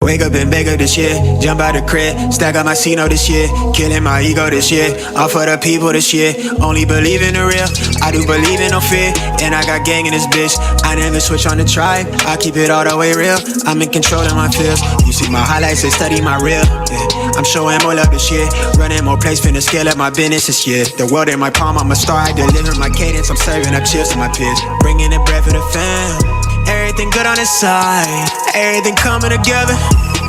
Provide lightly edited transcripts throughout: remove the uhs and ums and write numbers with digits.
Wake up and bake up this year, jump out the crib, stack up my C-No this year, killing my ego this year, all for the people this year, only believe in the real, I do believe in no fear, and I got gang in this bitch, I never switch on the tribe, I keep it all the way real, I'm in control of my feels, you see my highlights and study my real, yeah. I'm showing more love this year, running more plays, finna scale up my business this year, the world in my palm, I'm a star, I deliver my cadence, I'm serving up chips to my peers, bringing the bread for the fam. Everything good on the side, everything coming together.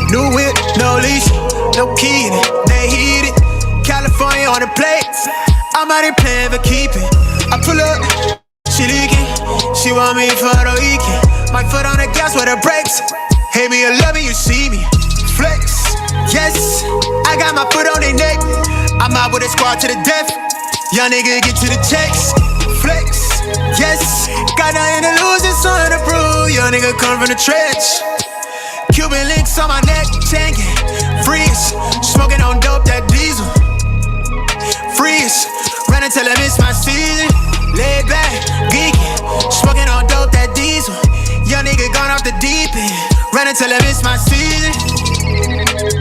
New whip, no leash, no key in it, they heat it. California on the plate, I'm out here playing for keeping. I pull up, she leaking, she want me for the weekend. My foot on the gas with the brakes, hate me or love me, you see me. Flex, yes, I got my foot on their neck. I'm out with a squad to the death, young nigga get to the checks. Flex, yes, got nothing to lose and something to prove. Young nigga come from the trench. Cuban links on my neck, tanking. Freeze, smoking on dope, that diesel. Freeze, running till I miss my season. Laid back, geeking, smoking on dope, that diesel. Young nigga gone off the deep end, running till I miss my season.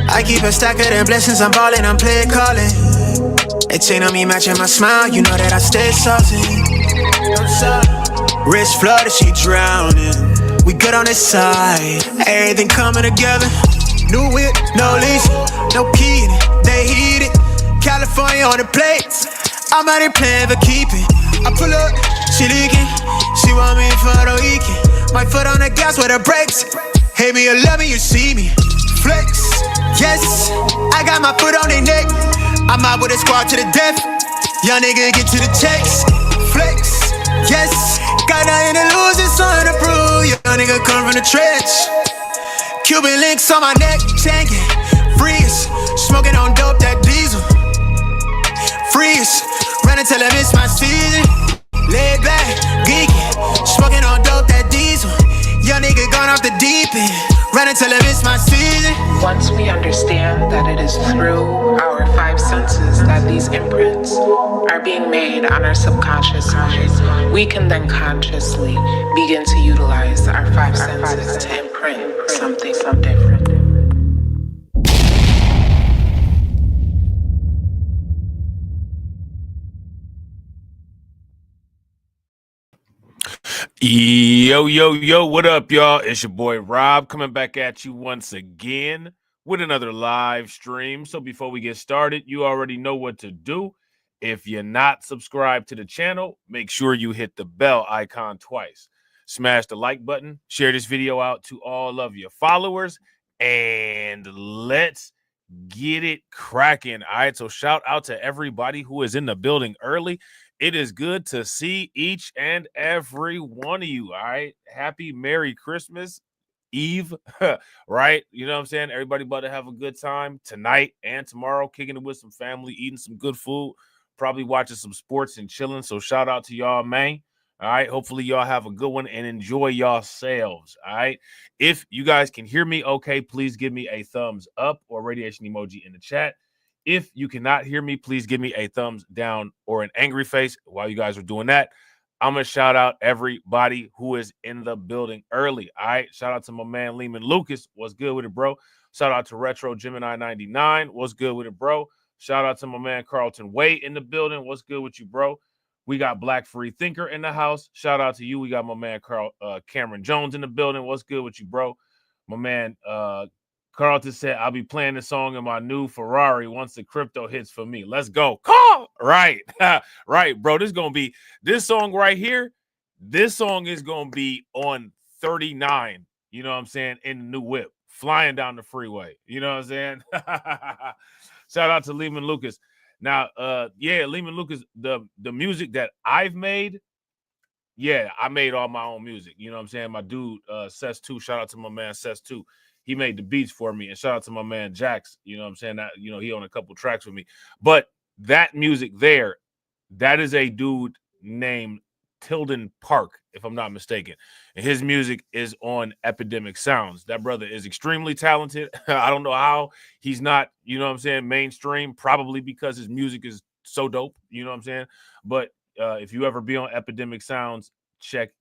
I keep a stack of them blessings, I'm ballin', I'm play callin'. They chain on me matching my smile, you know that I stay saucin'. Wrist flooded, she drowning. We good on this side, everything coming together. New whip, no leash, no key in it, they heat it. California on the plates, I'm out here playing for keeping. I pull up, she leaking, she want me for the weekend. My foot on the gas with the brakes, hate me or love me, you see me. Flex, yes, I got my foot on their neck. I'm out with a squad to the death, young nigga get to the checks. Flex, yes, got nothing to lose and something to prove. Young nigga come from the trench. Cuban links on my neck, tanking. Freeze, smoking on dope, that diesel. Freeze, running till I miss my season. Laid back, geeking, smoking on dope, that diesel. Young nigga gone off the deep end, running till I miss my season. easy. Once we understand that it is through our five senses that these imprints are being made on our subconscious mind, we can then consciously begin to utilize our five senses to imprint something different. Yo, what up, y'all? It's your boy Rob coming back at you once again with another live stream. So before we get started, you already know what to do. If you're not subscribed to the channel, make sure you hit the bell icon twice. Smash the like button, share this video out to all of your followers, and let's get it cracking. All right, so shout out to everybody who is in the building early. It is good to see each and every one of you. All right. Happy Merry Christmas Eve. Right. You know what I'm saying? Everybody about to have a good time tonight and tomorrow, kicking it with some family, eating some good food, probably watching some sports and chilling. So shout out to y'all, man. All right. Hopefully y'all have a good one and enjoy yourselves. All right. If you guys can hear me okay, please give me a thumbs up or radiation emoji in the chat. If you cannot hear me, please give me a thumbs down or an angry face. While you guys are doing that, I'm going to shout out everybody who is in the building early. All right. Shout out to my man, Lehman Lucas. What's good with it, bro? Shout out to Retro Gemini 99. What's good with it, bro? Shout out to my man, Carlton Way in the building. What's good with you, bro? We got Black Free Thinker in the house. Shout out to you. We got my man, Cameron Jones in the building. What's good with you, bro? My man, Carlton said, I'll be playing this song in my new Ferrari once the crypto hits for me. Let's go. Call! Right. Right, bro. This song right here, this song is going to be on 39, you know what I'm saying, in the new whip, flying down the freeway. You know what I'm saying? Shout out to Lehman Lucas. Now, Lehman Lucas, the music that I've made, I made all my own music. You know what I'm saying? My dude, Cess2, shout out to my man, Cess2. He made the beats for me, and shout out to my man Jax. You know what I'm saying? That, you know, he on a couple tracks with me. But that music there, that is a dude named Tilden Park, if I'm not mistaken. And his music is on Epidemic Sounds. That brother is extremely talented. I don't know how he's not, you know what I'm saying, mainstream, probably because his music is so dope, you know what I'm saying? But if you ever be on Epidemic Sounds, check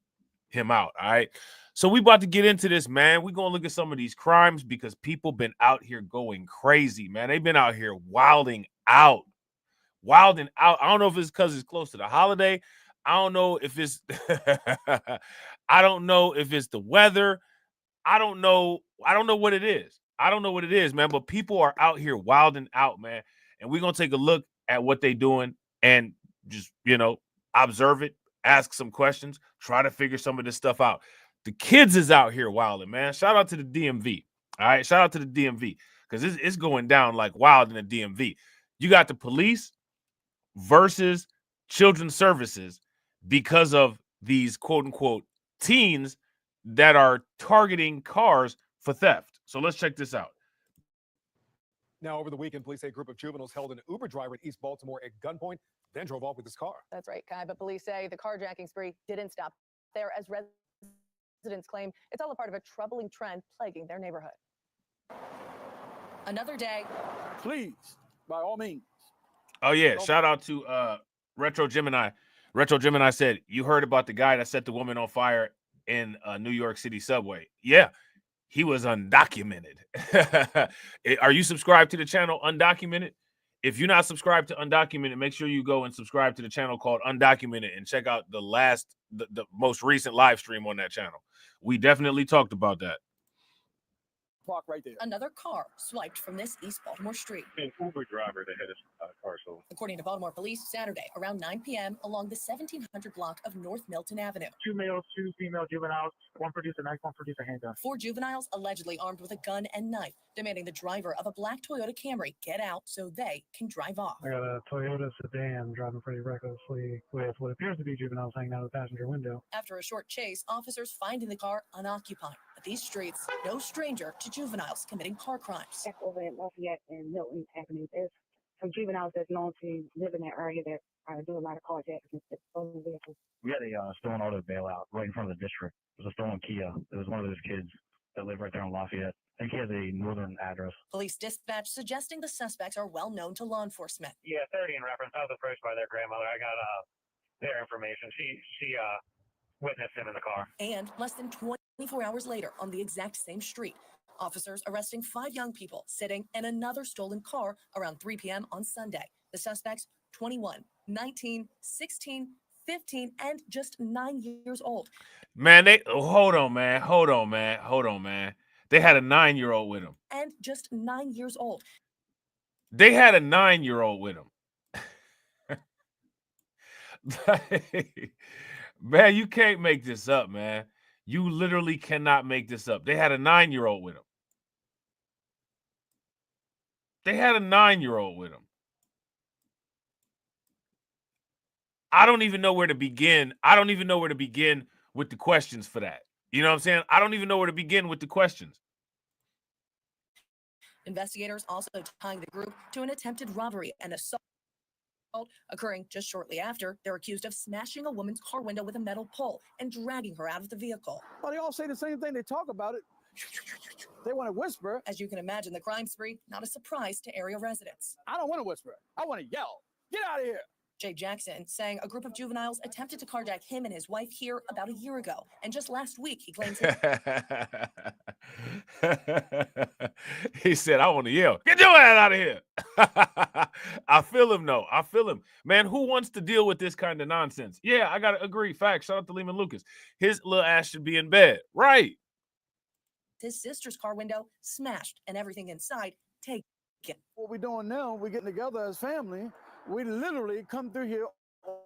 him out, all right? So we about to get into this, man. We're going to look at some of these crimes because people been out here going crazy, man. They've been out here wilding out. I don't know if it's because it's close to the holiday. I don't know if it's I don't know if it's the weather. I don't know what it is. I don't know what it is, man. But people are out here wilding out, man. And we're going to take a look at what they're doing and just, you know, observe it, ask some questions, try to figure some of this stuff out. The kids is out here wilding, man. Shout out to the DMV. All right. Shout out to the DMV because it's going down like wild in the DMV. You got the police versus children's services because of these quote unquote teens that are targeting cars for theft. So let's check this out. Now, over the weekend, police say a group of juveniles held an Uber driver in East Baltimore at gunpoint, then drove off with his car. That's right, Kai, but police say the carjacking spree didn't stop there as residents claim it's all a part of a troubling trend plaguing their neighborhood. Another day. Please, by all means. Oh, yeah. Shout out to Retro Gemini. Retro Gemini said, you heard about the guy that set the woman on fire in New York City subway. Yeah. He was undocumented. Are you subscribed to the channel Undocumented? If you're not subscribed to Undocumented, make sure you go and subscribe to the channel called Undocumented and check out the most recent live stream on that channel. We definitely talked about that. Right there. Another car swiped from this East Baltimore street. An Uber driver that had a car sold. According to Baltimore police, Saturday around 9 p.m. along the 1700 block of North Milton Avenue. 2 males, 2 female juveniles. One produced a knife, one produced a handgun. 4 juveniles allegedly armed with a gun and knife, demanding the driver of a black Toyota Camry get out so they can drive off. I got a Toyota sedan driving pretty recklessly with what appears to be juveniles hanging out of the passenger window. After a short chase, officers finding the car unoccupied. But these streets, no stranger to juveniles committing car crimes. Back over at Lafayette and Milton Avenue, there's some juveniles that's known to live in that area that do a lot of carjacking and stolen vehicles. We had a stolen auto bailout right in front of the district. It was a stolen Kia. It was one of those kids that live right there in Lafayette. think he has a northern address. Police dispatch suggesting the suspects are well known to law enforcement. Yeah, 30 in reference. I was approached by their grandmother. I got their information. She witnessed him in the car. And less than 24 hours later, on the exact same street, officers arresting 5 young people sitting in another stolen car around 3 p.m. on Sunday. The suspects, 21, 19, 16, 15, and just 9 years old. Man, hold on, man. They had a 9-year-old with them. And just 9 years old. They had a 9-year-old with them. Man, you can't make this up, man. You literally cannot make this up. They had a 9-year-old with them. They had a 9-year-old with them. I don't even know where to begin. I don't even know where to begin with the questions for that. You know what I'm saying? I don't even know where to begin with the questions. Investigators also tying the group to an attempted robbery and assault occurring just shortly after. They're accused of smashing a woman's car window with a metal pole and dragging her out of the vehicle. Well, they all say the same thing. They talk about it. They want to whisper. As you can imagine, the crime spree, not a surprise to area residents. I don't want to whisper. I want to yell. Get out of here. Jay Jackson saying a group of juveniles attempted to carjack him and his wife here about a year ago. And just last week, he claims he said, I want to yell, get your ass out of here. I feel him, though. I feel him. Man, who wants to deal with this kind of nonsense? Yeah, I got to agree. Facts. Shout out to Lehman Lucas. His little ass should be in bed. Right. his sister's car window smashed and everything inside taken. What we're doing now, we're getting together as family. We literally come through here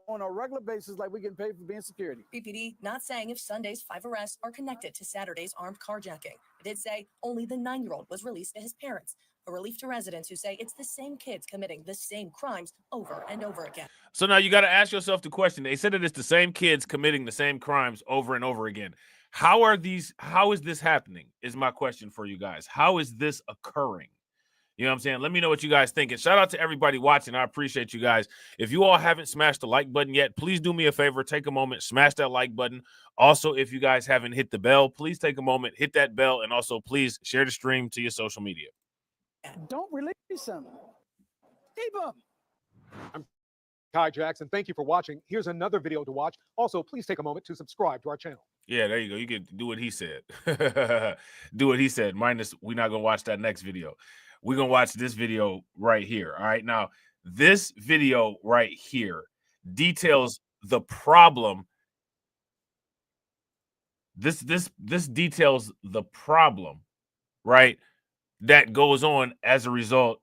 on a regular basis like we get paid for being security. BPD not saying if Sunday's 5 arrests are connected to Saturday's armed carjacking. It did say only the 9-year-old was released to his parents, a relief to residents who say it's the same kids committing the same crimes over and over again. So now you got to ask yourself the question. They said that it's the same kids committing the same crimes over and over again. How is this happening is my question for you guys. How is this occurring? You know what I'm saying? Let me know what you guys think. And shout out to everybody watching. I appreciate you guys. If you all haven't smashed the like button yet, please do me a favor. Take a moment, smash that like button. Also, if you guys haven't hit the bell, please take a moment, hit that bell. And also, please share the stream to your social media. Don't release them. Keep them. I'm Kai Jackson. Thank you for watching. Here's another video to watch. Also, please take a moment to subscribe to our channel. Yeah, there you go. You can do what he said. Do what he said. Minus, we're not going to watch that next video. We're going to watch this video right here. All right. Now, this video right here details the problem. This details the problem, right, that goes on as a result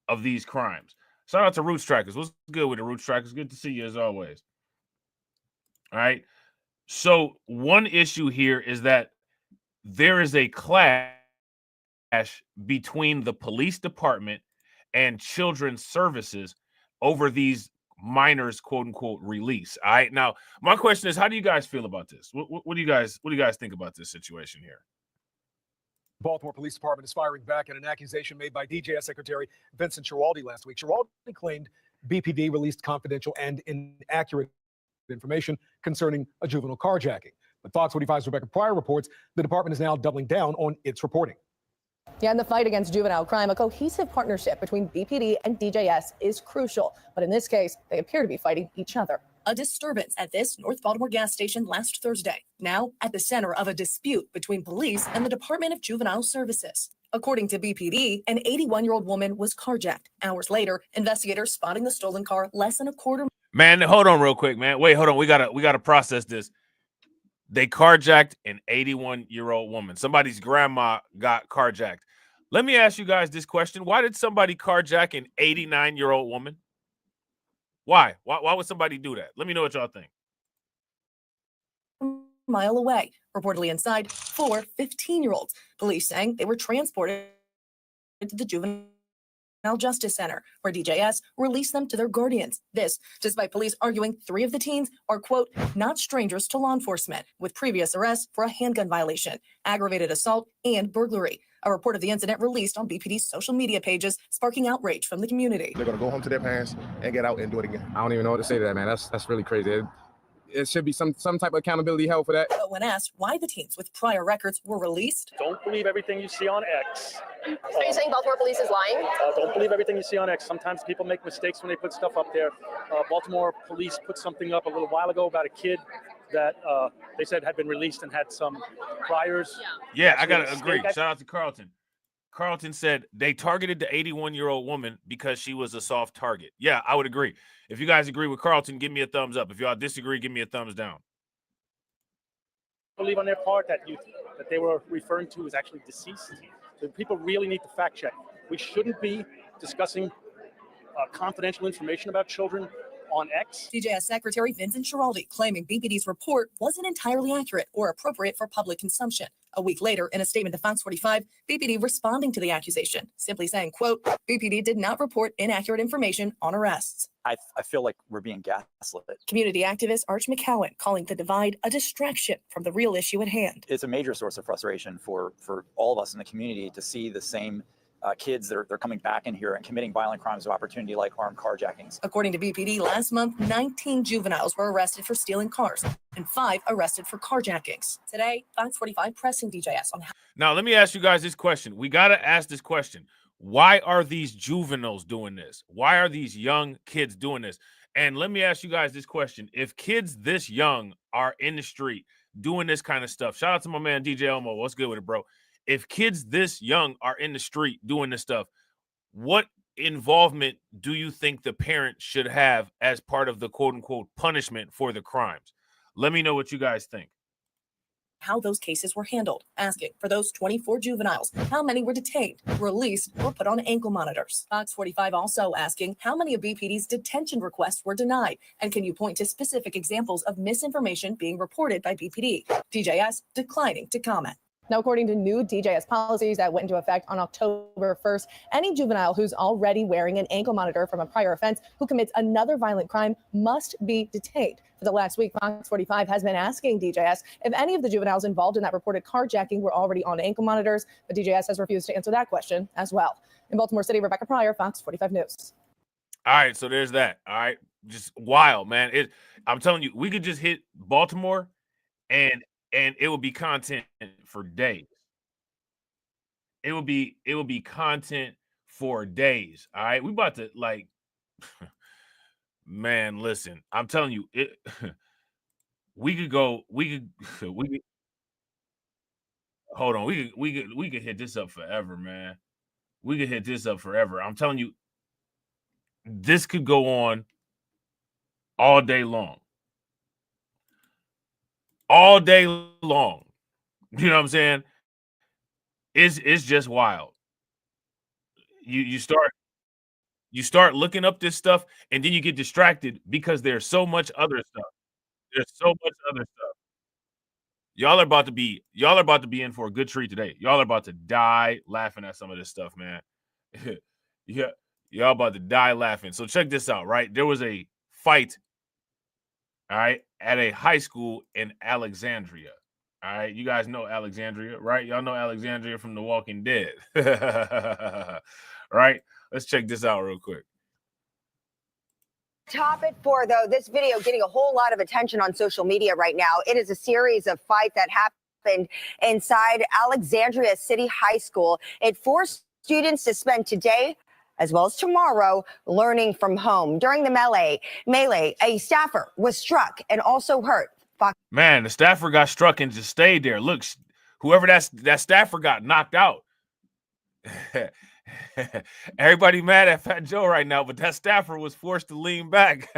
of these crimes. Shout out to Roots Trackers. What's good with the Roots Trackers? Good to see you as always. All right. So one issue here is that there is a clash between the police department and children's services over these minors, quote unquote, release. All right. Now, my question is, how do you guys feel about this? What do you guys think about this situation here? Baltimore Police Department is firing back at an accusation made by DJS Secretary Vincent Schiraldi last week. Schiraldi claimed BPD released confidential and inaccurate information concerning a juvenile carjacking. But Fox 45's Rebecca Pryor reports the department is now doubling down on its reporting. Yeah, in the fight against juvenile crime, a cohesive partnership between BPD and DJS is crucial. But in this case, they appear to be fighting each other. A disturbance at this North Baltimore gas station last Thursday, now at the center of a dispute between police and the Department of Juvenile Services. According to BPD, an 81-year-old woman was carjacked. Hours later, investigators spotting the stolen car less than a quarter. Man, hold on real quick, man. Wait, hold on. We gotta process this. They carjacked an 81-year-old woman. Somebody's grandma got carjacked. Let me ask you guys this question. Why did somebody carjack an 89-year-old woman? Why? Why would somebody do that? Let me know what y'all think. Mile away, reportedly inside 4 15-year-olds. Police saying they were transported to the Juvenile Justice Center, where DJS released them to their guardians. This, despite police arguing 3 of the teens are, quote, not strangers to law enforcement, with previous arrests for a handgun violation, aggravated assault, and burglary. A report of the incident released on BPD's social media pages, sparking outrage from the community. They're going to go home to their parents and get out and do it again. I don't even know what to say to that, man. That's really crazy. it should be some type of accountability held for that. But when asked why the teens with prior records were released, don't believe everything you see on X. Are you saying Baltimore police is lying? Don't believe everything you see on X. Sometimes people make mistakes when they put stuff up there. Baltimore police put something up a little while ago about a kid that they said had been released and had some priors. Yeah, I gotta agree. Shout out to Carlton. Carlton said they targeted the 81-year-old woman because she was a soft target. Yeah, I would agree. If you guys agree with Carlton, give me a thumbs up. If y'all disagree, give me a thumbs down. I believe on their part that they were referring to as actually deceased. So people really need to fact check. We shouldn't be discussing confidential information about children on X. DJS Secretary Vincent Schiraldi claiming BPD's report wasn't entirely accurate or appropriate for public consumption. A week later, in a statement to Fox 45, BPD responding to the accusation, simply saying, quote, BPD did not report inaccurate information on arrests. I feel like we're being gaslit. Community activist Arch McCowan calling the divide a distraction from the real issue at hand. It's a major source of frustration for all of us in the community to see the same kids that are coming back in here and committing violent crimes of opportunity like armed carjackings. According to BPD, last month, 19 juveniles were arrested for stealing cars and 5 arrested for carjackings. Today, Fox 45 pressing DJS on how. Now, let me ask you guys this question. We got to ask this question. Why are these juveniles doing this? Why are these young kids doing this? And let me ask you guys this question. If kids this young are in the street doing this kind of stuff, shout out to my man DJ Elmo. What's good with it, bro? If kids this young are in the street doing this stuff, what involvement do you think the parent should have as part of the quote-unquote punishment for the crimes? Let me know what you guys think. How those cases were handled, asking for those 24 juveniles, how many were detained, released, or put on ankle monitors. Fox 45 also asking how many of BPD's detention requests were denied, and can you point to specific examples of misinformation being reported by BPD? DJS declining to comment. Now, according to new DJS policies that went into effect on October 1st, any juvenile who's already wearing an ankle monitor from a prior offense who commits another violent crime must be detained. For the last week, Fox 45 has been asking DJS if any of the juveniles involved in that reported carjacking were already on ankle monitors, but DJS has refused to answer that question as well. In Baltimore City, Rebecca Pryor, Fox 45 News. All right, so there's that. All right, just wild, man. I'm telling you, we could just hit Baltimore and it will be content for days. It will be content for days. All right. We about to man, listen. I'm telling you, we could hold on. We could hit this up forever, man. We could hit this up forever. I'm telling you, this could go on all day long. All day long. You know what I'm saying? It's just wild. You start looking up this stuff and then you get distracted because there's so much other stuff. There's so much other stuff. Y'all are about to be in for a good treat today. Y'all are about to die laughing at some of this stuff, man. Yeah, y'all about to die laughing. So check this out, right? There was a fight, all right, at a high school in Alexandria. All right, you guys know Alexandria, right? Y'all know Alexandria from The Walking Dead. Right? Let's check this out real quick. Top it for, though, this video getting a whole lot of attention on social media right now. It is a series of fights that happened inside Alexandria City High School. It forced students to spend today as well as tomorrow learning from home. During the melee, a staffer was struck and also hurt. Man, the staffer got struck and just stayed there. Look, whoever that staffer got knocked out. Everybody mad at Fat Joe right now, but that staffer was forced to lean back.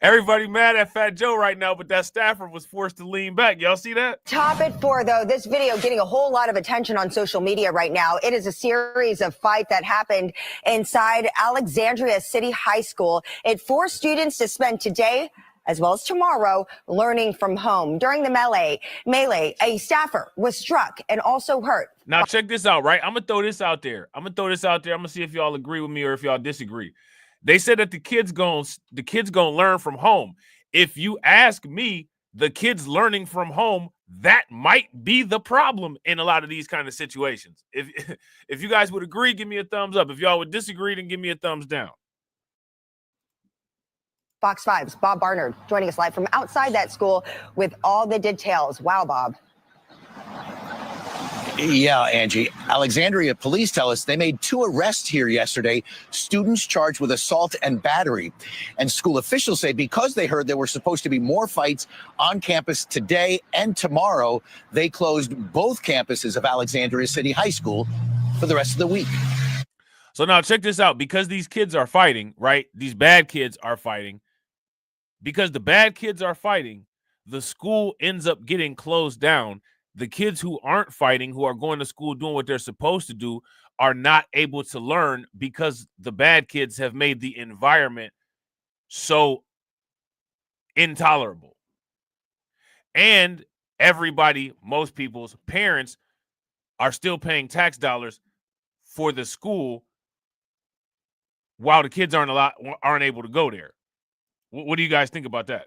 Everybody mad at Fat Joe right now, but that staffer was forced to lean back. Y'all see that? Top it for, though, this video getting a whole lot of attention on social media right now. It is a series of fights that happened inside Alexandria City High School. It forced students to spend today as well as tomorrow learning from home. During the melee, a staffer was struck and also hurt. Now check this out, right? I'm gonna throw this out there. I'm gonna see if y'all agree with me or if y'all disagree. They said that the kids gonna learn from home. If you ask me, the kids learning from home, that might be the problem in a lot of these kind of situations. If you guys would agree, give me a thumbs up. If y'all would disagree, then give me a thumbs down. Fox 5's Bob Barnard joining us live from outside that school with all the details. Wow, Bob. Yeah, Angie. Alexandria police tell us they made 2 arrests here yesterday, students charged with assault and battery. And school officials say because they heard there were supposed to be more fights on campus today and tomorrow, they closed both campuses of Alexandria City High School for the rest of the week. So now check this out. Because these kids are fighting, right? These bad kids are fighting. Because the bad kids are fighting, the school ends up getting closed down. The kids who aren't fighting, who are going to school doing what they're supposed to do, are not able to learn because the bad kids have made the environment so intolerable. And everybody, most people's parents, are still paying tax dollars for the school while the kids aren't able to go there. What do you guys think about that?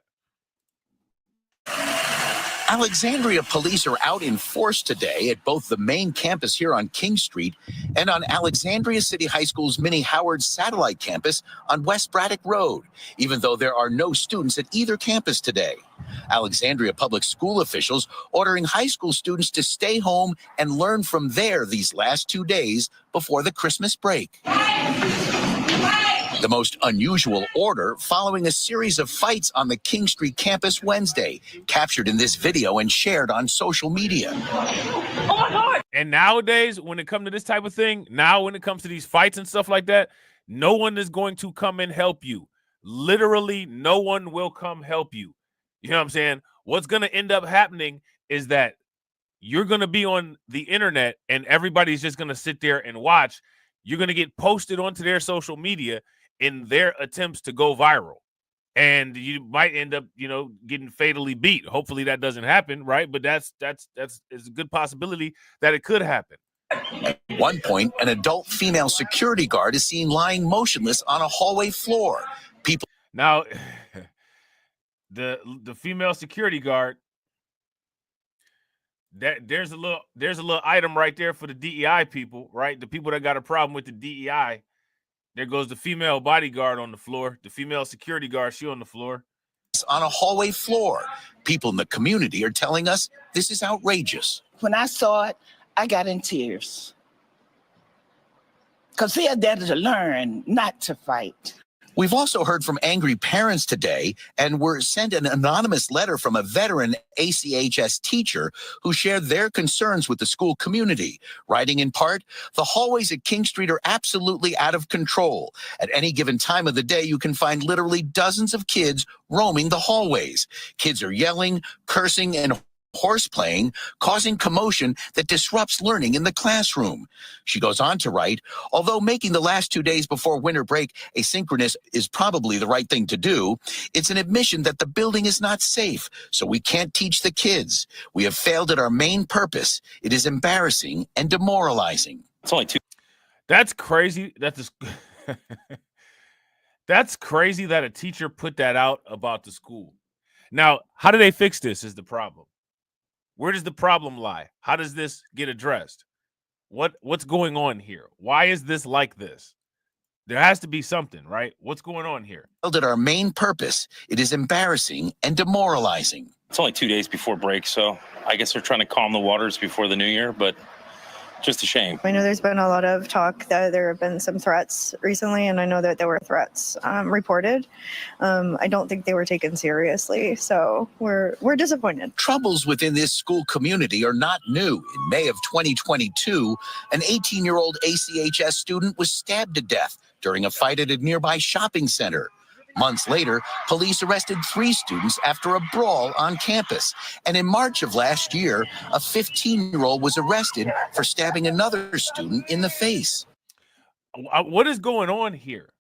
Alexandria police are out in force today at both the main campus here on King Street and on Alexandria City High School's Minnie Howard satellite campus on West Braddock Road, even though there are no students at either campus today. Alexandria public school officials ordering high school students to stay home and learn from there these last 2 days before the Christmas break. The most unusual order following a series of fights on the King Street campus Wednesday, captured in this video and shared on social media. Oh my God! And nowadays, when it comes to this type of thing, when it comes to these fights and stuff like that, no one is going to come and help you. Literally, no one will come help you. You know what I'm saying? What's going to end up happening is that you're going to be on the internet and everybody's just going to sit there and watch. You're going to get posted onto their social media in their attempts to go viral, and you might end up, getting fatally beat. Hopefully that doesn't happen, right? But it's a good possibility that it could happen. At one point, an adult female security guard is seen lying motionless on a hallway floor. People now, the female security guard. There's a little item right there for the DEI people, right? The people that got a problem with the DEI. There goes the female bodyguard on the floor. The female security guard, she on the floor. On a hallway floor. People in the community are telling us this is outrageous. When I saw it, I got in tears. Because we are there to learn, not to fight. We've also heard from angry parents today and were sent an anonymous letter from a veteran ACHS teacher who shared their concerns with the school community, writing in part, "The hallways at King Street are absolutely out of control. At any given time of the day, you can find literally dozens of kids roaming the hallways. Kids are yelling, cursing, and horseplaying, causing commotion that disrupts learning in the classroom." She goes on to write, "Although making the last 2 days before winter break asynchronous is probably the right thing to do, it's an admission that the building is not safe, so we can't teach the kids. We have failed at our main purpose. It is embarrassing and demoralizing." It's only 2. That's crazy. That's crazy that a teacher put that out about the school. Now, how do they fix this is the problem. Where does the problem lie? How does this get addressed? What's going on here? Why is this like this? There has to be something, right? What's going on here? At our main purpose, it is embarrassing and demoralizing. It's only 2 days before break, so I guess they're trying to calm the waters before the new year, but just a shame. I know there's been a lot of talk that there have been some threats recently, and I know that there were threats reported. I don't think they were taken seriously, so we're disappointed. Troubles within this school community are not new. In May of 2022, an 18-year-old ACHS student was stabbed to death during a fight at a nearby shopping center. Months later, police arrested 3 students after a brawl on campus. And in March of last year, a 15-year-old was arrested for stabbing another student in the face. What is going on here?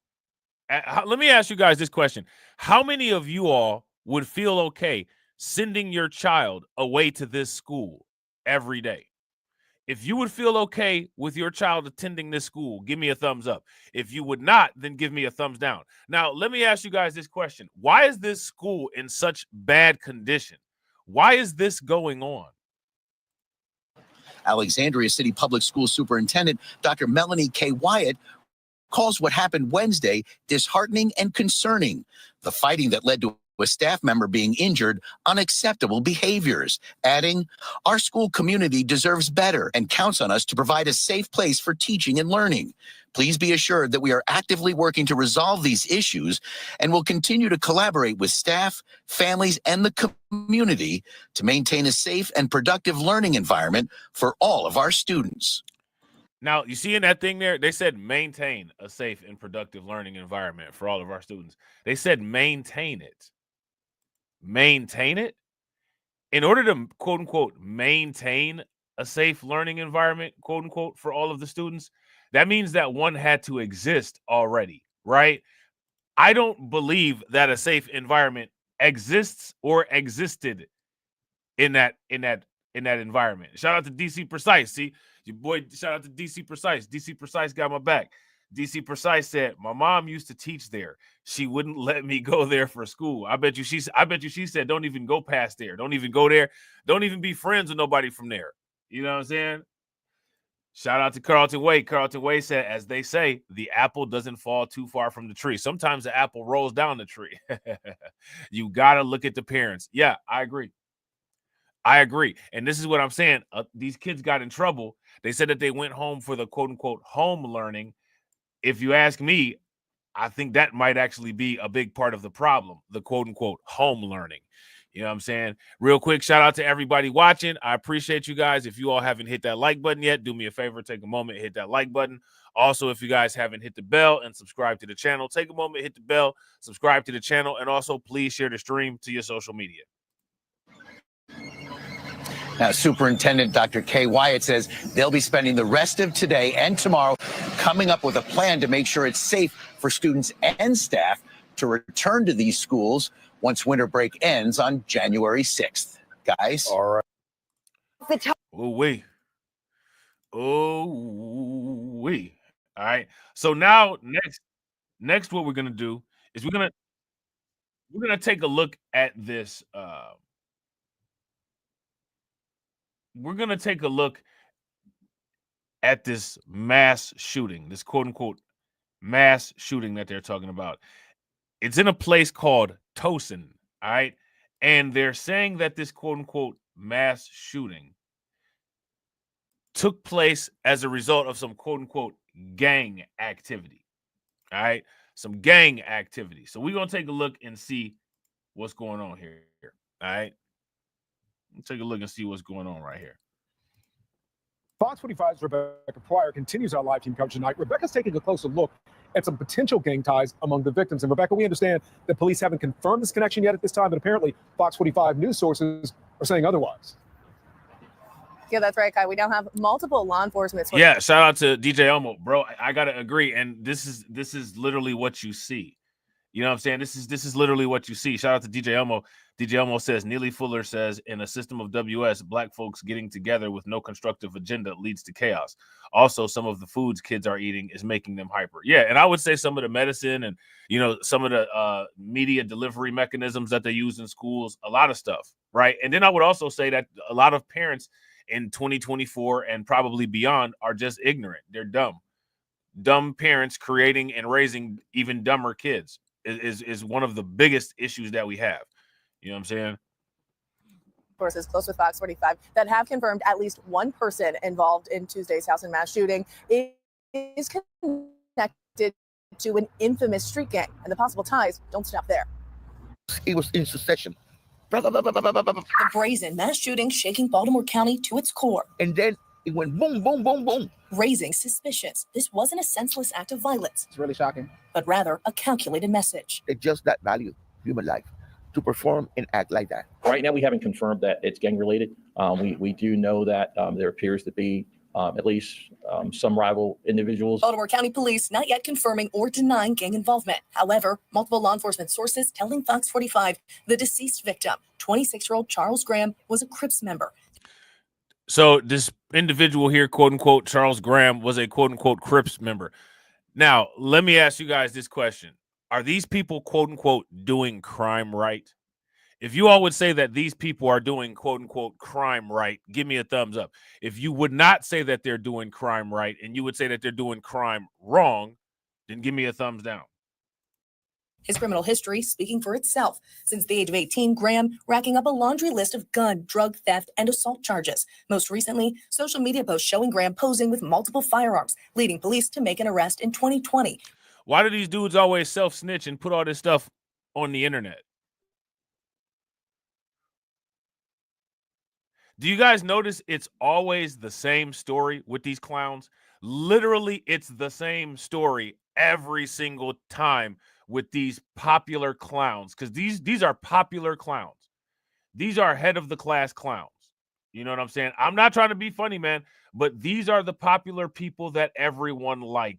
Let me ask you guys this question. How many of you all would feel okay sending your child away to this school every day? If you would feel okay with your child attending this school, give me a thumbs up. If you would not, then give me a thumbs down. Now, let me ask you guys this question. Why is this school in such bad condition? Why is this going on? Alexandria City Public School Superintendent Dr. Melanie K. Wyatt calls what happened Wednesday disheartening and concerning. The fighting that led to a staff member being injured, unacceptable behaviors, adding, "Our school community deserves better and counts on us to provide a safe place for teaching and learning. Please be assured that we are actively working to resolve these issues and will continue to collaborate with staff, families, and the community to maintain a safe and productive learning environment for all of our students." Now, you see in that thing there, they said maintain a safe and productive learning environment for all of our students. They said maintain it. Maintain it? In order to, quote unquote, maintain a safe learning environment, quote unquote, for all of the students, that means that one had to exist already, right? I don't believe that a safe environment exists or existed in that environment. Shout out to DC Precise. See, your boy, shout out to DC Precise. DC Precise got my back. DC Precise said, "My mom used to teach there. She wouldn't let me go there for school." I bet you she said, "Don't even go past there. Don't even go there. Don't even be friends with nobody from there." You know what I'm saying? Shout out to Carlton Wade. Carlton Wade said, "As they say, the apple doesn't fall too far from the tree. Sometimes the apple rolls down the tree." You got to look at the parents. Yeah, I agree. I agree. And this is what I'm saying. These kids got in trouble. They said that they went home for the quote unquote home learning. If you ask me, I think that might actually be a big part of the problem, the quote unquote home learning. You know what I'm saying? Real quick, shout out to everybody watching. I appreciate you guys. If you all haven't hit that like button yet, do me a favor, take a moment, hit that like button. Also, if you guys haven't hit the bell and subscribe to the channel, take a moment, hit the bell, subscribe to the channel, and also please share the stream to your social media. Now, Superintendent Dr. Kay Wyatt says they'll be spending the rest of today and tomorrow coming up with a plan to make sure it's safe for students and staff to return to these schools once winter break ends on January 6th. Guys? All right. Oh-wee. Oh-wee. All right. So now next what we're going to do is we're going to take a look at this we're going to take a look at this mass shooting, this quote unquote mass shooting that they're talking about. It's in a place called Tosin, all right? And they're saying that this quote unquote mass shooting took place as a result of some quote unquote gang activity, all right? Some gang activity. So we're going to take a look and see what's going on here, all right? Let's take a look and see what's going on right here. Fox 45's Rebecca Pryor continues our live team coverage tonight. Rebecca's taking a closer look at some potential gang ties among the victims. And Rebecca, we understand that police haven't confirmed this connection yet at this time, but apparently Fox 45 news sources are saying otherwise. Yeah, that's right, Kai. We now have multiple law enforcement sources. Yeah, shout out to DJ Elmo, bro. I gotta agree, and this is literally what you see. You know what I'm saying? This is literally what you see. Shout out to DJ Elmo. DJ Elmo says, Neely Fuller says, in a system of WS, black folks getting together with no constructive agenda leads to chaos. Also, some of the foods kids are eating is making them hyper. Yeah, and I would say some of the medicine and, you know, some of the media delivery mechanisms that they use in schools, a lot of stuff, right? And then I would also say that a lot of parents in 2024 and probably beyond are just ignorant. They're dumb. Dumb parents creating and raising even dumber kids is one of the biggest issues that we have. You know what I'm saying? Sources close with Fox 45 that have confirmed at least one person involved in Tuesday's house and mass shooting is connected to an infamous street gang, and the possible ties don't stop there. It was in succession. The brazen mass shooting shaking Baltimore County to its core. And then it went boom, boom, boom, boom. Raising suspicions this wasn't a senseless act of violence, It's really shocking. but rather a calculated message. It just that value, human life, to perform and act like that. Right now, we haven't confirmed that it's gang related. We do know that there appears to be at least some rival individuals. Baltimore County Police not yet confirming or denying gang involvement. However, multiple law enforcement sources telling Fox 45 the deceased victim, 26-year-old Charles Graham, was a Crips member. So this individual here, quote unquote, Charles Graham, was a quote unquote Crips member. Now, let me ask you guys this question. Are these people, quote unquote, doing crime right? If you all would say that these people are doing, quote unquote, crime right, give me a thumbs up. If you would not say that they're doing crime right and you would say that they're doing crime wrong, then give me a thumbs down. His criminal history speaking for itself. Since the age of 18, Graham racking up a laundry list of gun, drug theft, and assault charges. Most recently, social media posts showing Graham posing with multiple firearms, leading police to make an arrest in 2020. Why do these dudes always self-snitch and put all this stuff on the internet? Do you guys notice it's always the same story with these clowns? Literally, it's the same story every single time with these popular clowns, because these are popular clowns. These are head of the class clowns. You know what I'm saying? I'm not trying to be funny, man, but these are the popular people that everyone like.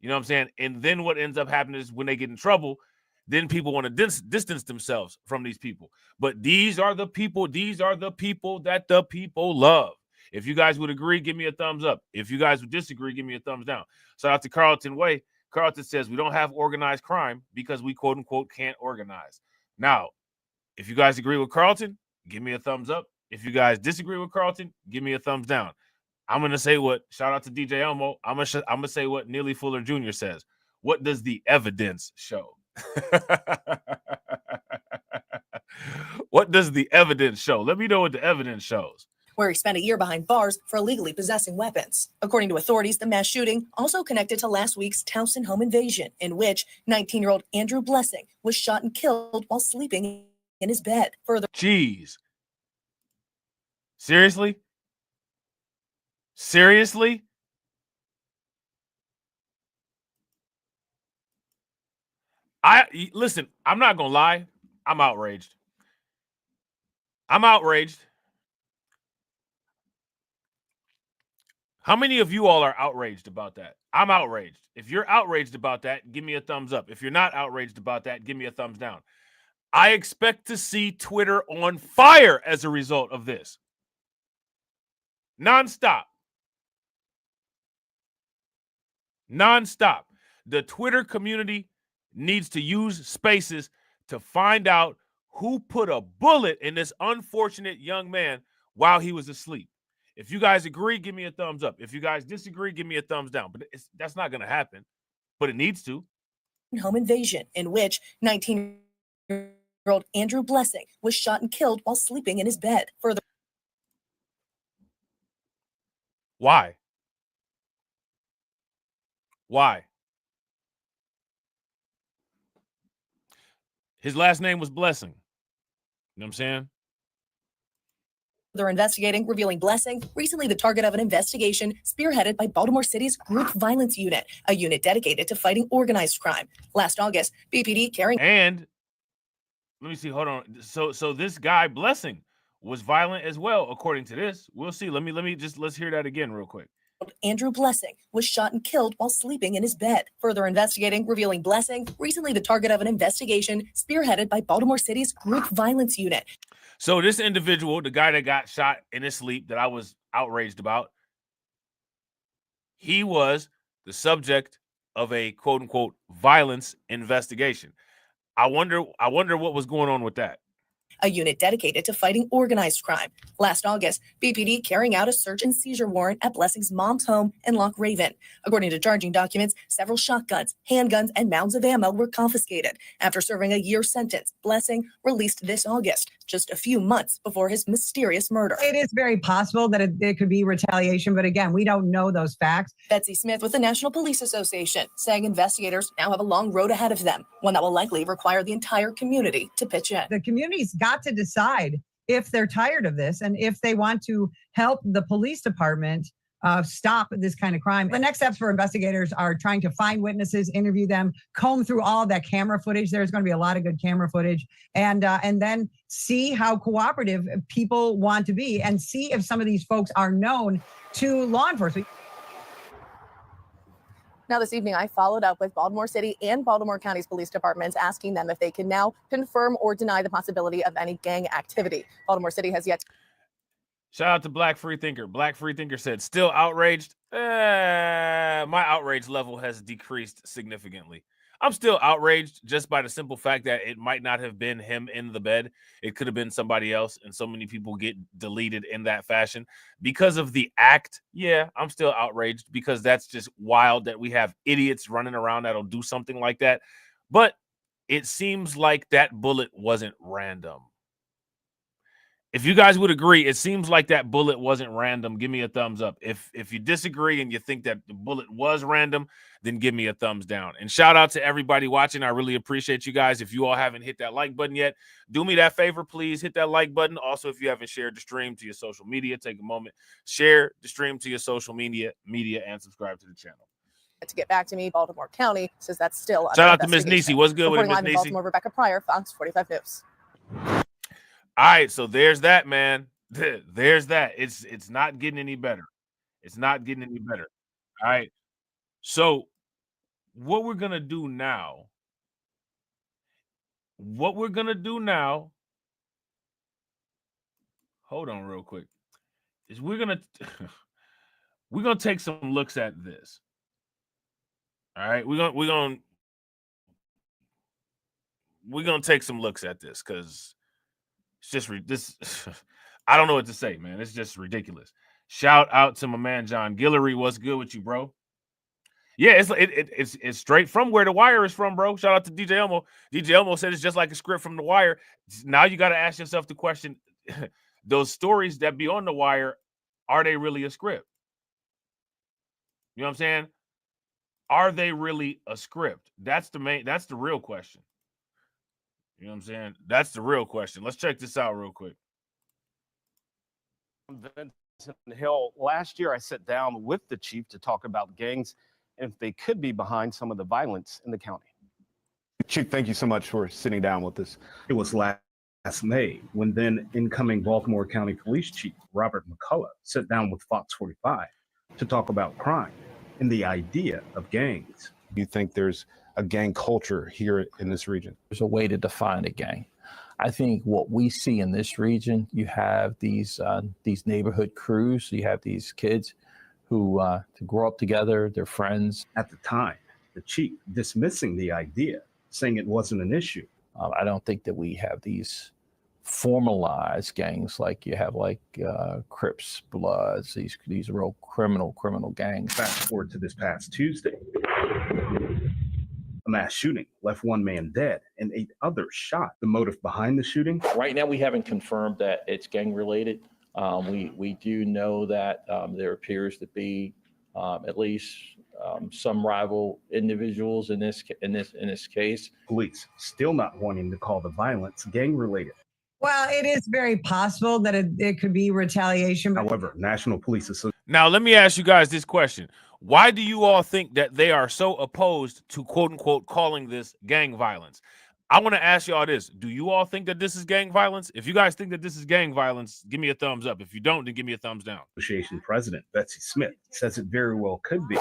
You know what I'm saying? And then what ends up happening is when they get in trouble, then people want to distance themselves from these people. But these are the people that the people love. If you guys would agree, give me a thumbs up. If you guys would disagree, give me a thumbs down. Shout out to Carlton Way. Carlton says we don't have organized crime because we quote unquote can't organize. Now, if you guys agree with Carlton, give me a thumbs up. If you guys disagree with Carlton, give me a thumbs down. I'm going to say what, shout out to DJ Elmo, I'm going to say what Neely Fuller Jr. says. What does the evidence show? What does the evidence show? Let me know what the evidence shows. Where he spent a year behind bars for illegally possessing weapons. According to authorities, the mass shooting also connected to last week's Towson home invasion, in which 19-year-old Andrew Blessing was shot and killed while sleeping in his bed. Further, Jeez. Seriously? Seriously? Listen, I'm not gonna lie. I'm outraged. I'm outraged. How many of you all are outraged about that? I'm outraged. If you're outraged about that, give me a thumbs up. If you're not outraged about that, give me a thumbs down. I expect to see Twitter on fire as a result of this. Nonstop. Nonstop. The Twitter community needs to use Spaces to find out who put a bullet in this unfortunate young man while he was asleep. If you guys agree, give me a thumbs up. If you guys disagree, give me a thumbs down. But that's not going to happen. But it needs to. home invasion, in which 19-year-old Andrew Blessing was shot and killed while sleeping in his bed. Further, Why? Why? His last name was Blessing. You know what I'm saying? they're investigating, revealing Blessing, recently the target of an investigation spearheaded by Baltimore City's Group Violence Unit, a unit dedicated to fighting organized crime. Last August, BPD carrying... And, let me see, hold on. So this guy, Blessing, was violent as well, according to this. We'll see. Let's hear that again real quick. Andrew Blessing was shot and killed while sleeping in his bed. Further investigating, revealing Blessing, recently the target of an investigation spearheaded by Baltimore City's Group Violence Unit. So this individual, the guy that got shot in his sleep that I was outraged about, he was the subject of a quote unquote violence investigation. I wonder what was going on with that. A unit dedicated to fighting organized crime. Last August, BPD carrying out a search and seizure warrant at Blessing's mom's home in Loch Raven. According to charging documents, several shotguns, handguns, and mounds of ammo were confiscated. After serving a year sentence, Blessing released this August, just a few months before his mysterious murder. It is very possible that it could be retaliation, but again, we don't know those facts. Betsy Smith with the National Police Association saying investigators now have a long road ahead of them, one that will likely require the entire community to pitch in. The community's got to decide if they're tired of this and if they want to help the police department stop this kind of crime. The next steps for investigators are trying to find witnesses, interview them, comb through all that camera footage. There's going to be a lot of good camera footage, and then see how cooperative people want to be and see if some of these folks are known to law enforcement. Now, this evening, I followed up with Baltimore City and Baltimore County's police departments, asking them if they can now confirm or deny the possibility of any gang activity. Baltimore City has yet to... Shout out to Black Freethinker. Black Freethinker said, still outraged? My outrage level has decreased significantly. I'm still outraged just by the simple fact that it might not have been him in the bed. It could have been somebody else, and so many people get deleted in that fashion because of the act. Yeah, I'm still outraged because that's just wild that we have idiots running around that'll do something like that. But it seems like that bullet wasn't random. If you guys would agree, it seems like that bullet wasn't random. Give me a thumbs up. If you disagree and you think that the bullet was random, then give me a thumbs down. And shout out to everybody watching. I really appreciate you guys. If you all haven't hit that like button yet, do me that favor, please hit that like button. Also, if you haven't shared the stream to your social media, take a moment, share the stream to your social media, and subscribe to the channel. To get back to me, Baltimore County says that's still under Shout out to Miss investigation. Niecy. What's good with it, Reporting Miss live in Niecy? Baltimore, Rebecca Pryor, Fox 45 News. All right, so there's that, man. There's that. It's not getting any better. It's not getting any better. All right. So what we're gonna do now, hold on real quick, is we're gonna take some looks at this. All right, we're gonna take some looks at this because it's just this. I don't know what to say, man. It's just ridiculous. Shout out to my man John Guillory. What's good with you, bro? Yeah, it's straight from where The Wire is from, bro. Shout out to DJ Elmo. DJ Elmo said it's just like a script from The Wire. Now you got to ask yourself the question: those stories that be on The Wire, are they really a script? You know what I'm saying? Are they really a script? That's the real question. You know what I'm saying? That's the real question. Let's check this out real quick. Vincent Hill, last year I sat down with the chief to talk about gangs and if they could be behind some of the violence in the county. Chief, thank you so much for sitting down with us. It was last May when then incoming Baltimore County Police Chief Robert McCullough sat down with Fox 45 to talk about crime and the idea of gangs. Do you think there's a gang culture here in this region? There's a way to define a gang. I think what we see in this region, you have these neighborhood crews. You have these kids who to grow up together, they're friends. At the time, the chief dismissing the idea, saying it wasn't an issue. I don't think that we have these formalized gangs like you have Crips, Bloods, these real criminal gangs. Fast forward to this past Tuesday. A mass shooting left one man dead and 8 others shot. The motive behind the shooting? Right now, we haven't confirmed that it's gang related. We do know that there appears to be at least some rival individuals in this case. Police still not wanting to call the violence gang related. Well, it is very possible that it could be retaliation. However, National Police Association. Now, let me ask you guys this question. Why do you all think that they are so opposed to quote unquote calling this gang violence? I want to ask y'all this. Do you all think that this is gang violence? If you guys think that this is gang violence, give me a thumbs up. If you don't, then give me a thumbs down. Association President Betsy Smith says it very well could be.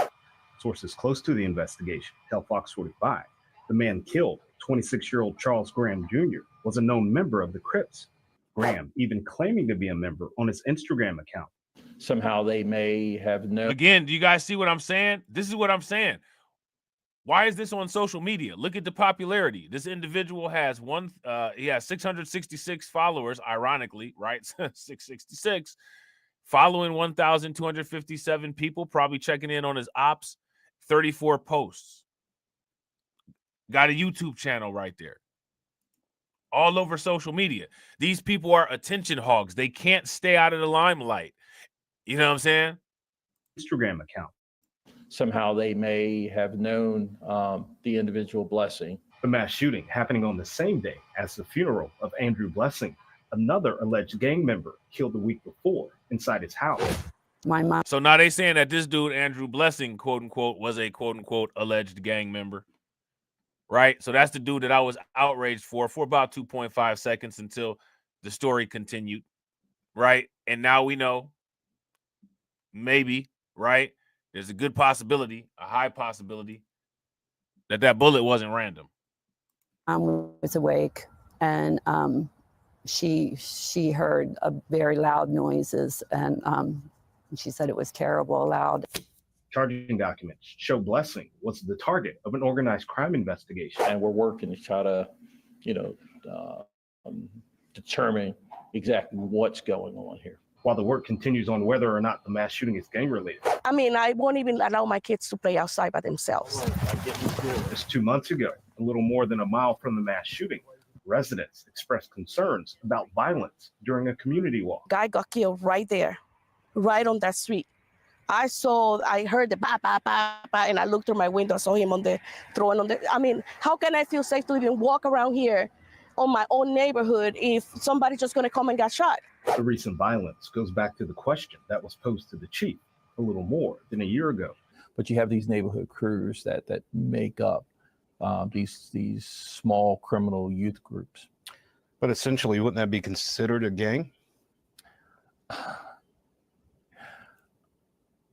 Sources close to the investigation tell Fox 45 the man killed, 26-year-old Charles Graham Jr., was a known member of the Crips. Graham even claiming to be a member on his Instagram account. Somehow they may have known. Again, do you guys see what I'm saying? This is what I'm saying. Why is this on social media? Look at the popularity. This individual has he has 666 followers, ironically, right? 666, following 1,257 people, probably checking in on his ops, 34 posts. Got a YouTube channel right there. All over social media. These people are attention hogs. They can't stay out of the limelight. You know what I'm saying? Instagram account. Somehow they may have known the individual Blessing. The mass shooting happening on the same day as the funeral of Andrew Blessing, another alleged gang member killed the week before inside his house. My mom. So now they saying that this dude, Andrew Blessing, quote unquote, was a quote unquote alleged gang member. Right? So that's the dude that I was outraged for about 2.5 seconds until the story continued. Right? And now we know, maybe, right? There's a good possibility, a high possibility, that bullet wasn't random. I was awake, and she heard a very loud noises, and she said it was terrible, loud. Charging documents show Blessing was the target of an organized crime investigation. And we're working to try to, determine exactly what's going on here. While the work continues on whether or not the mass shooting is gang-related. I mean, I won't even allow my kids to play outside by themselves. Just 2 months ago, a little more than a mile from the mass shooting, residents expressed concerns about violence during a community walk. Guy got killed right there, right on that street. I heard the ba, ba, ba, ba, and I looked through my window, saw him throwing on the, I mean, how can I feel safe to even walk around here on my own neighborhood if somebody's just gonna come and get shot? The recent violence goes back to the question that was posed to the chief a little more than a year ago. But you have these neighborhood crews that make up these small criminal youth groups. But essentially, wouldn't that be considered a gang?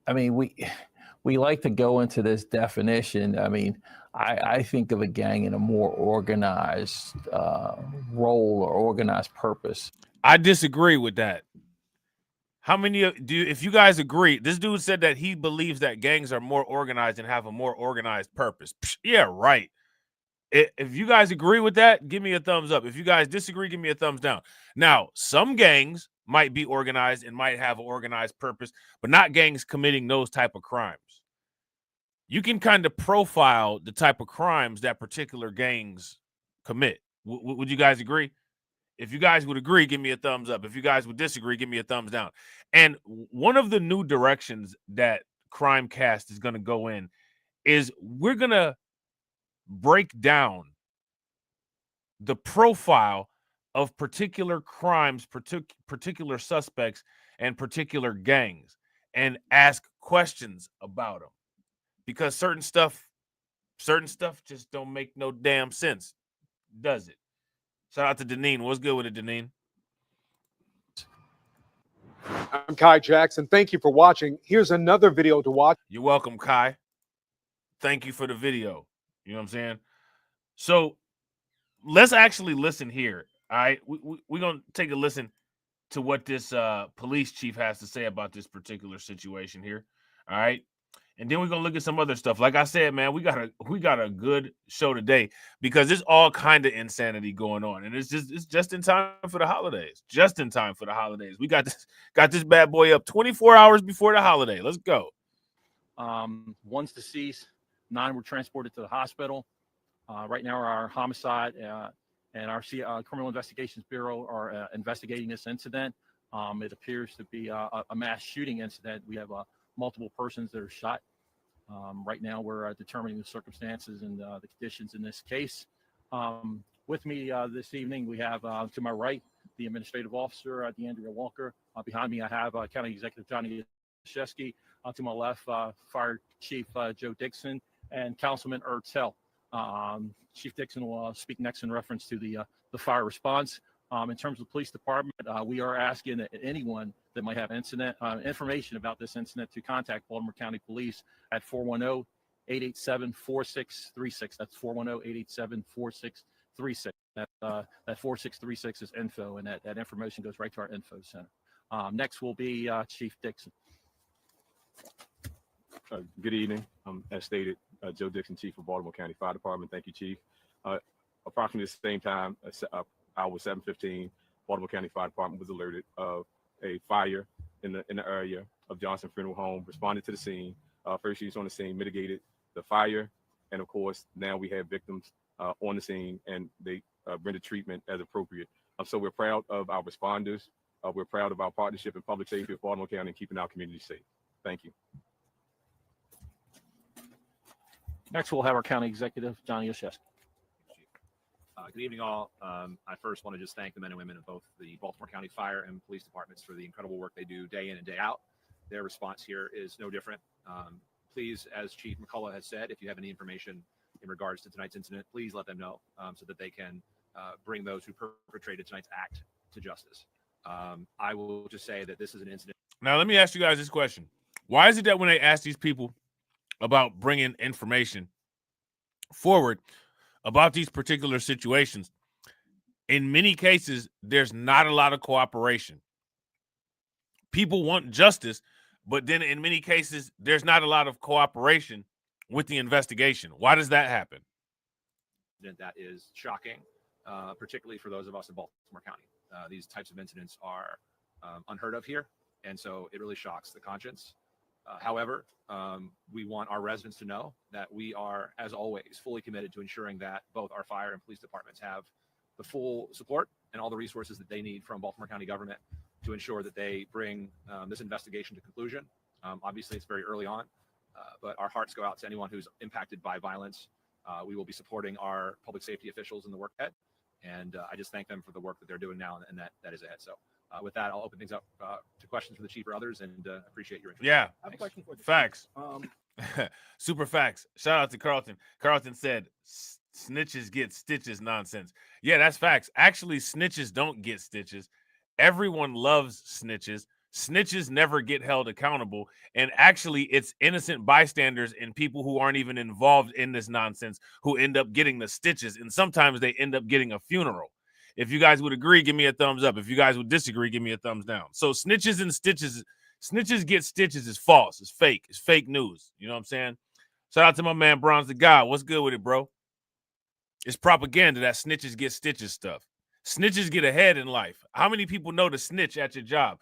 I mean, we like to go into this definition. I mean, I think of a gang in a more organized role or organized purpose. I disagree with that. How many if you guys agree, this dude said that he believes that gangs are more organized and have a more organized purpose. Psh, yeah, right. If you guys agree with that, give me a thumbs up. If you guys disagree, give me a thumbs down. Now, some gangs might be organized and might have an organized purpose, but not gangs committing those type of crimes. You can kind of profile the type of crimes that particular gangs commit. Would you guys agree? If you guys would agree, give me a thumbs up. If you guys would disagree, give me a thumbs down. And one of the new directions that Crimecast is going to go in is we're going to break down the profile of particular crimes, particular suspects, and particular gangs, and ask questions about them, because certain stuff just don't make no damn sense, does it? Shout out to Deneen. What's good with it, Deneen? I'm Kai Jackson. Thank you for watching. Here's another video to watch. You're welcome, Kai. Thank you for the video. You know what I'm saying? So let's actually listen here. All right, we're going to take a listen to what this police chief has to say about this particular situation here. All right. And then we're going to look at some other stuff. Like I said, man, we got a good show today because there's all kind of insanity going on. And it's just in time for the holidays. Just in time for the holidays. We got this bad boy up 24 hours before the holiday. Let's go. One's deceased. 9 were transported to the hospital. Right now, our homicide and our Criminal Investigations Bureau are investigating this incident. It appears to be a mass shooting incident. We have multiple persons that are shot. Right now, we're determining the circumstances and the conditions in this case. With me this evening, we have to my right, the administrative officer, DeAndrea Walker. Behind me, I have County Executive Johnny Yashewski. To my left, Fire Chief Joe Dixon and Councilman Ertel. Chief Dixon will speak next in reference to the fire response. In terms of the police department, we are asking that anyone that might have information about this incident to contact Baltimore County Police at 410-887-4636. That's 410-887-4636. That 4636 is info, and that information goes right to our info center. Next will be Chief Dixon. Good evening. As stated, Joe Dixon, Chief of Baltimore County Fire Department. Thank you, Chief. Approximately the same time, hour 7:15, Baltimore County Fire Department was alerted of a fire in the area of Johnson Funeral Home. Responded to the scene. First units on the scene mitigated the fire, and of course, now we have victims on the scene, and they render treatment as appropriate. So we're proud of our responders. We're proud of our partnership in public safety with Baltimore County and keeping our community safe. Thank you. Next, we'll have our County Executive, Johnny Yashewski. Good evening, all. I first want to just thank the men and women of both the Baltimore County Fire and Police Departments for the incredible work they do day in and day out. Their response here is no different. Please, as Chief McCullough has said, if you have any information in regards to tonight's incident, please let them know so that they can bring those who perpetrated tonight's act to justice. I will just say that this is an incident. Now, let me ask you guys this question. Why is it that when they ask these people about bringing information forward about these particular situations, in many cases, there's not a lot of cooperation? People want justice, but then in many cases, there's not a lot of cooperation with the investigation. Why does that happen? That is shocking, particularly for those of us in Baltimore County. These types of incidents are unheard of here, and so it really shocks the conscience. However, we want our residents to know that we are, as always, fully committed to ensuring that both our fire and police departments have the full support and all the resources that they need from Baltimore County government to ensure that they bring this investigation to conclusion. Obviously, it's very early on, but our hearts go out to anyone who's impacted by violence. We will be supporting our public safety officials in the work ahead, and I just thank them for the work that they're doing now and that is ahead. So with that, I'll open things up to questions for the chief or others, and appreciate your interest. Yeah, I have a question for the facts. chief. Super facts. Shout out to Carlton. Carlton said, snitches get stitches nonsense. Yeah, that's facts. Actually, snitches don't get stitches. Everyone loves snitches. Snitches never get held accountable. And actually, it's innocent bystanders and people who aren't even involved in this nonsense who end up getting the stitches. And sometimes they end up getting a funeral. If you guys would agree, give me a thumbs up. If you guys would disagree, give me a thumbs down. So snitches and stitches, snitches get stitches is false. It's fake. It's fake news. You know what I'm saying? Shout out to my man, Bronze the God. What's good with it, bro? It's propaganda, that snitches get stitches stuff. Snitches get ahead in life. How many people know to snitch at your job?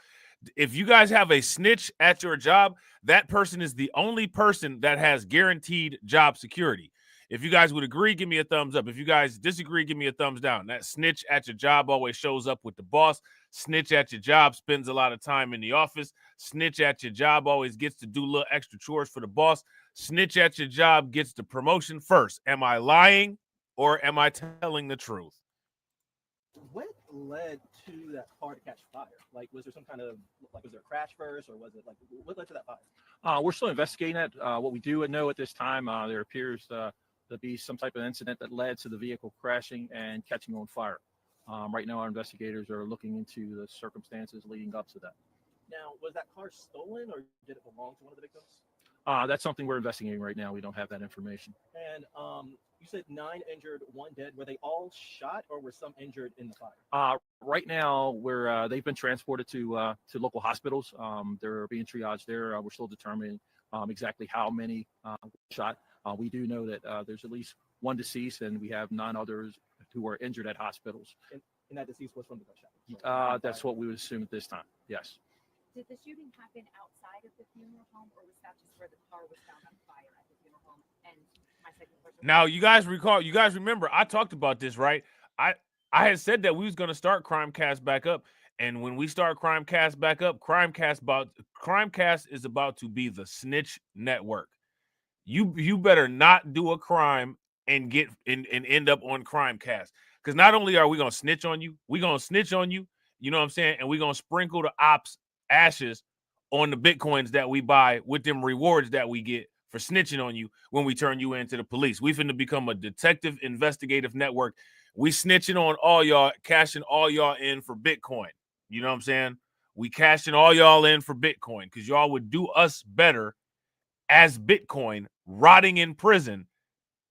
If you guys have a snitch at your job, that person is the only person that has guaranteed job security. If you guys would agree, give me a thumbs up. If you guys disagree, give me a thumbs down. That snitch at your job always shows up with the boss. Snitch at your job spends a lot of time in the office. Snitch at your job always gets to do little extra chores for the boss. Snitch at your job gets the promotion first. Am I lying or am I telling the truth? What led to that car to catch fire? Like, was there some kind of, like, was there a crash first, or was it like, what led to that fire? We're still investigating that. What we do know at this time, there appears to be some type of incident that led to the vehicle crashing and catching on fire. Right now, our investigators are looking into the circumstances leading up to that. Now, was that car stolen, or did it belong to one of the victims? That's something we're investigating right now. We don't have that information. And you said 9 injured, 1 dead. Were they all shot, or were some injured in the fire? Right now, they've been transported to local hospitals. They're being triaged there. We're still determining exactly how many shot. We do know that there's at least 1 deceased, and we have 9 others who are injured at hospitals. And that deceased was from the gunshot? That's what we would assume at this time. Yes. Did the shooting happen outside of the funeral home, or was that just where the car was found on fire at the funeral home? And my second question. Now, you guys remember, I talked about this, right? I had said that we was going to start Crimecast back up. And when we start Crimecast back up, Crimecast is about to be the snitch network. You better not do a crime and end up on Crimecast. Because not only are we going to snitch on you, we're going to snitch on you, you know what I'm saying? And we're going to sprinkle the ops ashes on the Bitcoins that we buy with them rewards that we get for snitching on you when we turn you into the police. We finna become a detective investigative network. We snitching on all y'all, cashing all y'all in for Bitcoin. You know what I'm saying? We cashing all y'all in for Bitcoin because y'all would do us better as Bitcoin rotting in prison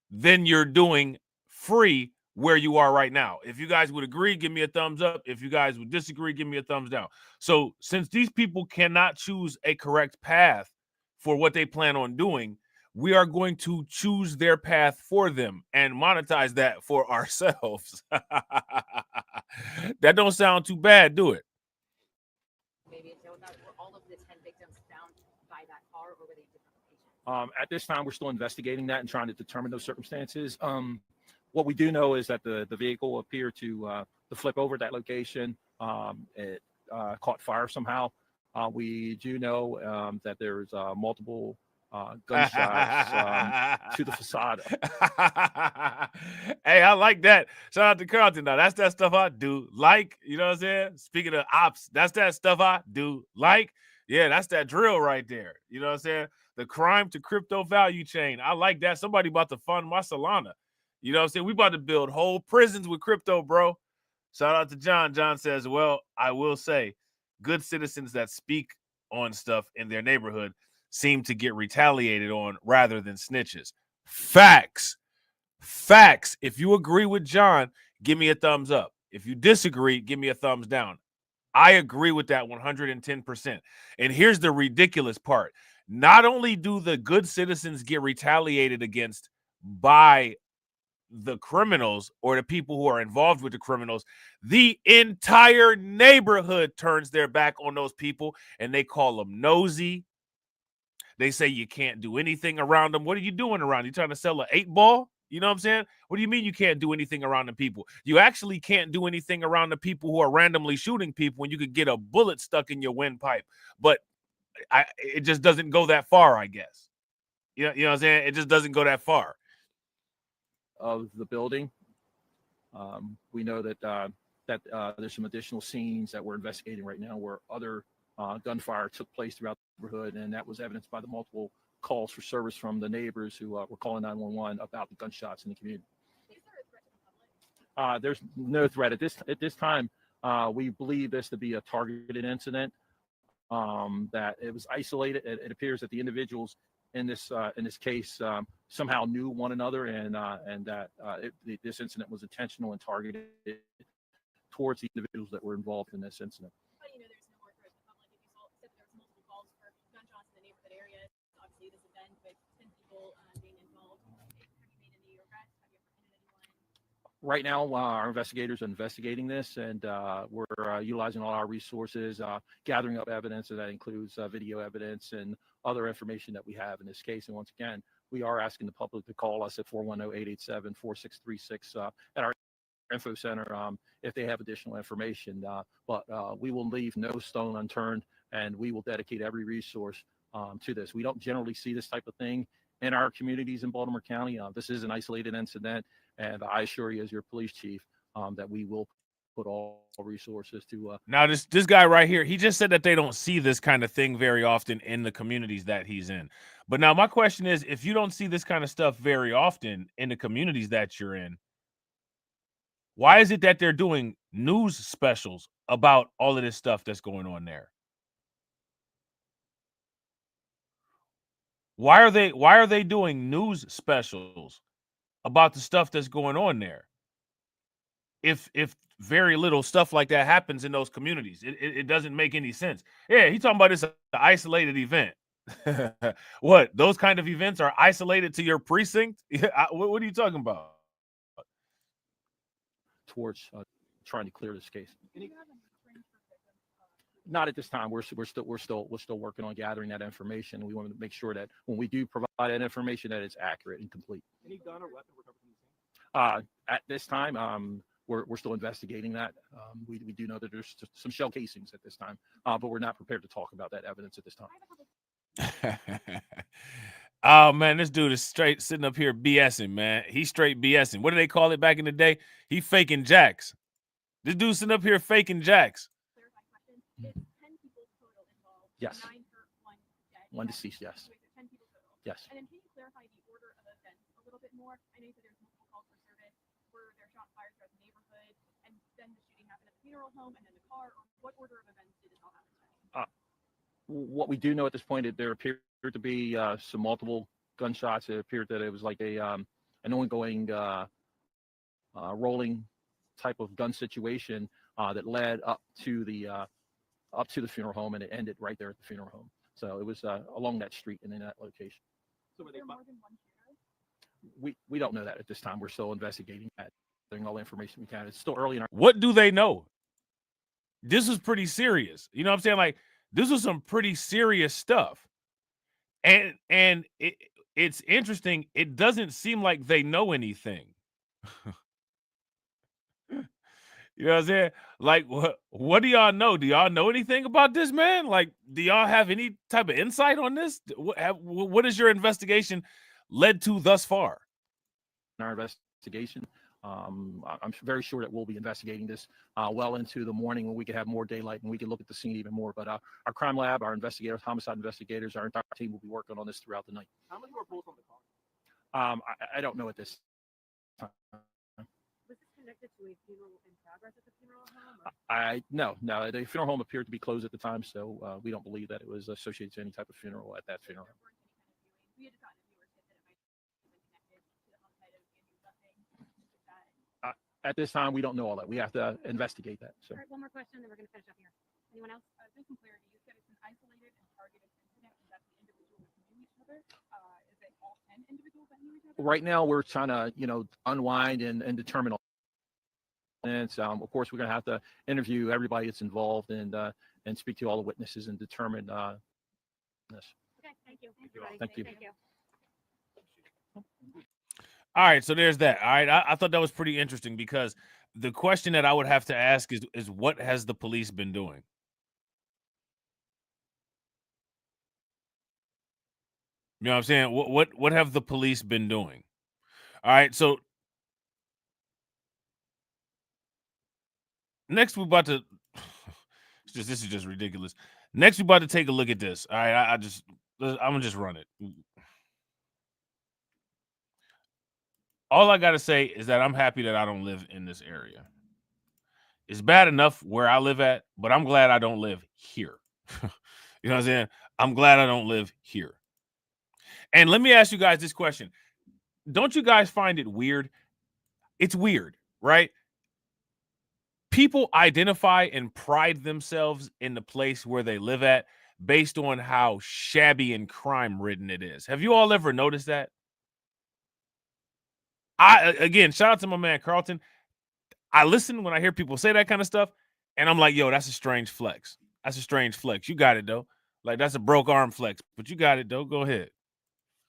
than you're doing free where you are right now. If you guys would agree, give me a thumbs up. If you guys would disagree, give me a thumbs down. So since these people cannot choose a correct path for what they plan on doing, we are going to choose their path for them and monetize that for ourselves. That don't sound too bad, do it? Maybe were all of the 10 victims found by that car, or were they different locations? At this time, we're still investigating that and trying to determine those circumstances. What we do know is that the vehicle appeared to flip over at that location. It caught fire somehow. We do know that there's multiple gunshots to the facade. Hey, I like that. Shout out to Carlton. Now, that's that stuff I do like. You know what I'm saying? Speaking of ops, that's that stuff I do like. Yeah, that's that drill right there. You know what I'm saying? The crime to crypto value chain. I like that. Somebody about to fund my Solana. You know what I'm saying? We about to build whole prisons with crypto, bro. Shout out to John. John says, well, I will say, good citizens that speak on stuff in their neighborhood seem to get retaliated on rather than snitches. Facts. If you agree with John, give me a thumbs up. If you disagree, give me a thumbs down. I agree with that 110%. And here's the ridiculous part. Not only do the good citizens get retaliated against by the criminals or the people who are involved with the criminals, the entire neighborhood turns their back on those people and they call them nosy. They say you can't do anything around them. What are you doing around? You trying to sell an 8-ball? You know what I'm saying? What do you mean you can't do anything around the people? You actually can't do anything around the people who are randomly shooting people when you could get a bullet stuck in your windpipe. But it just doesn't go that far, I guess. You know what I'm saying? It just doesn't go that far. Of the building. We know that there's some additional scenes that we're investigating right now where other gunfire took place throughout the neighborhood, and that was evidenced by the multiple calls for service from the neighbors who were calling 911 about the gunshots in the community. There's no threat at this time. We believe this to be a targeted incident. That it was isolated. It appears that the individuals in this case somehow knew one another, and that this incident was intentional and targeted towards the individuals that were involved in this incident. How do you know there's no more threat to the public? If you said there was multiple calls for gunshots in the neighborhood area, obviously this event with 10 people being involved, have you made any arrests? Have you apprehended anyone? Right now, our investigators are investigating this, and we're utilizing all our resources, gathering up evidence, and that includes video evidence and other information that we have in this case. And once again, we are asking the public to call us at 410-887-4636 at our info center if they have additional information. But we will leave no stone unturned, and we will dedicate every resource to this. We don't generally see this type of thing in our communities in Baltimore County. This is an isolated incident, and I assure you as your police chief that we will put all resources to now this guy right here, he just said that they don't see this kind of thing very often in the communities that he's in. But now my question is, if you don't see this kind of stuff very often in the communities that you're in, why is it that they're doing news specials about all of this stuff that's going on there? Why are they doing news specials about the stuff that's going on there? If very little stuff like that happens in those communities, it doesn't make any sense. Yeah, he's talking about this isolated event. What? Those kind of events are isolated to your precinct? What are you talking about? towards trying to clear this case. Not at this time. We're still working on gathering that information. We want to make sure that when we do provide that information, that it's accurate and complete. Any gun or weapon recovered from the scene? At this time, we're still investigating that. We do know that there's some shell casings at this time, but we're not prepared to talk about that evidence at this time. Oh man, this dude is straight sitting up here BSing, man. He's straight BSing. What do they call it back in the day? He faking jacks. This dude sitting up here faking jacks. Yes. 1 deceased, yes. Yes. And then can you clarify the order of events a little bit more? I know that there's multiple calls for service. Were there shots fired throughout the neighborhood, and then the shooting happened at the funeral home and then the car? Or what order of events did it all happen? What we do know at this point is there appeared to be some multiple gunshots. It appeared that it was like an ongoing rolling type of gun situation that led up to the funeral home, and it ended right there at the funeral home. So it was along that street and in that location. So were there more than one shooter? We don't know that at this time. We're still investigating that, getting all the information we can. It's still early in our. What do they know? This is pretty serious. You know what I'm saying? Like, this was some pretty serious stuff. And it's interesting. It doesn't seem like they know anything. You know what I'm saying? Like, what do y'all know? Do y'all know anything about this, man? Like, do y'all have any type of insight on this? What is your investigation led to thus far? In our investigation, I'm very sure that we'll be investigating this well into the morning when we can have more daylight and we can look at the scene even more. But our crime lab, our investigators, homicide investigators, our entire team will be working on this throughout the night. How many were pulled from the car? I don't know at this time. Was this connected to a funeral in progress at the funeral home? No. The funeral home appeared to be closed at the time, so we don't believe that it was associated to any type of funeral at that funeral. We had gotten a viewership that it might have been connected to the homicide of Andrew Duffing. at this time, we don't know all that. We have to investigate that. So. All right, one more question, then we're going to finish up here. Anyone else? Just some clarity. You said it's an isolated and targeted incident. Is that the individuals knew each other? Is it all 10 individuals that knew each other? Right now, we're trying to, unwind and determine all. And of course, we're going to have to interview everybody that's involved and speak to all the witnesses and determine this. Okay, thank you. Thank you. Thank you. All right, so there's that. All right, I thought that was pretty interesting because the question that I would have to ask is what has the police been doing? You know what I'm saying? What have the police been doing? All right, so next we're about to this is just ridiculous. Next we're about to take a look at this. All right, I'm gonna just run it. All I gotta say is that I'm happy that I don't live in this area. It's bad enough where I live at, but I'm glad I don't live here. You know what I'm saying? I'm glad I don't live here. And let me ask you guys this question. Don't you guys find it weird? It's weird, right? People identify and pride themselves in the place where they live at based on how shabby and crime-ridden it is. Have you all ever noticed that? Again, shout out to my man Carlton. I listen when I hear people say that kind of stuff, and I'm like, yo, that's a strange flex. That's a strange flex. You got it, though. Like, that's a broke arm flex, but you got it, though. Go ahead.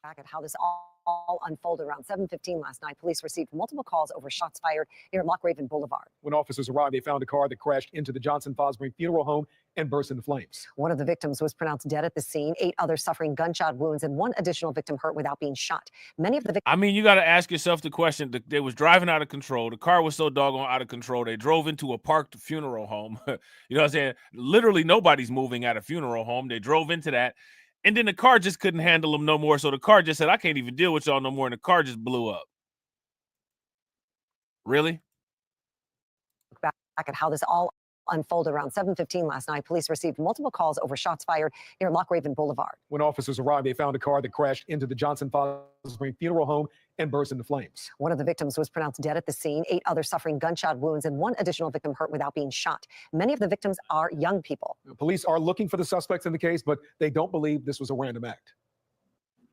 Back at how this all unfolded around 7:15 last night. Police received multiple calls over shots fired near Lockraven Boulevard. When officers arrived, they found a car that crashed into the Johnson Fosbury Funeral Home and burst into flames. One of the victims was pronounced dead at the scene, 8 others suffering gunshot wounds, and 1 additional victim hurt without being shot. Many of the victims. I mean, you got to ask yourself the question. They was driving out of control. The car was so doggone out of control. They drove into a parked funeral home. You know what I'm saying? Literally nobody's moving at a funeral home. They drove into that. And then the car just couldn't handle them no more. So the car just said, I can't even deal with y'all no more. And the car just blew up. Really? Back at how this all unfolded around 7:15 last night. Police received multiple calls over shots fired near Lockraven Boulevard. When officers arrived, they found a car that crashed into the Johnson Fosbury Funeral Home and burst into flames. One of the victims was pronounced dead at the scene, 8 others suffering gunshot wounds, and 1 additional victim hurt without being shot. Many of the victims are young people. Police are looking for the suspects in the case, but they don't believe this was a random act.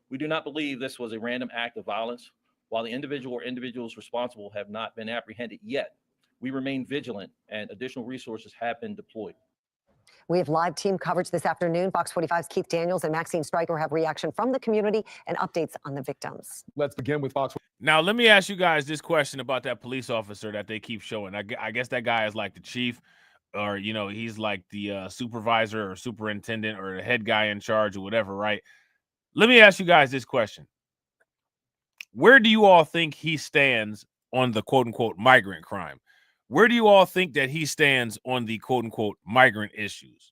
We do not believe this was a random act of violence. While the individual or individuals responsible have not been apprehended yet, we remain vigilant and additional resources have been deployed. We have live team coverage this afternoon. Fox 45's Keith Daniels and Maxine Stryker have reaction from the community and updates on the victims. Let's begin with Fox. Now, let me ask you guys this question about that police officer that they keep showing. I guess that guy is like the chief, or, he's like the supervisor or superintendent or the head guy in charge or whatever, right? Let me ask you guys this question. Where do you all think he stands on the quote-unquote migrant crime? Where do you all think that he stands on the quote-unquote migrant issues?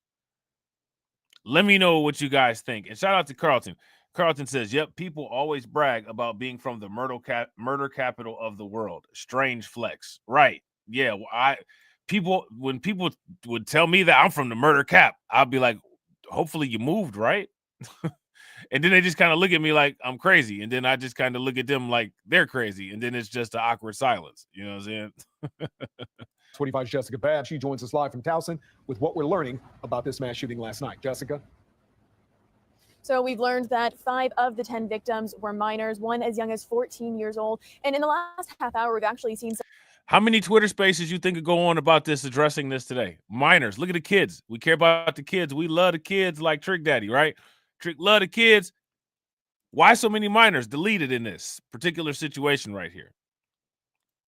Let me know what you guys think. And shout out to Carlton. Carlton says, yep, people always brag about being from the murder capital of the world. Strange flex. Right. Yeah, when people would tell me that I'm from the murder cap, I'll be like, hopefully you moved, right? And then they just kind of look at me like I'm crazy. And then I just kind of look at them like they're crazy. And then it's just an awkward silence. You know what I'm saying? 25's Jessica Babb. She joins us live from Towson with what we're learning about this mass shooting last night. Jessica? So we've learned that 5 of the 10 victims were minors, 1 as young as 14 years old. And in the last half hour, we've actually seen some. How many Twitter spaces you think could go on about this, addressing this today? Minors. Look at the kids. We care about the kids. We love the kids like Trick Daddy, right? Trick love the kids. Why so many minors deleted in this particular situation right here?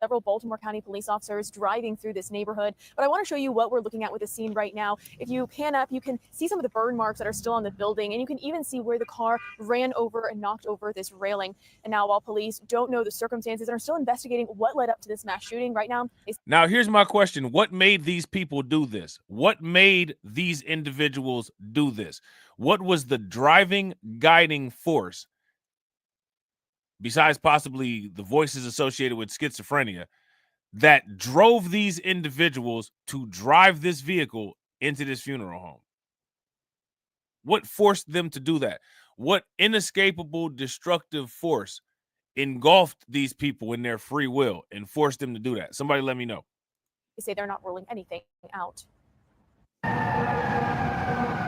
Several Baltimore County police officers driving through this neighborhood. But I want to show you what we're looking at with the scene right now. If you pan up, you can see some of the burn marks that are still on the building, and you can even see where the car ran over and knocked over this railing. And now, while police don't know the circumstances and are still investigating what led up to this mass shooting right now. Now, here's my question. What made these people do this? What made these individuals do this? What was the driving, guiding force, besides possibly the voices associated with schizophrenia, that drove these individuals to drive this vehicle into this funeral home? What forced them to do that? What inescapable destructive force engulfed these people in their free will and forced them to do that? Somebody let me know. They say they're not ruling anything out.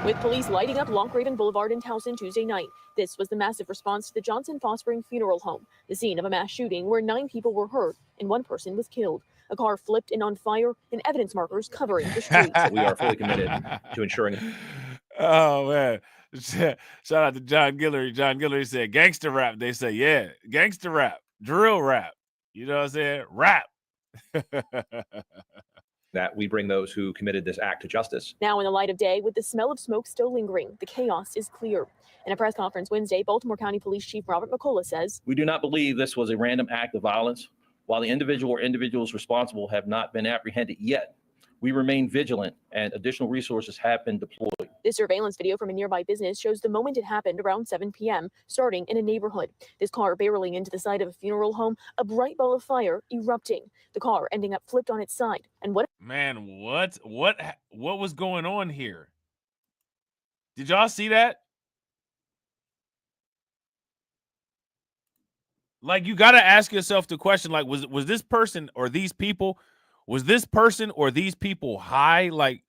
With police lighting up Loncraven Boulevard in Towson Tuesday night, this was the massive response to the Johnson Fostering Funeral Home, the scene of a mass shooting where 9 people were hurt and 1 person was killed. A car flipped and on fire and evidence markers covering the street. We are fully committed to ensuring. Oh, man. Shout out to John Guillory. John Guillory said gangster rap. They say, yeah, gangster rap, drill rap. You know what I'm saying? Rap. That we bring those who committed this act to justice. Now in the light of day, with the smell of smoke still lingering, the chaos is clear. In a press conference Wednesday, Baltimore County Police Chief Robert McCullough says, We do not believe this was a random act of violence. While the individual or individuals responsible have not been apprehended yet, we remain vigilant and additional resources have been deployed. this surveillance video from a nearby business shows the moment it happened around 7 p.m., starting in a neighborhood. This car barreling into the side of a funeral home, a bright ball of fire erupting. The car ending up flipped on its side. And what? Man, what was going on here? Did y'all see that? Like, you got to ask yourself the question, like, was this person or these people, was this person or these people high? Like,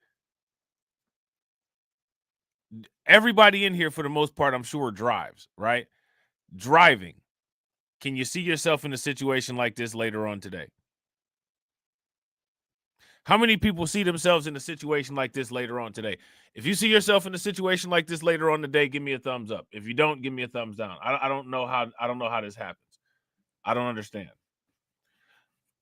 everybody in here, for the most part, I'm sure drives, right? Driving. Can you see yourself in a situation like this later on today? How many people see themselves in a situation like this later on today? If you see yourself in a situation like this later on today, give me a thumbs up. If you don't, give me a thumbs down. I don't know how this happens. I don't understand.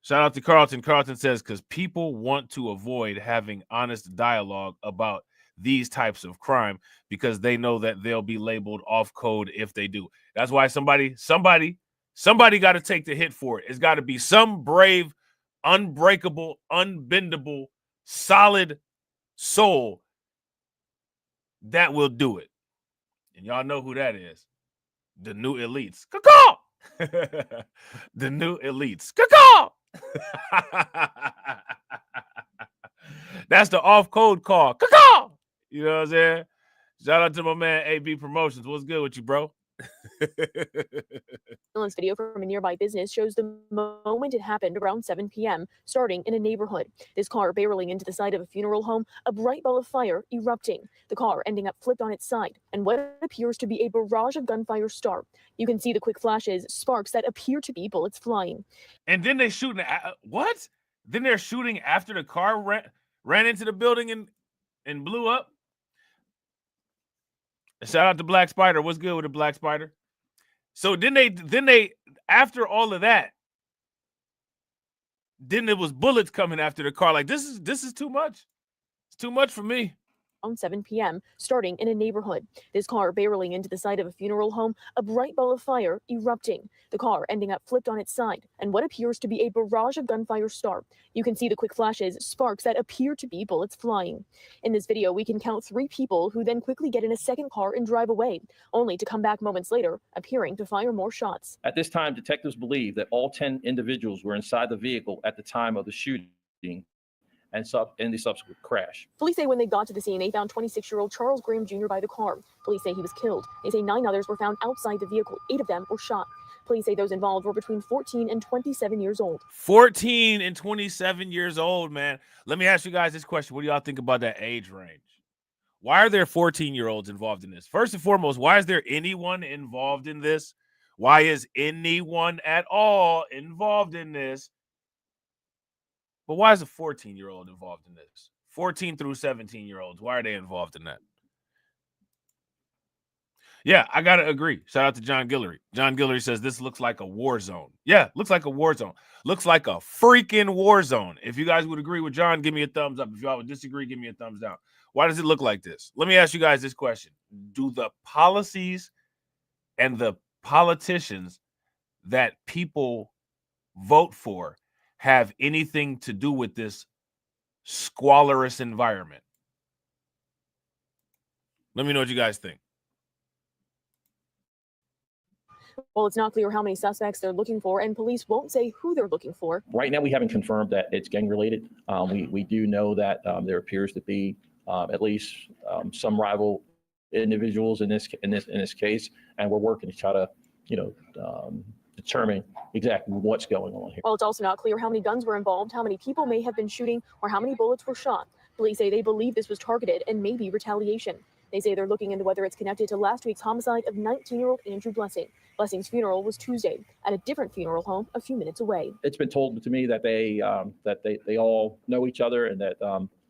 Shout out to Carlton. Carlton says, because people want to avoid having honest dialogue about these types of crime because they know that they'll be labeled off code if they do. That's why somebody got to take the hit for it. It's got to be some brave, unbreakable, unbendable, solid soul that will do it. And y'all know who that is. The new elites. Caw-caw! The new elites. Caw-caw! That's the off-code call. Caw-caw! You know what I'm saying? Shout out to my man AB Promotions. What's good with you, bro? Surveillance video from a nearby business shows the moment it happened around 7 p.m., starting in a neighborhood. This car barreling into the side of a funeral home, a bright ball of fire erupting. The car ending up flipped on its side, and what appears to be a barrage of gunfire start. You can see the quick flashes, sparks that appear to be bullets flying. And then they shooting. What? Then they're shooting after the car ran into the building and blew up. Shout out to Black Spider. What's good with the Black Spider? So then they after all of that, then there was bullets coming after the car. Like, this is too much. It's too much for me. On 7 p.m., starting in a neighborhood. This car barreling into the side of a funeral home, a bright ball of fire erupting. The car ending up flipped on its side, and what appears to be a barrage of gunfire start. You can see the quick flashes, sparks that appear to be bullets flying. In this video, we can count 3 people who then quickly get in a second car and drive away, only to come back moments later, appearing to fire more shots. At this time, detectives believe that all 10 individuals were inside the vehicle at the time of the shooting and the subsequent crash. Police say when they got to the scene, they found 26-year-old Charles Graham Jr. by the car. Police say he was killed. They say 9 others were found outside the vehicle. 8 of them were shot. Police say those involved were between 14 and 27 years old. 14 and 27 years old, man. Let me ask you guys this question. What do y'all think about that age range? Why are there 14-year-olds involved in this? First and foremost, why is there anyone involved in this? Why is anyone at all involved in this? But why is a 14-year-old involved in this? 14 through 17-year-olds, why are they involved in that? Yeah, I got to agree. Shout out to John Guillory. John Guillory says this looks like a war zone. Yeah, looks like a war zone. Looks like a freaking war zone. If you guys would agree with John, give me a thumbs up. If y'all would disagree, give me a thumbs down. Why does it look like this? Let me ask you guys this question. Do the policies and the politicians that people vote for have anything to do with this squalorous environment? Let me know what you guys think. Well, it's not clear how many suspects they're looking for, and police won't say who they're looking for. Right now, we haven't confirmed that it's gang related. We do know that there appears to be at least some rival individuals in this case, and we're working to try to determine exactly what's going on here. While it's also not clear how many guns were involved, how many people may have been shooting, or how many bullets were shot, police say they believe this was targeted and may be retaliation. They say they're looking into whether it's connected to last week's homicide of 19-year-old Andrew Blessing. Blessing's funeral was Tuesday at a different funeral home a few minutes away. It's been told to me that they all know each other, and that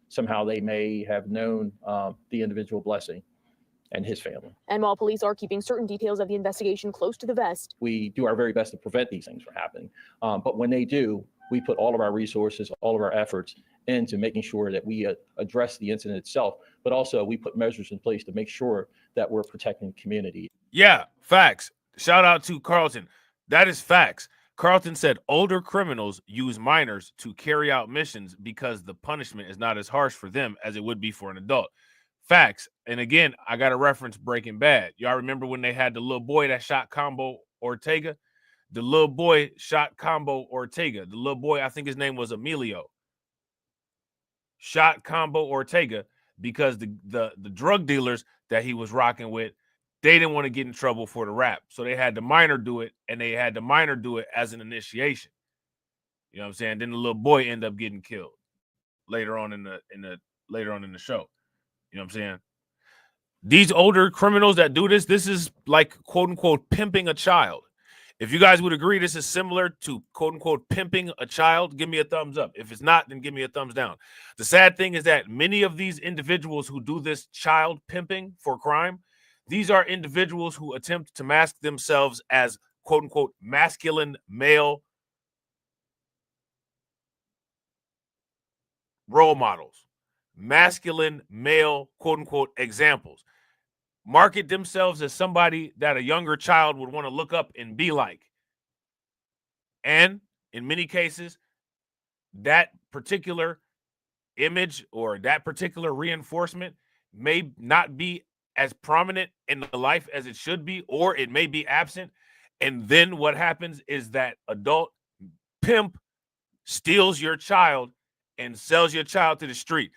somehow they may have known the individual Blessing and his family. And while police are keeping certain details of the investigation close to the vest, we do our very best to prevent these things from happening. But when they do, we put all of our resources, all of our efforts into making sure that we address the incident itself, but also we put measures in place to make sure that we're protecting the community. Yeah, facts. Shout out to Carlton. That is facts. Carlton said older criminals use minors to carry out missions because the punishment is not as harsh for them as it would be for an adult. Facts. And again, I got to reference Breaking Bad. Y'all remember when they had the little boy that shot Combo Ortega? The little boy shot Combo Ortega. The little boy, I think his name was Emilio, shot Combo Ortega because the drug dealers that he was rocking with, they didn't want to get in trouble for the rap. So they had the minor do it, and they had the minor do it as an initiation. You know what I'm saying? Then the little boy ended up getting killed later on in the show. You know what I'm saying? These older criminals that do this is like quote unquote pimping a child. If you guys would agree this is similar to quote unquote pimping a child, give me a thumbs up. If it's not, then give me a thumbs down. The sad thing is that many of these individuals who do this child pimping for crime, these are individuals who attempt to mask themselves as quote unquote masculine male role models, masculine male quote unquote examples. Market themselves as somebody that a younger child would want to look up and be like. And in many cases, that particular image or that particular reinforcement may not be as prominent in the life as it should be, or it may be absent. And then what happens is that adult pimp steals your child and sells your child to the street.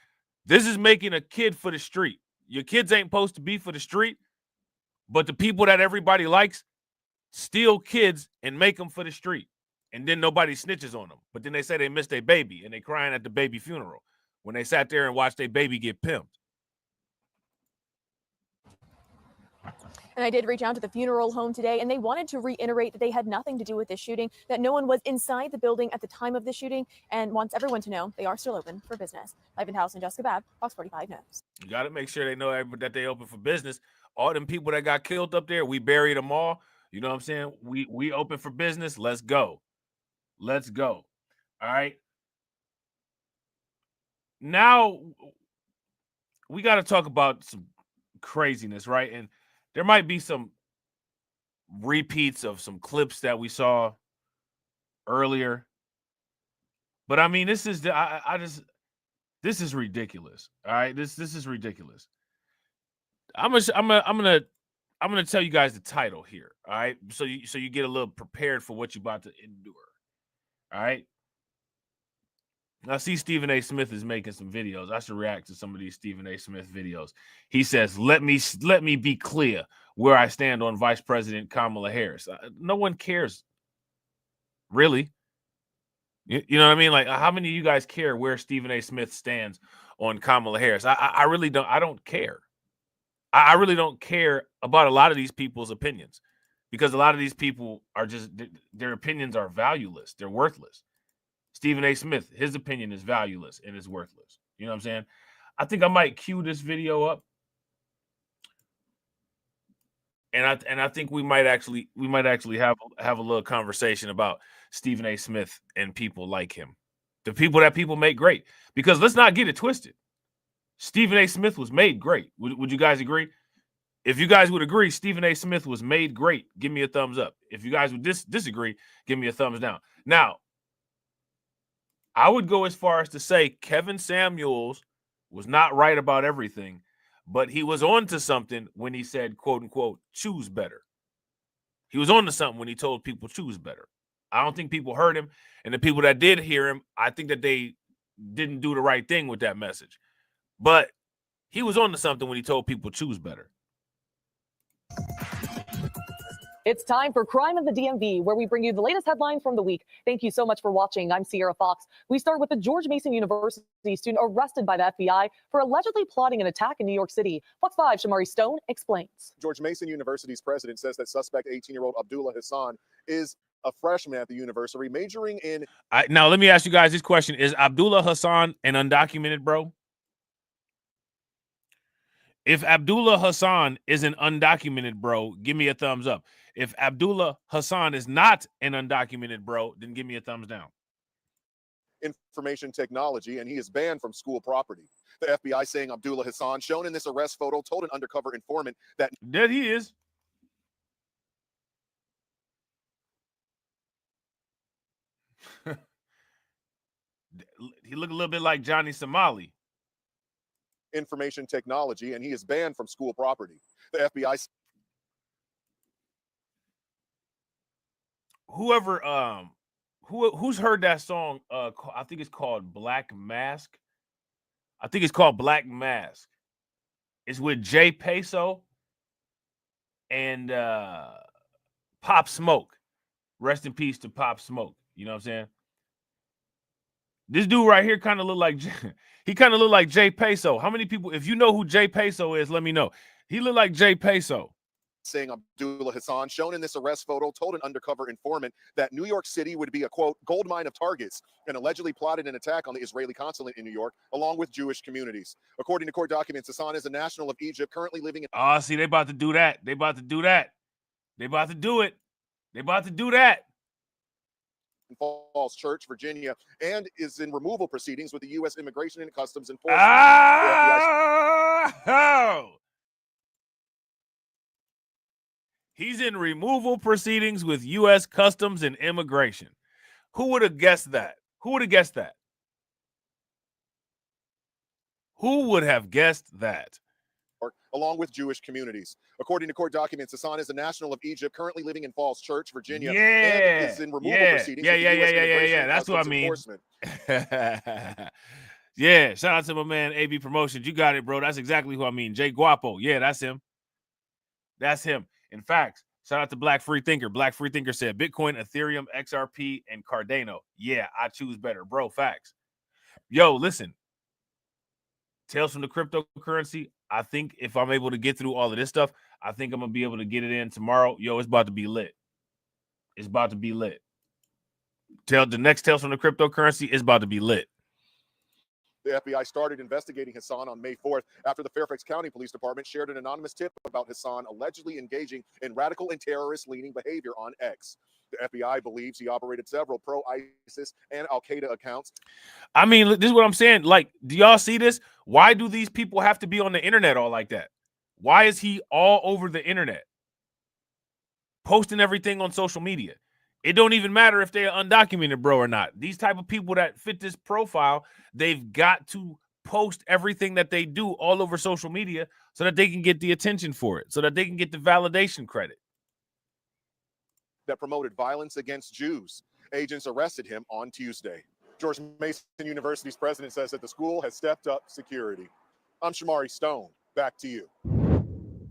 This is making a kid for the street. Your kids ain't supposed to be for the street, but the people that everybody likes steal kids and make them for the street. And then nobody snitches on them. But then they say they missed their baby and they crying at the baby funeral when they sat there and watched their baby get pimped. And I did reach out to the funeral home today, and they wanted to reiterate that they had nothing to do with this shooting, that no one was inside the building at the time of the shooting, and wants everyone to know they are still open for business. Live in House and Jessica Babb, Fox 45 News. You got to make sure they know that they open for business. All them people that got killed up there, we buried them all. You know what I'm saying? We open for business. Let's go. Let's go. All right. Now we got to talk about some craziness, right? And there might be some repeats of some clips that we saw earlier. But I mean, this is this is ridiculous. All right. This is ridiculous. I'm gonna tell you guys the title here. All right. So you get a little prepared for what you're about to endure. All right. I see Stephen A. Smith is making some videos. I should react to some of these Stephen A. Smith videos. He says, let me be clear where I stand on Vice President Kamala Harris. No one cares. Really? You know what I mean? Like, how many of you guys care where Stephen A. Smith stands on Kamala Harris? I really don't. I don't care. I really don't care about a lot of these people's opinions, because a lot of these people are just, their opinions are valueless. They're worthless. Stephen A. Smith, his opinion is valueless and is worthless. You know what I'm saying? I think I might cue this video up. And I think we might actually have a little conversation about Stephen A. Smith and people like him. The people that people make great. Because let's not get it twisted. Stephen A. Smith was made great. Would you guys agree? If you guys would agree, Stephen A. Smith was made great, give me a thumbs up. If you guys would disagree, give me a thumbs down. Now, I would go as far as to say Kevin Samuels was not right about everything, but he was on to something when he said, quote unquote, choose better. He was on to something when he told people choose better. I don't think people heard him. And the people that did hear him, I think that they didn't do the right thing with that message. But he was on to something when he told people choose better. It's time for Crime of the DMV, where we bring you the latest headlines from the week. Thank you so much for watching. I'm Sierra Fox. We start with the George Mason University student arrested by the FBI for allegedly plotting an attack in New York City. Fox 5 Shamari Stone explains. George Mason University's president says that suspect 18-year-old Abdullah Hassan is a freshman at the university, majoring in... Now, let me ask you guys this question. Is Abdullah Hassan an undocumented bro? If Abdullah Hassan is an undocumented bro, give me a thumbs up. If Abdullah Hassan is not an undocumented bro, then give me a thumbs down. Information technology, and he is banned from school property. The FBI saying Abdullah Hassan, shown in this arrest photo, told an undercover informant that... There he is. He looked a little bit like Johnny Somali. Information technology, and he is banned from school property. The FBI... Who's heard that song? I think it's called Black Mask. I think it's called Black Mask. It's with Jay Peso and Pop Smoke. Rest in peace to Pop Smoke. You know what I'm saying? This dude right here kind of look like Jay Peso. How many people, if you know who Jay Peso is, let me know. He looked like Jay Peso. Saying Abdullah Hassan, shown in this arrest photo, told an undercover informant that New York City would be a, quote, gold mine of targets, and allegedly plotted an attack on the Israeli consulate in New York, along with Jewish communities. According to court documents, Hassan is a national of Egypt, currently living in... Oh, see, they about to do that. They about to do that. They about to do it. They about to do that. Falls Church, Virginia, and is in removal proceedings with the U.S. Immigration and Customs Enforcement. Oh! He's in removal proceedings with U.S. Customs and Immigration. Who would have guessed that? Who would have guessed that? Who would have guessed that? Along with Jewish communities. According to court documents, Hassan is a national of Egypt, currently living in Falls Church, Virginia, and is in removal proceedings with the U.S. Immigration and That's what I Customs mean. Enforcement. Yeah, shout out to my man, AB Promotions. You got it, bro. That's exactly who I mean. Jay Guapo. Yeah, that's him. That's him. In fact, shout out to Black Free Thinker. Black Free Thinker said Bitcoin, Ethereum, XRP, and Cardano. Yeah, I choose better. Bro, facts. Yo, listen. Tales from the cryptocurrency. I think if I'm able to get through all of this stuff, I think I'm going to be able to get it in tomorrow. Yo, it's about to be lit. It's about to be lit. The next Tales from the cryptocurrency is about to be lit. The FBI started investigating Hassan on May 4th after the Fairfax County Police Department shared an anonymous tip about Hassan allegedly engaging in radical and terrorist-leaning behavior on X. The FBI believes he operated several pro-ISIS and Al-Qaeda accounts. I mean, this is what I'm saying. Like, do y'all see this? Why do these people have to be on the internet all like that? Why is he all over the internet? Posting everything on social media. It don't even matter if they're undocumented, bro, or not. These type of people that fit this profile, they've got to post everything that they do all over social media so that they can get the attention for it, so that they can get the validation credit. That promoted violence against Jews. Agents arrested him on Tuesday. George Mason University's president says that the school has stepped up security. I'm Shamari Stone. Back to you.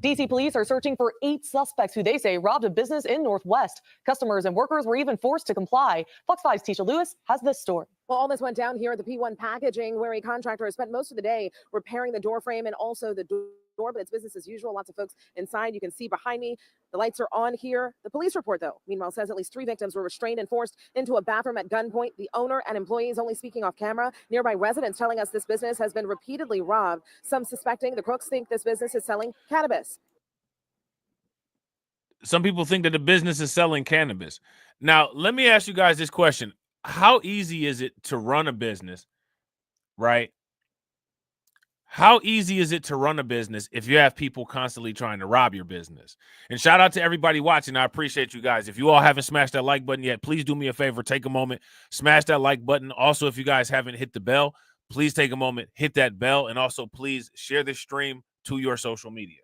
DC police are searching for 8 suspects who they say robbed a business in Northwest. Customers and workers were even forced to comply. Fox 5's Tisha Lewis has this story. Well, all this went down here at the P1 Packaging, where a contractor has spent most of the day repairing the door frame and also the door, but it's business as usual. Lots of folks inside. You can see behind me, the lights are on here. The police report, though, meanwhile, says at least 3 victims were restrained and forced into a bathroom at gunpoint. The owner and employees only speaking off camera. Nearby residents telling us this business has been repeatedly robbed. Some suspecting the crooks think this business is selling cannabis. Some people think that the business is selling cannabis. Now, let me ask you guys this question. How easy is it to run a business, right? How easy is it to run a business if you have people constantly trying to rob your business? And shout out to everybody watching. I appreciate you guys. If you all haven't smashed that like button yet, please do me a favor. Take a moment, smash that like button. Also, if you guys haven't hit the bell, please take a moment, hit that bell. And also, please share this stream to your social media.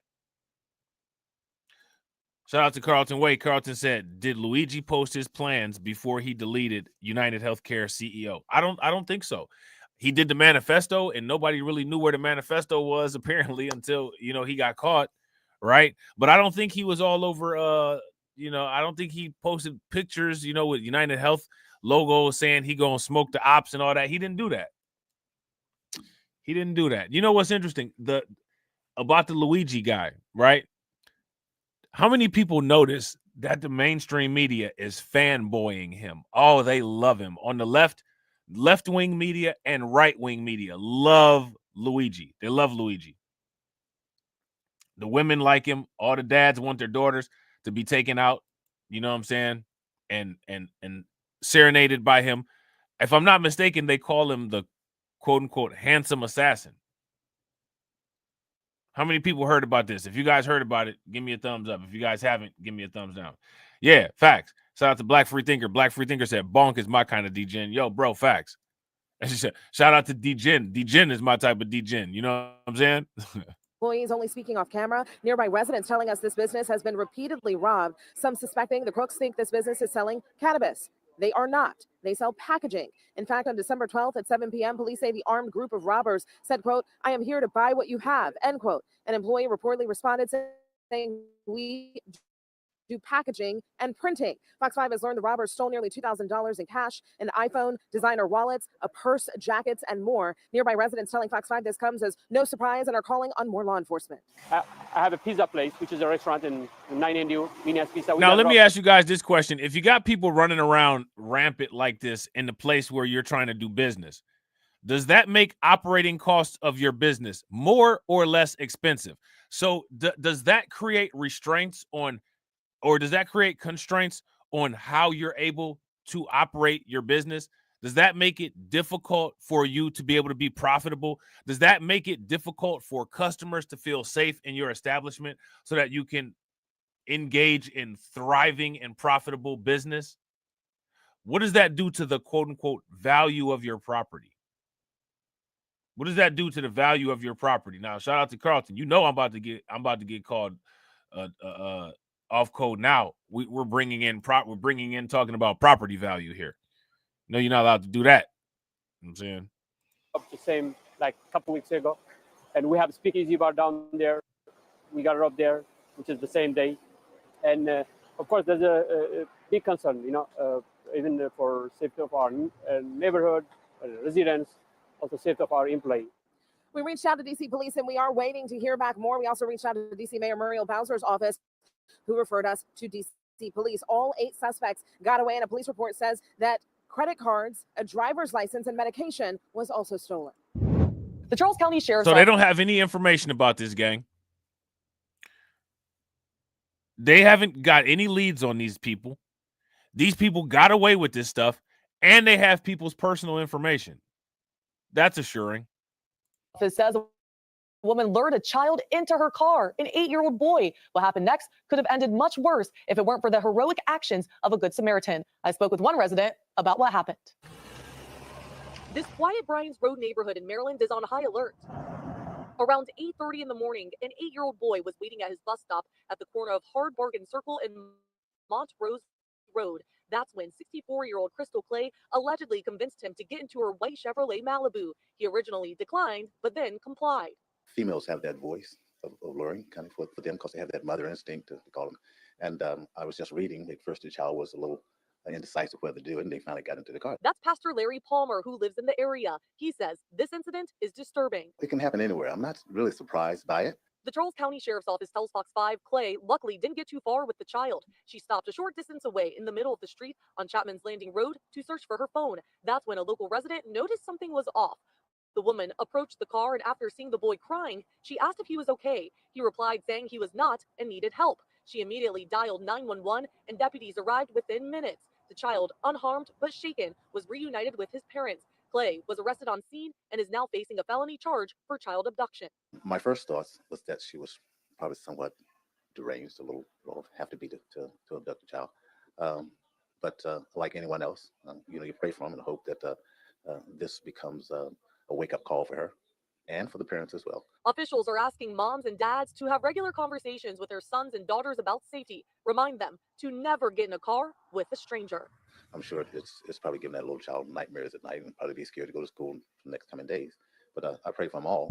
Shout out to Carlton Wade. Carlton said, did Luigi post his plans before he deleted United Healthcare CEO? I don't think so. He did the manifesto, and nobody really knew where the manifesto was, apparently, until, he got caught, right? But I don't think he was all over I don't think he posted pictures, with United Health logo saying he gonna smoke the ops and all that. He didn't do that. He didn't do that. You know what's interesting? About the Luigi guy, right? How many people notice that the mainstream media is fanboying him? Oh, they love him. On the left-wing media and right-wing media love Luigi. They love Luigi. The women like him. All the dads want their daughters to be taken out, you know what I'm saying? And serenaded by him. If I'm not mistaken, they call him the quote-unquote handsome assassin. How many people heard about this? If you guys heard about it, give me a thumbs up. If you guys haven't, give me a thumbs down. Yeah, facts. Shout out to Black Free Thinker. Black Free Thinker said, bonk is my kind of degen. Yo, bro, facts. And she said, shout out to degen. Degen is my type of degen. You know what I'm saying? Employees only speaking off camera. Nearby residents telling us this business has been repeatedly robbed. Some suspecting the crooks think this business is selling cannabis. They are not. They sell packaging. In fact, on December 12th at 7 p.m., police say the armed group of robbers said, quote, "I am here to buy what you have," end quote. An employee reportedly responded saying, "We do packaging and printing." Fox 5 has learned the robbers stole nearly $2,000 in cash, an iPhone, designer wallets, a purse, jackets, and more. Nearby residents telling Fox 5 this comes as no surprise and are calling on more law enforcement. I have a pizza place, which is a restaurant in 9NU, Minas Pizza. Now, let me ask you guys this question. If you got people running around rampant like this in the place where you're trying to do business, does that make operating costs of your business more or less expensive? So does that create restraints on, or does that create constraints on how you're able to operate your business? Does that make it difficult for you to be able to be profitable? Does that make it difficult for customers to feel safe in your establishment so that you can engage in thriving and profitable business? What does that do to the quote unquote value of your property? What does that do to the value of your property? Now, shout out to Carlton. You know I'm about to get called off code now. We're bringing in talking about property value here. No, you're not allowed to do that. You know what I'm saying? The same like a couple weeks ago, and we have a speakeasy bar down there. We got robbed there, which is the same day, and of course there's a big concern, even for safety of our neighborhood, residents, also safety of our employees. We reached out to DC Police and we are waiting to hear back more. We also reached out to DC Mayor Muriel Bowser's office, who referred us to DC Police. All 8 suspects got away, and a police report says that credit cards, a driver's license, and medication was also stolen. The Charles County Sheriff's So they don't have any information about this gang. They haven't got any leads on these people. These people got away with this stuff, and they have people's personal information. That's assuring. It says a woman lured a child into her car, an 8-year-old boy. What happened next could have ended much worse if it weren't for the heroic actions of a good Samaritan. I spoke with one resident about what happened. This quiet Bryan's Road neighborhood in Maryland is on high alert. Around 8:30 in the morning, an 8-year-old boy was waiting at his bus stop at the corner of Hard Bargain Circle and Montrose Road. That's when 64-year-old Crystal Clay allegedly convinced him to get into her white Chevrolet Malibu. He originally declined, but then complied. Females have that voice of luring, kind of for them, because they have that mother instinct, to call them. And I was just reading, at first the child was a little indecisive whether to do it, and they finally got into the car. That's Pastor Larry Palmer, who lives in the area. He says this incident is disturbing. It can happen anywhere. I'm not really surprised by it. The Charles County Sheriff's Office tells Fox 5 Clay luckily didn't get too far with the child. She stopped a short distance away in the middle of the street on Chapman's Landing Road to search for her phone. That's when a local resident noticed something was off. The woman approached the car, and after seeing the boy crying, she asked if he was okay. He replied saying he was not and needed help. She immediately dialed 911, and deputies arrived within minutes. The child, unharmed but shaken, was reunited with his parents. Clay was arrested on scene and is now facing a felony charge for child abduction. My first thoughts was that she was probably somewhat deranged, a little have to be to abduct a child. But like anyone else, you pray for them and hope that this becomes a wake-up call for her and for the parents as well. Officials are asking moms and dads to have regular conversations with their sons and daughters about safety. Remind them to never get in a car with a stranger. I'm sure it's probably giving that little child nightmares at night and probably be scared to go to school for the next coming days. But I pray for them all.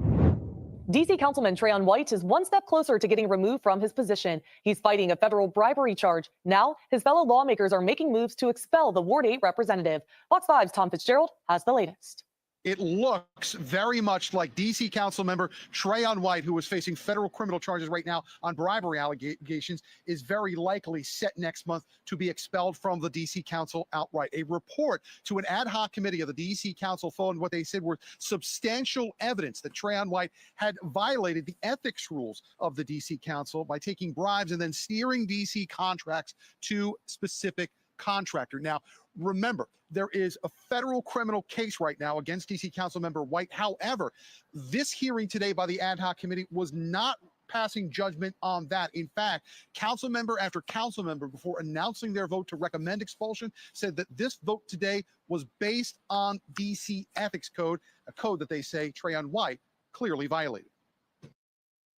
DC Councilman Trayon White is one step closer to getting removed from his position. He's fighting a federal bribery charge. Now, his fellow lawmakers are making moves to expel the Ward 8 representative. Fox 5's Tom Fitzgerald has the latest. It looks very much like DC council member Trayon White, who is facing federal criminal charges right now on bribery allegations, is very likely set next month to be expelled from the DC council outright. A report to an ad hoc committee of the DC council found what they said were substantial evidence that Trayon White had violated the ethics rules of the DC council by taking bribes and then steering DC contracts to specific contractor. Now, remember, there is a federal criminal case right now against DC council member White. However, this hearing today by the ad hoc committee was not passing judgment on that. In fact, council member after council member, before announcing their vote to recommend expulsion, said that this vote today was based on DC ethics code, a code that they say Trayon White clearly violated.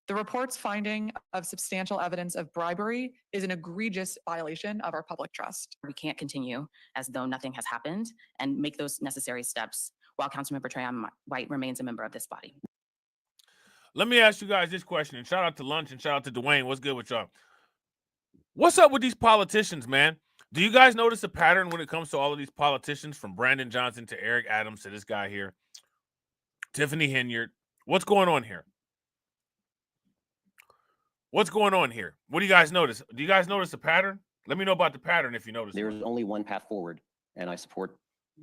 The report's finding of substantial evidence of bribery is an egregious violation of our public trust. We can't continue as though nothing has happened and make those necessary steps while Councilmember Trayon White remains a member of this body. Let me ask you guys this question, and shout out to Lunch and shout out to Dwayne. What's good with y'all? What's up with these politicians, man? Do you guys notice a pattern when it comes to all of these politicians, from Brandon Johnson to Eric Adams to this guy here, Tiffany Henyard? What's going on here? What's going on here? What do you guys notice? Do you guys notice a pattern? Let me know about the pattern if you notice. There's only one path forward, and I support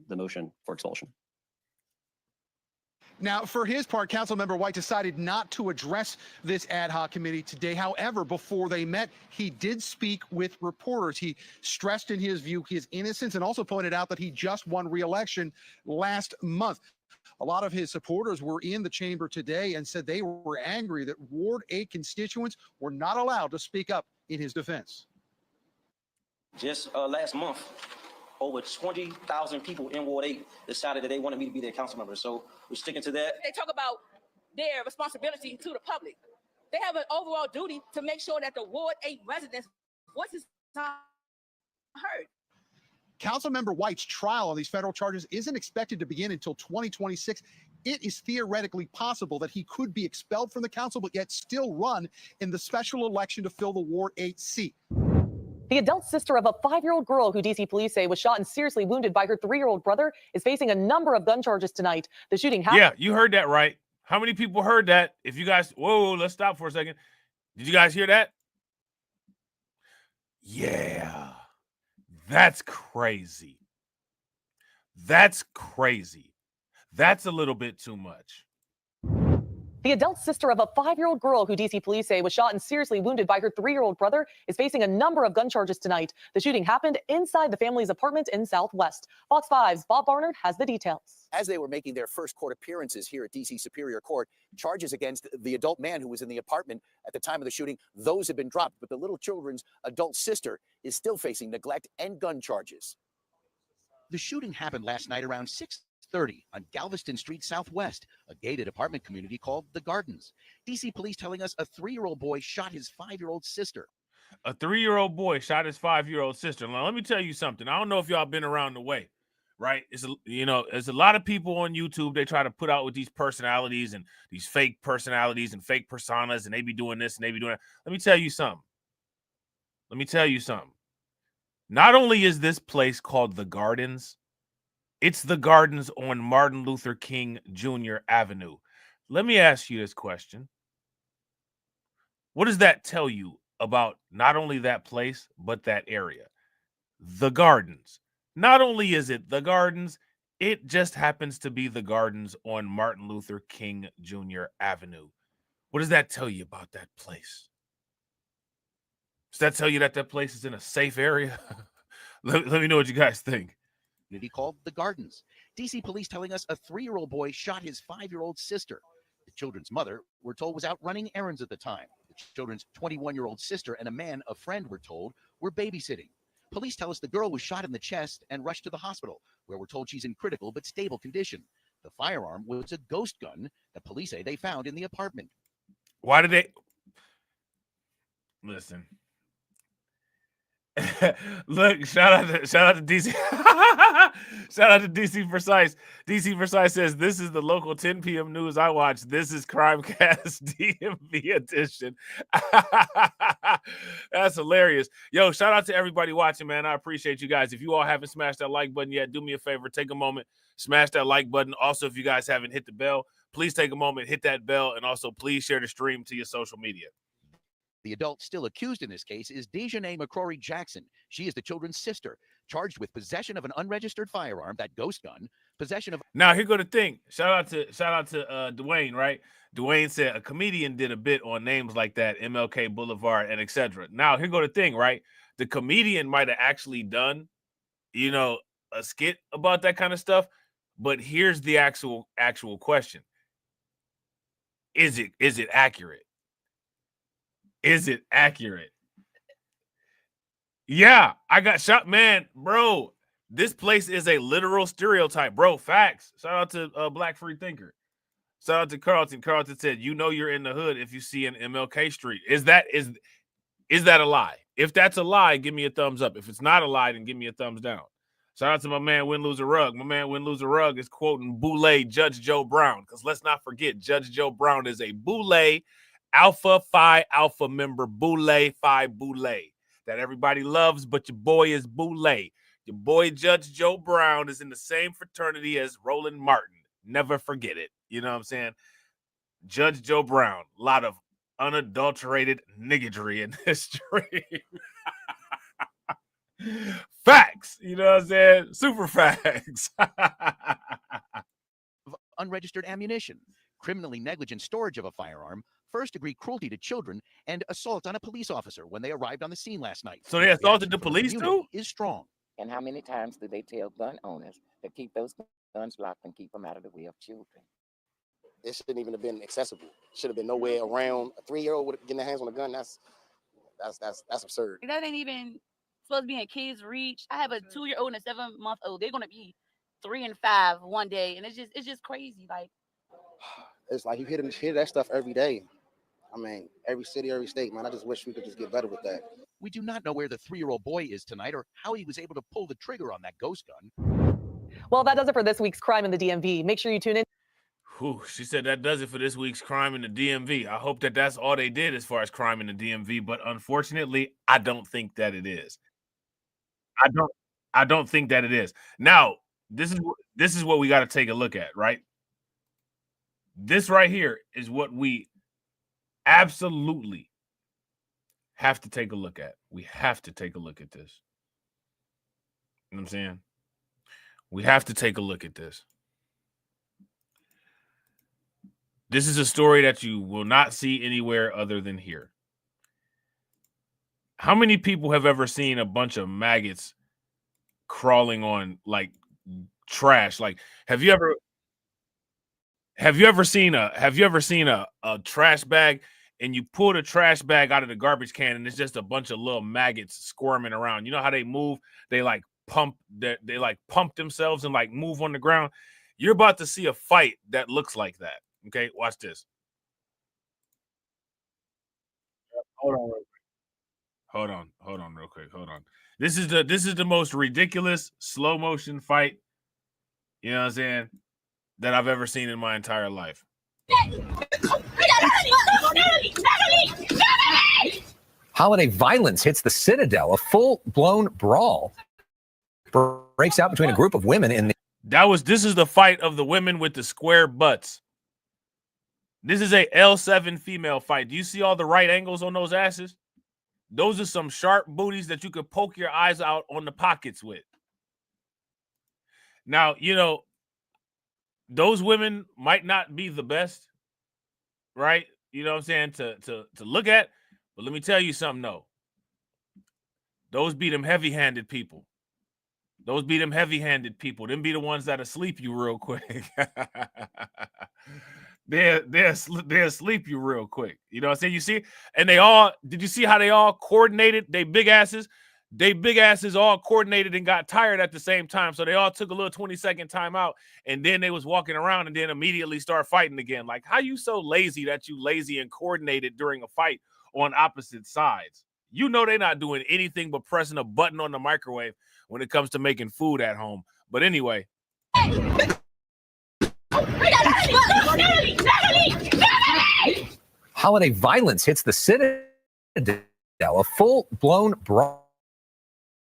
the motion for expulsion. Now, for his part, Councilmember White decided not to address this ad hoc committee today. However, before they met, he did speak with reporters. He stressed in his view his innocence and also pointed out that he just won re-election last month. A lot of his supporters were in the chamber today and said they were angry that Ward 8 constituents were not allowed to speak up in his defense. Just last month, over 20,000 people in Ward 8 decided that they wanted me to be their council member. So we're sticking to that. They talk about their responsibility to the public. They have an overall duty to make sure that the Ward 8 residents' voices are heard. Councilmember White's trial on these federal charges isn't expected to begin until 2026. It is theoretically possible that he could be expelled from the council, but yet still run in the special election to fill the Ward 8 seat. The adult sister of a 5-year-old girl who DC police say was shot and seriously wounded by her 3-year-old brother is facing a number of gun charges tonight. The shooting happened. Yeah, you heard that right. How many people heard that? If you guys, whoa, let's stop for a second. Did you guys hear that? Yeah. That's crazy. That's crazy. That's a little bit too much. The adult sister of a 5-year-old girl who DC police say was shot and seriously wounded by her 3-year-old brother is facing a number of gun charges tonight. The shooting happened inside the family's apartment in Southwest. Fox 5's Bob Barnard has the details. As they were making their first court appearances here at DC Superior Court, charges against the adult man who was in the apartment at the time of the shooting, those have been dropped, but the little children's adult sister is still facing neglect and gun charges. The shooting happened last night around 6:30 on Galveston Street Southwest, a gated apartment community called The Gardens. DC police telling us a 3-year-old boy shot his 5-year-old sister. A 3-year-old boy shot his 5-year-old sister. Now, let me tell you something. I don't know if y'all been around the way, right? There's a lot of people on YouTube. They try to put out with these personalities and these fake personalities and fake personas, and they be doing this and they be doing that. Let me tell you something. Not only is this place called The Gardens, it's The Gardens on Martin Luther King Jr. Avenue. Let me ask you this question. What does that tell you about not only that place, but that area? The Gardens. Not only is it The Gardens, it just happens to be The Gardens on Martin Luther King Jr. Avenue. What does that tell you about that place? Does that tell you that that place is in a safe area? let me know what you guys think. Community called The Gardens. DC police telling us a 3-year-old boy shot his 5-year-old sister. The children's mother, we're told, was out running errands at the time. The children's 21-year-old sister and a man, a friend, we're told, were babysitting. Police tell us the girl was shot in the chest and rushed to the hospital, where we're told she's in critical but stable condition. The firearm was a ghost gun that police say they found in the apartment. Why did they... Listen. Look, shout out to DC. Shout out to DC Precise. DC Precise says, this is the local 10 p.m. news I watch. This is Crimecast DMV edition. That's hilarious. Yo, shout out to everybody watching, man. I appreciate you guys. If you all haven't smashed that like button yet, do me a favor, take a moment, smash that like button. Also, if you guys haven't hit the bell, please take a moment, hit that bell, and also please share the stream to your social media. The adult still accused in this case is Dejanay McCrory Jackson. She is the children's sister, charged with possession of an unregistered firearm, that ghost gun, possession of... Now, here go the thing. Shout out to Dwayne, right? Dwayne said a comedian did a bit on names like that, MLK Boulevard and etc. Now, here go the thing, right? The comedian might have actually done, you know, a skit about that kind of stuff, but here's the actual question. Is it accurate? Is it accurate? Yeah, I got shot, man, bro. This place is a literal stereotype, bro. Facts. Shout out to Black Free Thinker. Shout out to Carlton. Carlton said, "You know you're in the hood if you see an MLK Street." Is that a lie? If that's a lie, give me a thumbs up. If it's not a lie, then give me a thumbs down. Shout out to my man Win Lose a Rug. My man Win Lose a Rug is quoting Boulay Judge Joe Brown, because let's not forget, Judge Joe Brown is a Boulay Alpha Phi Alpha member, Boulay Phi Boulay, that everybody loves, but your boy is Boulay. Your boy Judge Joe Brown is in the same fraternity as Roland Martin. Never forget it. You know what I'm saying? Judge Joe Brown, a lot of unadulterated niggatry in this stream. Facts. You know what I'm saying? Super facts. unregistered ammunition, criminally negligent storage of a firearm, first-degree cruelty to children, and assault on a police officer when they arrived on the scene last night. So they assaulted the police too? Is strong. And how many times do they tell gun owners to keep those guns locked and keep them out of the way of children? It shouldn't even have been accessible. Should have been nowhere around a 3-year-old getting their hands on a gun. That's absurd. That ain't even supposed to be in kids' reach. I have a 2-year-old and a 7-month-old. They're gonna be 3 and 5 one day, and it's just crazy. Like, it's like you hear that stuff every day. I mean, every city, every state, man. I just wish we could just get better with that. We do not know where the 3-year-old boy is tonight or how he was able to pull the trigger on that ghost gun. Well, that does it for this week's Crime in the DMV. Make sure you tune in. Whew, she said that does it for this week's Crime in the DMV. I hope that that's all they did as far as crime in the DMV, but unfortunately, I don't think that it is. I don't think that it is. Now, this is what we got to take a look at, right? This right here is what we absolutely have to take a look at. We have to take a look at this. You know what I'm saying? We have to take a look at this. This is a story that you will not see anywhere other than here. How many people have ever seen a bunch of maggots crawling on like trash? Like, have you ever seen a trash bag and you pull the trash bag out of the garbage can and it's just a bunch of little maggots squirming around? You know how they move? They like pump themselves and like move on the ground. You're about to see a fight that looks like that. Okay, watch this. Hold on real quick. Hold on. This is the most ridiculous slow motion fight, you know what I'm saying, that I've ever seen in my entire life. Holiday violence hits the Citadel. A full-blown brawl breaks out between a group of women in the... This is the fight of the women with the square butts. This is a L7 female fight. Do you see all the right angles on those asses? Those are some sharp booties that you could poke your eyes out on the pockets with. Now, you know, those women might not be the best, right? You know what I'm saying, to look at. But let me tell you something, though. Those be them heavy-handed people. Those be them heavy-handed people. Them be the ones that'll sleep you real quick. They'll sleep you real quick. You know what I'm saying? You see, and did you see how they all coordinated? They big asses all coordinated and got tired at the same time. So they all took a little 20-second timeout, and then they was walking around and then immediately start fighting again. Like, how you so lazy that you lazy and coordinated during a fight on opposite sides? You know they're not doing anything but pressing a button on the microwave when it comes to making food at home. But anyway. Holiday violence hits the Citadel, a full-blown brawl.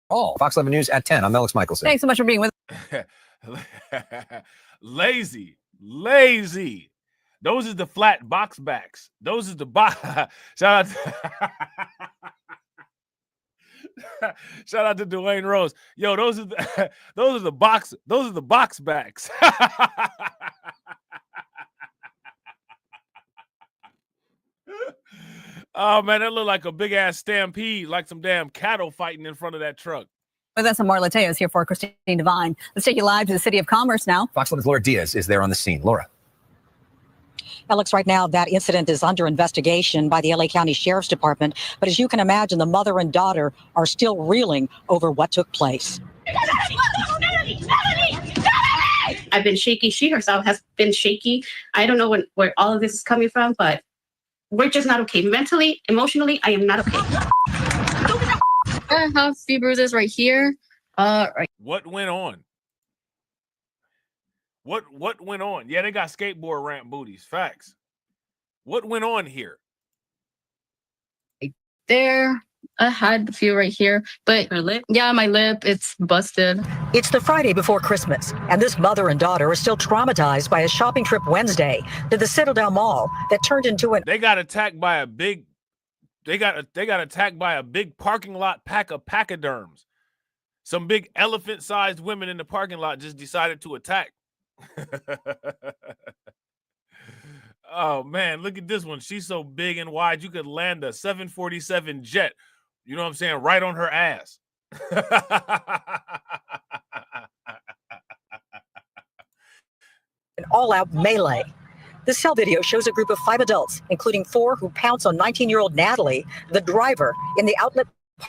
Fox 11 News at 10. I'm Alex Michelson. Thanks so much for being with us. Lazy. Those is the flat box backs. Those is the box. Shout out shout out to Dwayne Rose. Yo, those are the box backs. Oh man, that looked like a big ass stampede, like some damn cattle fighting in front of that truck. With us, Maura Mateos here for Christine Devine. Let's take you live to the city of Commerce now. Fox 11's Laura Diaz is there on the scene. Laura. Alex, right now, that incident is under investigation by the LA County Sheriff's Department. But as you can imagine, the mother and daughter are still reeling over what took place. I've been shaky. She herself has been shaky. I don't know where all of this is coming from, but we're just not okay. Mentally, emotionally, I am not okay. I have a few bruises right here. Right. What went on? What went on? Yeah, they got skateboard ramp booties. Facts. What went on here? There, I had a few right here, but yeah, my lip, it's busted. It's the Friday before Christmas, and this mother and daughter are still traumatized by a shopping trip Wednesday to the Citadel Mall that turned into an. They got attacked by a big. They got attacked by a big parking lot pack of pachyderms. Some big elephant-sized women in the parking lot just decided to attack. Oh man, look at this one. She's so big and wide you could land a 747 jet. You know what I'm saying? Right on her ass. An all-out melee. The cell video shows a group of 5 adults, including 4 who pounce on 19-year-old Natalie, the driver, in the outlet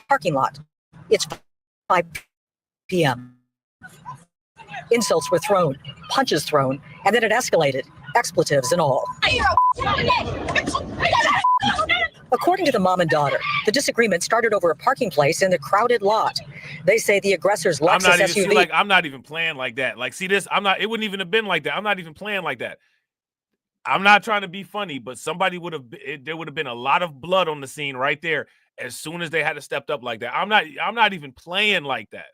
parking lot. It's 5 p.m. Insults were thrown, punches thrown, and then it escalated, expletives and all. According to the mom and daughter, the disagreement started over a parking place in the crowded lot. They say the aggressors Lexus SUV. I'm not even playing like that. Like, see this? It wouldn't even have been like that. I'm not even playing like that. I'm not trying to be funny, but there would have been a lot of blood on the scene right there as soon as they had to step up like that. I'm not even playing like that.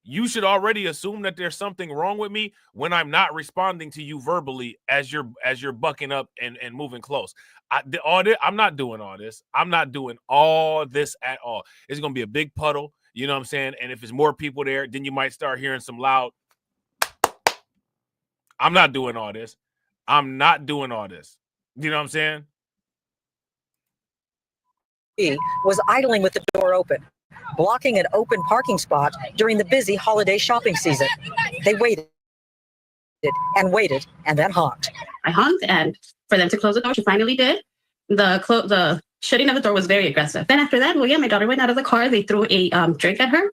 You should already assume that there's something wrong with me when I'm not responding to you verbally as you're bucking up and moving close. I'm not doing all this. I'm not doing all this at all. It's going to be a big puddle, you know what I'm saying? And if there's more people there, then you might start hearing some loud. I'm not doing all this. I'm not doing all this. You know what I'm saying? He was idling with the door open, blocking an open parking spot during the busy holiday shopping season. They waited and waited and then honked. I honked, and for them to close the door, she finally did. The shutting of the door was very aggressive. Then after that, my daughter went out of the car. They threw a drink at her,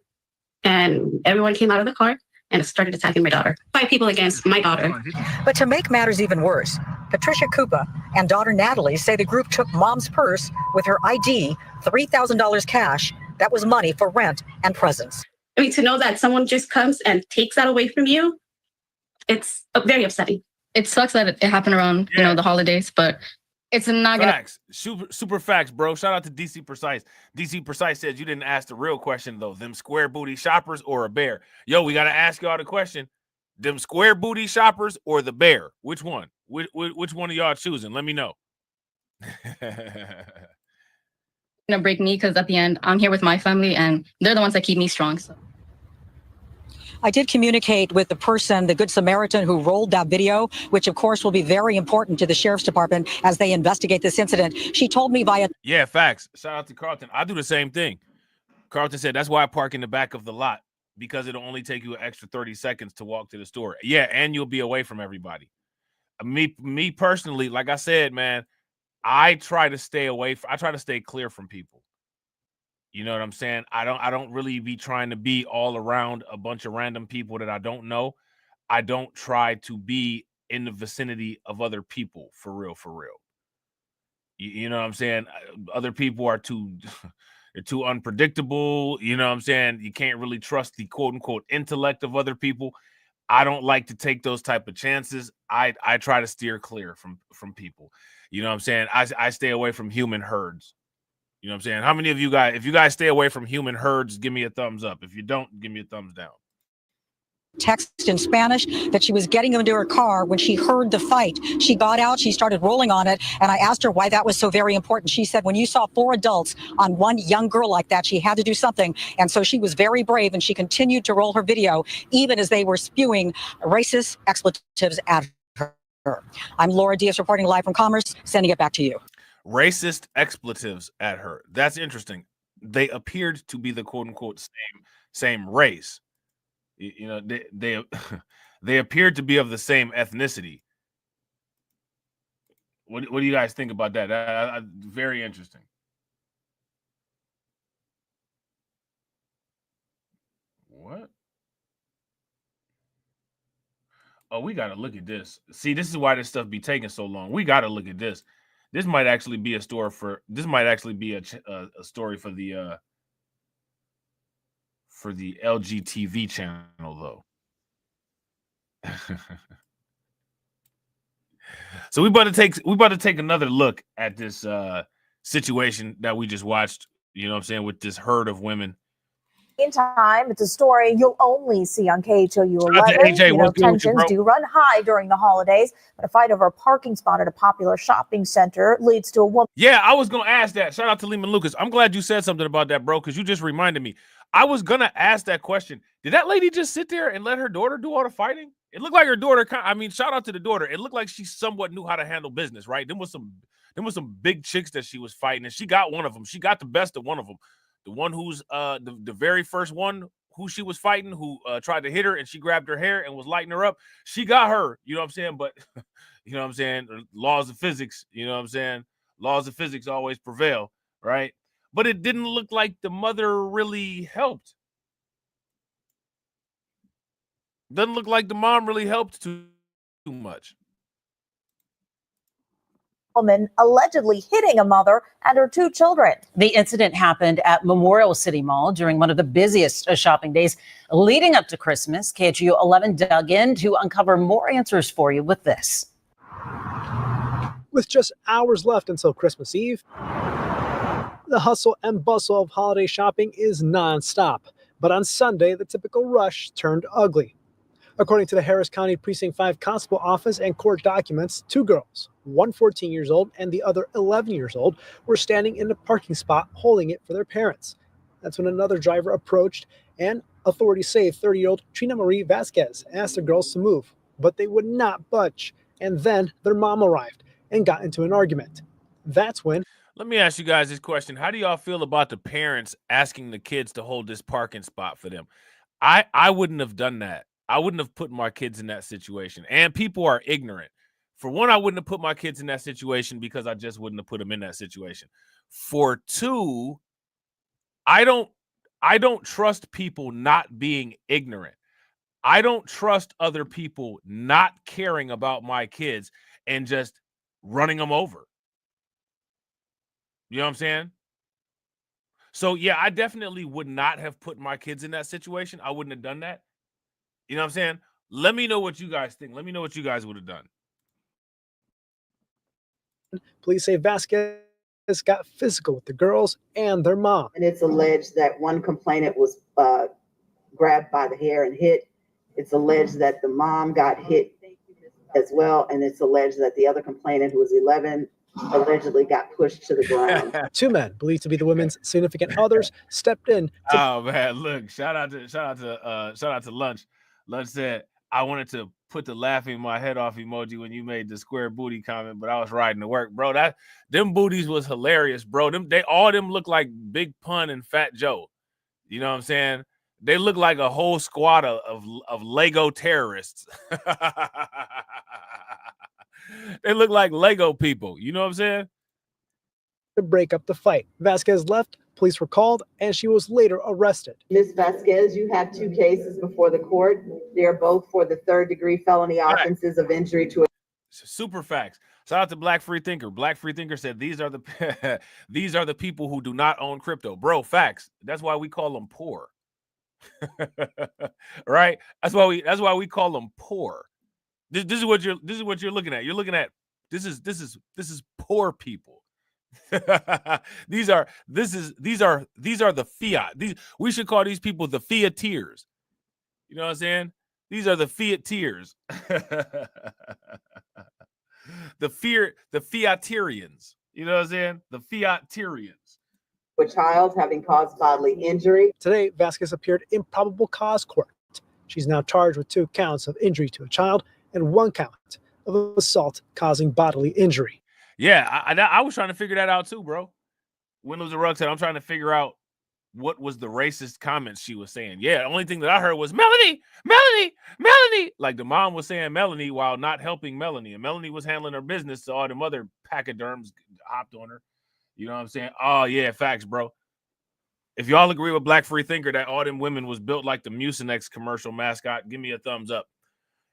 and everyone came out of the car and started attacking my daughter. 5 people against my daughter. But to make matters even worse, Patricia Koopa and daughter Natalie say the group took mom's purse with her ID, $3,000 cash. That was money for rent and presents. I mean, to know that someone just comes and takes that away from you, it's very upsetting. It sucks that it happened around, the holidays, but it's not gonna. Facts. Super facts, bro. Shout out to DC Precise. DC Precise says you didn't ask the real question though. Them square booty shoppers or a bear? Yo, we gotta ask y'all the question. Them square booty shoppers or the bear? Which one? Which one of y'all choosing? Let me know. Gonna break me because at the end I'm here with my family and they're the ones that keep me strong. So. I did communicate with the person, the Good Samaritan who rolled that video, which of course will be very important to the Sheriff's Department as they investigate this incident. She told me via. Yeah, facts. Shout out to Carlton. I do the same thing. Carlton said that's why I park in the back of the lot, because it'll only take you an extra 30 seconds to walk to the store. Yeah, and you'll be away from everybody. Me personally, like I said, man, I try to stay I try to stay clear from people. You know what I'm saying? I don't really be trying to be all around a bunch of random people that I don't know. I don't try to be in the vicinity of other people for real. You know what I'm saying? Other people are too they're too unpredictable. You know what I'm saying? You can't really trust the quote unquote intellect of other people. I don't like to take those type of chances. I try to steer clear from people. You know what I'm saying? I stay away from human herds. You know what I'm saying? How many of you guys, if you guys stay away from human herds, give me a thumbs up. If you don't, give me a thumbs down. Text in Spanish that she was getting into her car when she heard the fight. She got out, she started rolling on it, and I asked her why that was so very important. She said when you saw 4 adults on one young girl like that, she had to do something. And so she was very brave, and she continued to roll her video even as they were spewing racist expletives at her. I'm Laura Diaz reporting live from Commerce, sending it back to you. Racist expletives at her. That's interesting. They appeared to be the quote unquote same race. You know, they appeared to be of the same ethnicity. What do you guys think about that? Very interesting. What? Oh, we got to look at this. See, this is why this stuff be taking so long. We got to look at this. This might actually be a story for. This might actually be a story for the LGTV channel, though. So we about to take another look at this situation that we just watched. You know what I'm saying, with this herd of women. In time, it's a story you'll only see on KHOU 11. AJ, you know, tensions do run high during the holidays, but a fight over a parking spot at a popular shopping center leads to a woman. Yeah, I was gonna ask that. Shout out to Lehman Lucas. I'm glad you said something about that, bro, because you just reminded me. I was gonna ask that question. Did that lady just sit there and let her daughter do all the fighting? It looked like her daughter. I mean, shout out to the daughter. It looked like she somewhat knew how to handle business, right? There was some big chicks that she was fighting, and she got one of them. She got the best of one of them. The one who's the very first one who she was fighting, who tried to hit her, and she grabbed her hair and was lighting her up. She got her, you know what I'm saying? But you know what I'm saying? Laws of physics, you know what I'm saying? Laws of physics always prevail, right? But it didn't look like the mother really helped. Doesn't look like the mom really helped too much. Woman allegedly hitting a mother and her 2 children. The incident happened at Memorial City Mall during one of the busiest shopping days leading up to Christmas. KHOU 11 dug in to uncover more answers for you with this. With just hours left until Christmas Eve, the hustle and bustle of holiday shopping is nonstop. But on Sunday, the typical rush turned ugly. According to the Harris County Precinct 5 Constable Office and court documents, 2 girls, one 14 years old and the other 11 years old, were standing in a parking spot holding it for their parents. That's when another driver approached, and authorities say 30-year-old Trina Marie Vasquez asked the girls to move, but they would not budge. And then their mom arrived and got into an argument. That's when... Let me ask you guys this question. How do y'all feel about the parents asking the kids to hold this parking spot for them? I wouldn't have done that. I wouldn't have put my kids in that situation. And people are ignorant. For one, I wouldn't have put my kids in that situation because I just wouldn't have put them in that situation. For 2, I don't trust people not being ignorant. I don't trust other people not caring about my kids and just running them over. You know what I'm saying? So, yeah, I definitely would not have put my kids in that situation. I wouldn't have done that. You know what I'm saying? Let me know what you guys think. Let me know what you guys would have done. Police say Vasquez got physical with the girls and their mom. And it's alleged that one complainant was grabbed by the hair and hit. It's alleged that the mom got hit as well. And it's alleged that the other complainant, who was 11, allegedly got pushed to the ground. 2 men, believed to be the women's significant others, stepped in. Oh man, look! Shout out to Lunch. Lunch said I wanted to put the laughing my head off emoji when you made the square booty comment, but I was riding to work, bro. Them booties was hilarious, bro. All them look like Big Pun and Fat Joe. You know what I'm saying? They look like a whole squad of Lego terrorists. They look like Lego people. You know what I'm saying? To break up the fight, Vasquez left. Police were called, and she was later arrested. Ms. Vasquez, you have 2 cases before the court. They are both for the 3rd-degree felony offenses of injury to a... Super facts. Shout out to Black Free Thinker. Black Free Thinker said these are the these are the people who do not own crypto. Bro, facts. That's why we call them poor. Right? That's why we call them poor. This is what you're looking at. You're looking at this is poor people. These are the fiat. We should call these people the fiateers. You know what I'm saying? These are the fiateers. the fiaterians. You know what I'm saying? The fiaterians. A child having caused bodily injury. Today, Vasquez appeared in probable cause court. She's now charged with 2 counts of injury to a child and 1 count of assault causing bodily injury. Yeah, I was trying to figure that out too, bro. Windows of Rug said, I'm trying to figure out what was the racist comments she was saying. Yeah, the only thing that I heard was Melanie. Like the mom was saying Melanie while not helping Melanie. And Melanie was handling her business, so all them other pachyderms hopped on her. You know what I'm saying? Oh, yeah, facts, bro. If y'all agree with Black Free Thinker that all them women was built like the Mucinex commercial mascot, give me a thumbs up.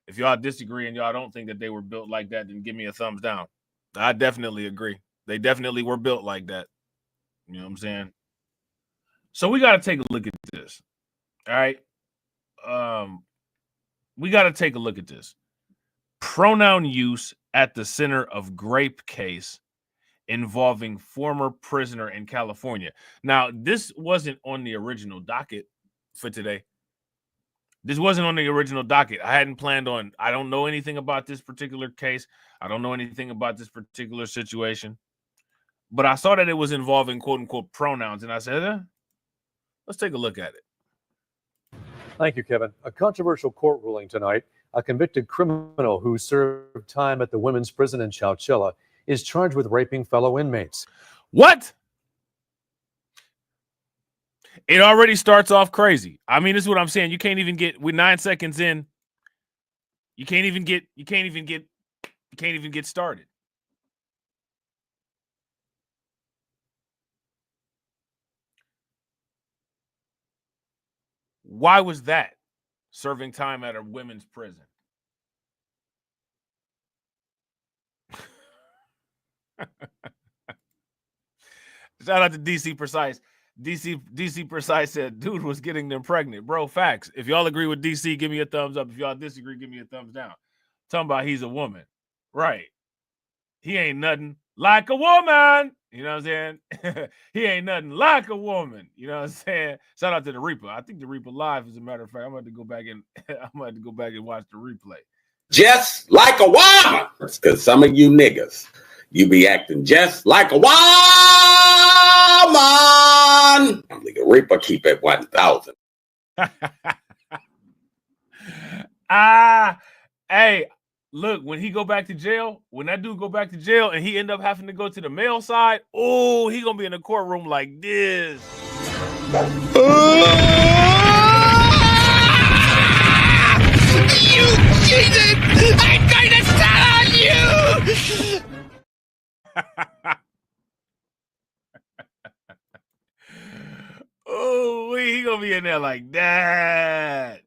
If y'all disagree and y'all don't think that they were built like that, then give me a thumbs down. I definitely agree. They definitely were built like that. You know what I'm saying? So we got to take a look at this. All right. We got to take a look at this. Pronoun use at the center of grape case involving former prisoner in California. Now, this wasn't on the original docket for today. This wasn't on the original docket. I hadn't planned on, I don't know anything about this particular case. I don't know anything about this particular situation. But I saw that it was involving quote unquote pronouns. And I said, let's take a look at it. Thank you, Kevin. A controversial court ruling tonight. A convicted criminal who served time at the women's prison in Chowchilla is charged with raping fellow inmates. What? It already starts off crazy. I mean, this is what I'm saying. You can't even get, with 9 seconds in, you can't even get started. Why was that serving time at a women's prison? Shout out to DC Precise. DC Precise said, dude was getting them pregnant. Bro, facts. If y'all agree with DC, give me a thumbs up. If y'all disagree, give me a thumbs down. Talking about he's a woman. Right. He ain't nothing like a woman. You know what I'm saying? He ain't nothing like a woman. You know what I'm saying? Shout out to the Reaper. I think the Reaper live, as a matter of fact. I'm going to go back and watch the replay. Just like a woman. That's because some of you niggas, you be acting just like a woman. Only the Reaper keep it 1,000. Hey, look, when he go back to jail, when that dude go back to jail and he end up having to go to the male side, oh, he gonna be in the courtroom like this. You cheated! I'm going to tell on you! Oh, he gonna be in there like that.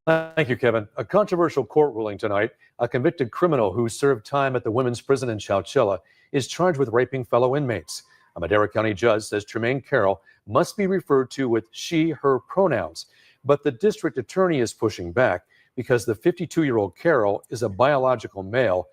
Thank you, Kevin. A controversial court ruling tonight. A convicted criminal who served time at the women's prison in Chowchilla is charged with raping fellow inmates. A Madera County judge says Tremaine Carroll must be referred to with she, her pronouns. But the district attorney is pushing back because the 52-year-old Carroll is a biological male.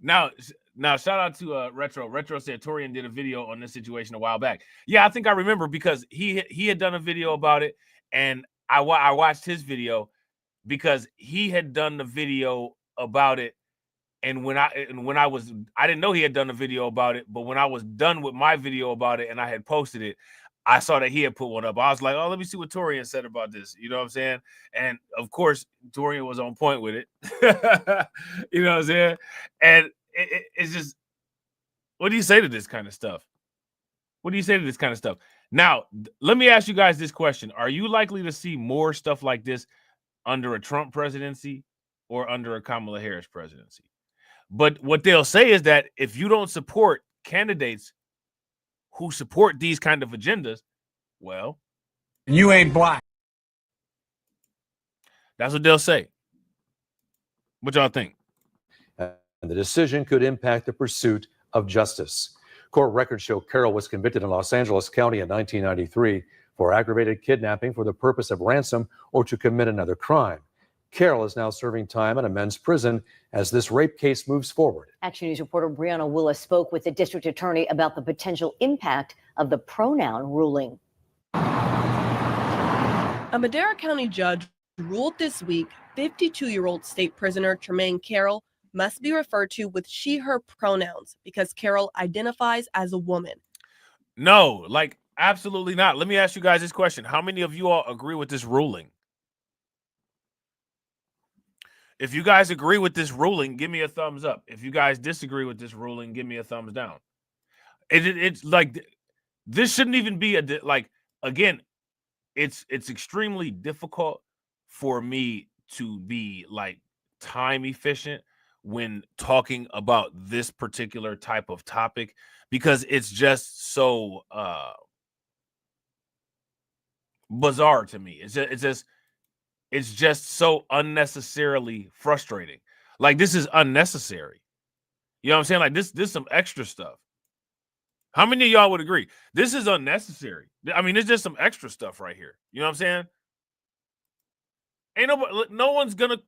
Now, shout out to Retro. Retro said Torian did a video on this situation a while back. Yeah, I think I remember because he had done a video about it, and I watched his video because he had done the video about it. And when I didn't know he had done a video about it, but when I was done with my video about it and I had posted it, I saw that he had put one up. I was like, oh, let me see what Torian said about this. You know what I'm saying? And of course, Torian was on point with it. You know what I'm saying? And it's just, what do you say to this kind of stuff? What do you say to this kind of stuff? Now, let me ask you guys this question. Are you likely to see more stuff like this under a Trump presidency or under a Kamala Harris presidency? But what they'll say is that if you don't support candidates who support these kind of agendas, well, you ain't black. That's what they'll say. What y'all think? And the decision could impact the pursuit of justice. Court records show Carroll was convicted in Los Angeles County in 1993 for aggravated kidnapping for the purpose of ransom or to commit another crime. Carroll is now serving time in a men's prison as this rape case moves forward. Action News reporter Brianna Willis spoke with the district attorney about the potential impact of the pronoun ruling. A Madera County judge ruled this week 52-year-old state prisoner Tremaine Carroll must be referred to with she, her pronouns because Carroll identifies as a woman. No, like absolutely not. Let me ask you guys this question. How many of you all agree with this ruling? If you guys agree with this ruling, give me a thumbs up. If you guys disagree with this ruling, give me a thumbs down. It's like this shouldn't even be again, it's extremely difficult for me to be like time efficient when talking about this particular type of topic because it's just so bizarre to me. It's just so unnecessarily frustrating. Like this is unnecessary. You know what I'm saying? Like this some extra stuff. How many of y'all would agree? This is unnecessary. I mean, it's just some extra stuff right here. You know what I'm saying? Ain't no one's gonna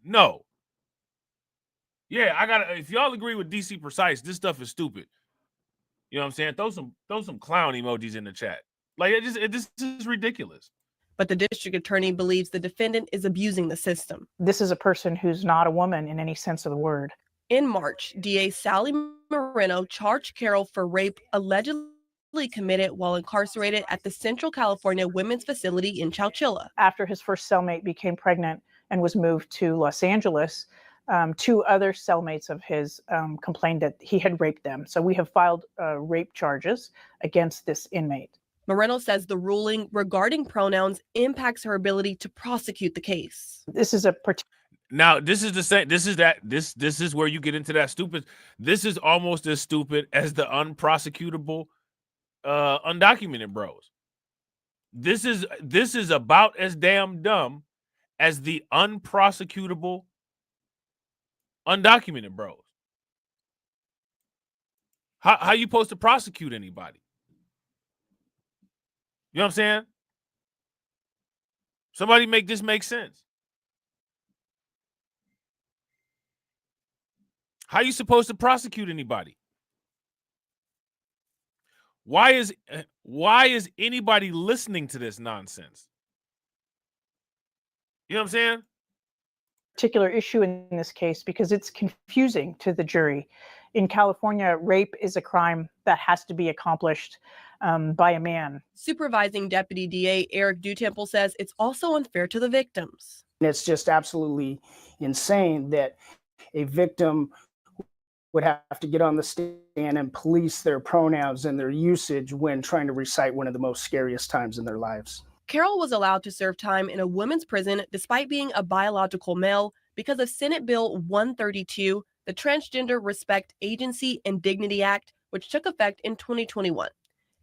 no. Yeah, if y'all agree with DC Precise, this stuff is stupid. You know what I'm saying? Throw some clown emojis in the chat. Like this is ridiculous. But the district attorney believes the defendant is abusing the system. This is a person who's not a woman in any sense of the word. In March, DA Sally Moreno charged Carroll for rape allegedly committed while incarcerated at the Central California Women's Facility in Chowchilla. After his first cellmate became pregnant and was moved to Los Angeles, 2 other cellmates of his complained that he had raped them. So we have filed rape charges against this inmate. Moreno says the ruling regarding pronouns impacts her ability to prosecute the case. This is Now, this is the same. This is where you get into that stupid. This is almost as stupid as the unprosecutable, undocumented bros. This is about as damn dumb as the unprosecutable, undocumented bros. How you supposed to prosecute anybody? You know what I'm saying? Somebody make this make sense. How are you supposed to prosecute anybody? Why is anybody listening to this nonsense? You know what I'm saying? Particular issue in this case because it's confusing to the jury. In California, rape is a crime that has to be accomplished by a man. Supervising Deputy DA Eric Dutemple says it's also unfair to the victims. It's just absolutely insane that a victim would have to get on the stand and police their pronouns and their usage when trying to recite one of the most scariest times in their lives. Carroll was allowed to serve time in a women's prison despite being a biological male because of Senate Bill 132, the Transgender Respect Agency and Dignity Act, which took effect in 2021.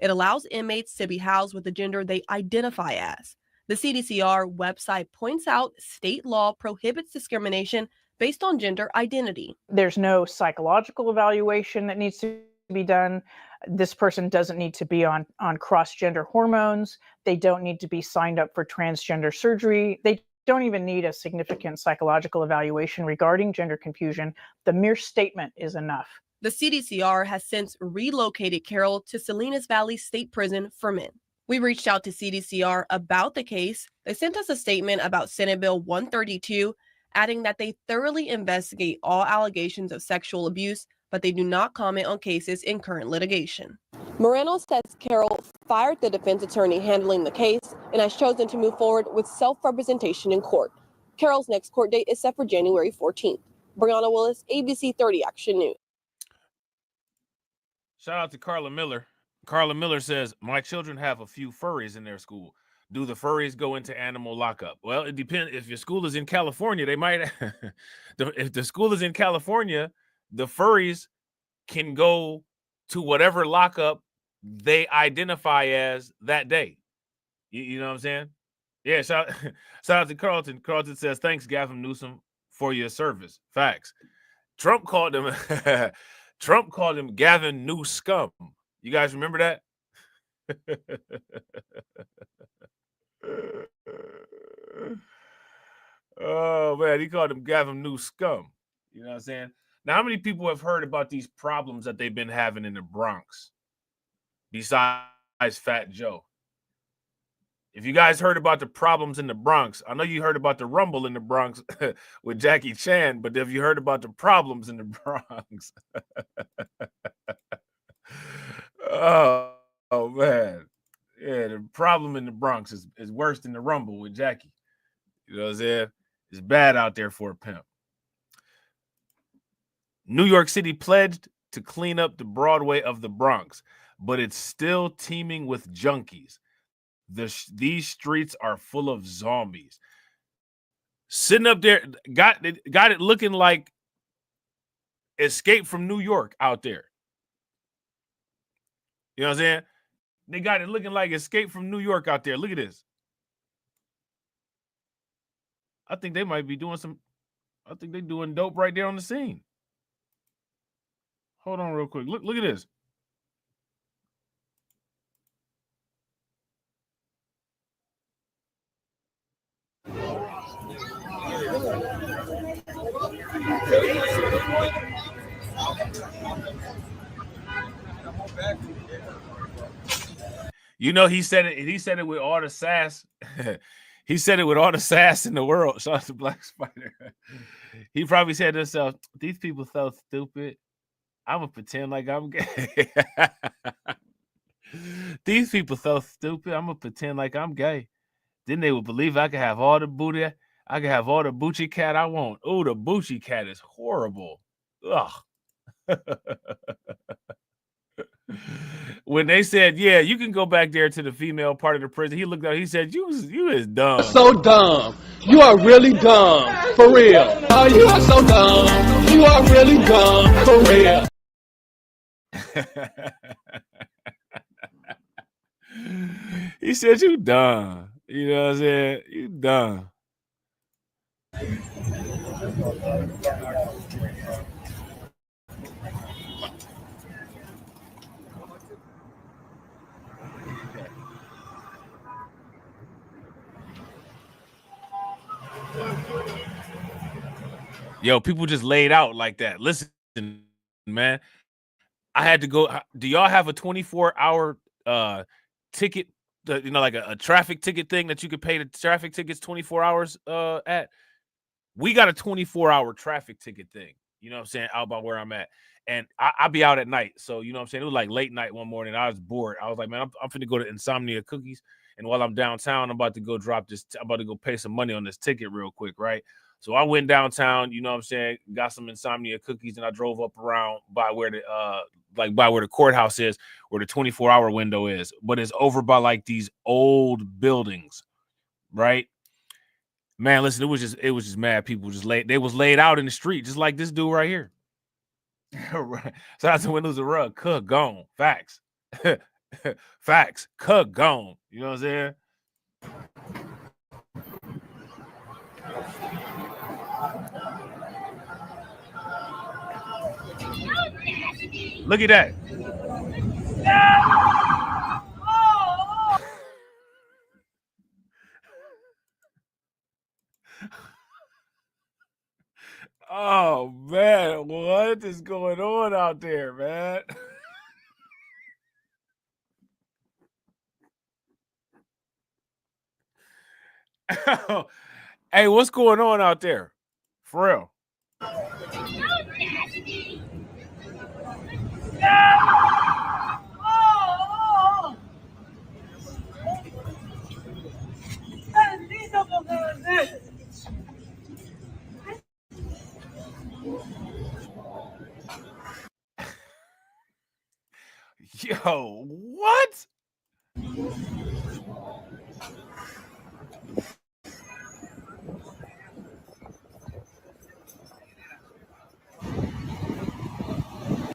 It allows inmates to be housed with the gender they identify as. The CDCR website points out state law prohibits discrimination based on gender identity. There's no psychological evaluation that needs to be done. This person doesn't need to be on cross-gender hormones. They don't need to be signed up for transgender surgery. They don't even need a significant psychological evaluation regarding gender confusion. The mere statement is enough. The CDCR has since relocated Carroll to Salinas Valley State Prison for men. We reached out to CDCR about the case. They sent us a statement about Senate Bill 132, adding that they thoroughly investigate all allegations of sexual abuse, but they do not comment on cases in current litigation. Moreno says Carroll fired the defense attorney handling the case and has chosen to move forward with self-representation in court. Carroll's next court date is set for January 14th. Brianna Willis, ABC 30 Action News. Shout out to Carla Miller. Carla Miller says, my children have a few furries in their school. Do the furries go into animal lockup? Well, it depends. If your school is in California, they might. If the school is in California, the furries can go to whatever lockup they identify as that day. You know what I'm saying? Yeah, shout out to Carlton. Carlton says, thanks, Gavin Newsom, for your service. Facts. Trump called him Trump called him Gavin New Scum. You guys remember that? Oh man, he called him Gavin New Scum. You know what I'm saying? Now, how many people have heard about these problems that they've been having in the Bronx besides Fat Joe? If you guys heard about the problems in the Bronx, I know you heard about the rumble in the Bronx with Jackie Chan, but have you heard about the problems in the Bronx? oh man. Yeah, the problem in the Bronx is worse than the rumble with Jackie. You know what I'm saying? It's bad out there for a pimp. New York City pledged to clean up the Broadway of the Bronx, but it's still teeming with junkies. These streets are full of zombies. Sitting up there, got it looking like Escape from New York out there. You know what I'm saying? They got it looking like Escape from New York out there. Look at this. I think they might be doing I think they're doing dope right there on the scene. Hold on real quick. Look at this. You know, he said it with all the sass. He said it with all the sass in the world. Shout out to Black Spider. He probably said to himself, these people so stupid. I'm going to pretend like I'm gay. These people so stupid. I'm going to pretend like I'm gay. Then they would believe I could have all the booty. I could have all the Bucci cat I want. Oh, the Bucci cat is horrible. Ugh. When they said, yeah, you can go back there to the female part of the prison, he looked out, he said, you is dumb. So dumb. You are really dumb. For real. Oh, you are so dumb. You are really dumb. For real. He said, you dumb. You know what I'm saying? You dumb. Yo, people just laid out like that. Listen, man. I had to go. Do y'all have a 24-hour ticket? Like a traffic ticket thing that you could pay the traffic tickets 24 hours at? We got a 24-hour traffic ticket thing. You know what I'm saying? Out by where I'm at. And I be out at night. So, you know what I'm saying? It was like late night one morning. I was bored. I was like, man, I'm finna go to Insomnia Cookies. And while I'm downtown, I'm about to go I'm about to go pay some money on this ticket real quick, right? So I went downtown, you know what I'm saying, got some Insomnia Cookies, and I drove up around by where the courthouse is, where the 24-hour window is. But it's over by like these old buildings, right? Man, listen, it was just mad people they was laid out in the street, just like this dude right here. So out the windows of rug, cook gone. Facts. Facts. Cook gone. You know what I'm saying? Look at that. Oh man, what is going on out there, man? Hey, what's going on out there? For real. Yo, what?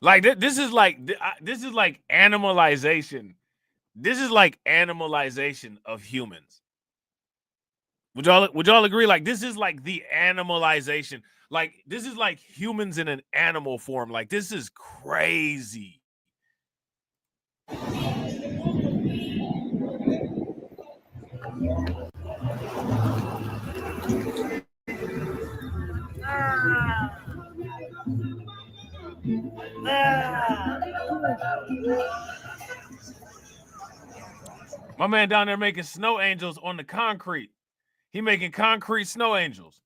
Like this is like animalization. This is like animalization of humans. Would y'all agree? Like this is like the animalization Like, this is like humans in an animal form. Like, this is crazy. My man down there making snow angels on the concrete. He making concrete snow angels.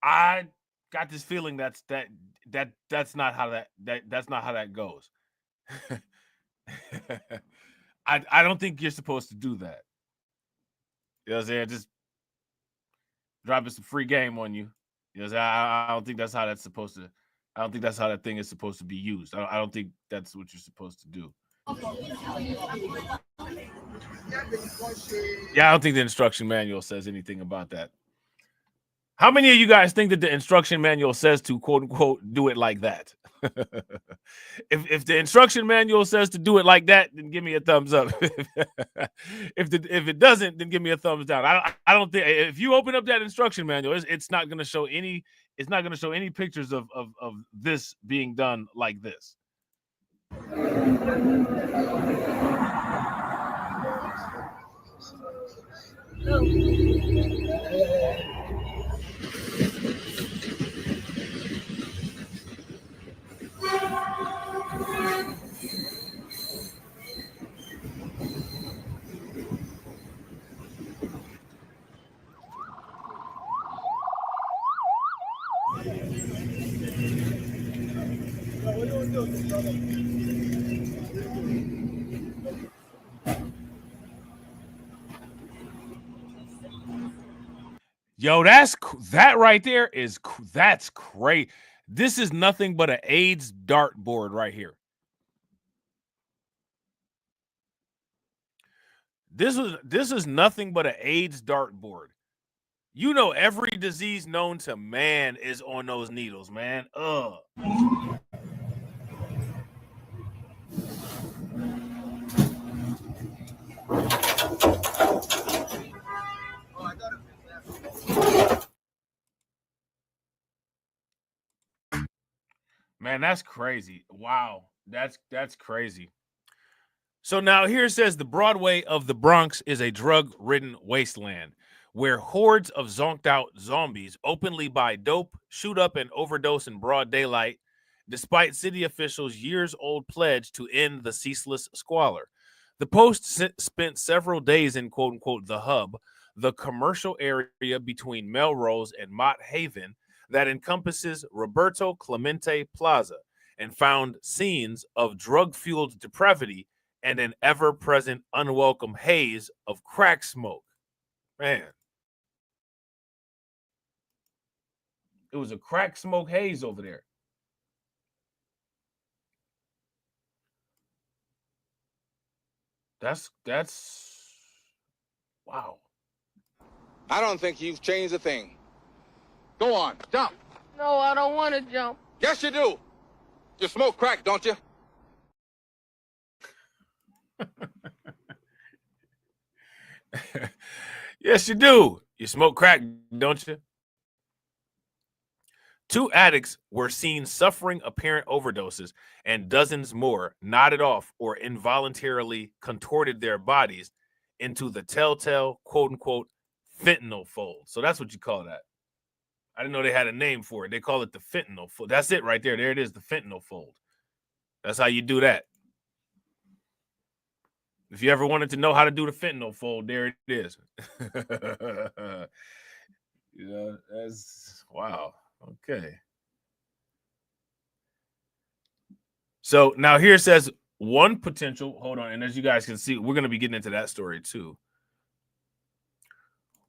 I got this feeling that's not how that goes. I don't think you're supposed to do that. You know what I'm saying? Just dropping some free game on you. You know what I'm saying? I don't think that's how that's supposed to. I don't think that's how that thing is supposed to be used. I don't think that's what you're supposed to do. Yeah, I don't think the instruction manual says anything about that. How many of you guys think that the instruction manual says to quote unquote do it like that? If the instruction manual says to do it like that, then give me a thumbs up. If it doesn't, then give me a thumbs down. I don't think if you open up that instruction manual, it's not going to show any. It's not going to show any pictures of this being done like this. Yo, that right there that's great. This is nothing but an AIDS dartboard right here. This is nothing but an AIDS dartboard. You know, every disease known to man is on those needles, man. Ugh. Man, that's crazy. Wow. That's crazy. So now here it says the Broadway of the Bronx is a drug-ridden wasteland where hordes of zonked out zombies openly buy dope, shoot up and overdose in broad daylight, despite city officials' years-old pledge to end the ceaseless squalor. The Post spent several days in quote-unquote the hub, the commercial area between Melrose and Mott Haven that encompasses Roberto Clemente Plaza, and found scenes of drug-fueled depravity and an ever-present unwelcome haze of crack smoke. Man. It was a crack smoke haze over there. That's wow. I don't think you've changed a thing. Go on, jump. No, I don't want to jump. Yes, you do. You smoke crack, don't you? Yes, you do. You smoke crack, don't you? 2 addicts were seen suffering apparent overdoses, and dozens more nodded off or involuntarily contorted their bodies into the telltale, quote-unquote, fentanyl fold. So that's what you call that. I didn't know they had a name for it. They call it the fentanyl fold. That's it right there. There it is, the fentanyl fold. That's how you do that. If you ever wanted to know how to do the fentanyl fold, there it is. You know, that's wow. Okay. So now here it says one potential, hold on, and as you guys can see, we're going to be getting into that story too.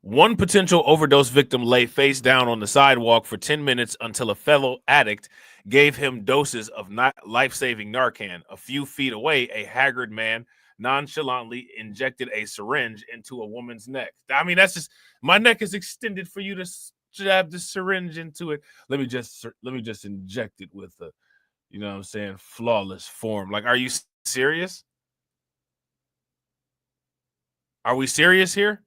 One potential overdose victim lay face down on the sidewalk for 10 minutes until a fellow addict gave him doses of life-saving Narcan. A few feet away, a haggard man nonchalantly injected a syringe into a woman's neck. I mean, that's just, my neck is extended for you to jab the syringe into it. Let me just inject it with you know what I'm saying, flawless form. Like, are you serious? Are we serious here?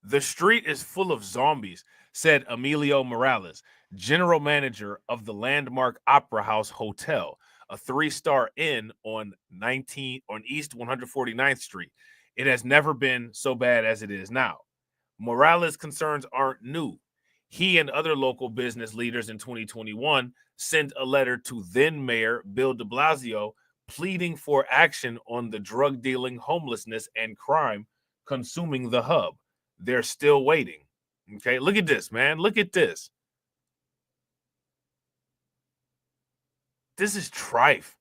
The street is full of zombies, said Emilio Morales, general manager of the Landmark Opera House Hotel, a 3-star inn on East 149th Street. It has never been so bad as it is now. Morales' concerns aren't new. He and other local business leaders in 2021 sent a letter to then Mayor Bill de Blasio pleading for action on the drug dealing, homelessness, and crime consuming the hub. They're still waiting. Okay, look at this, man. Look at this. This is trife.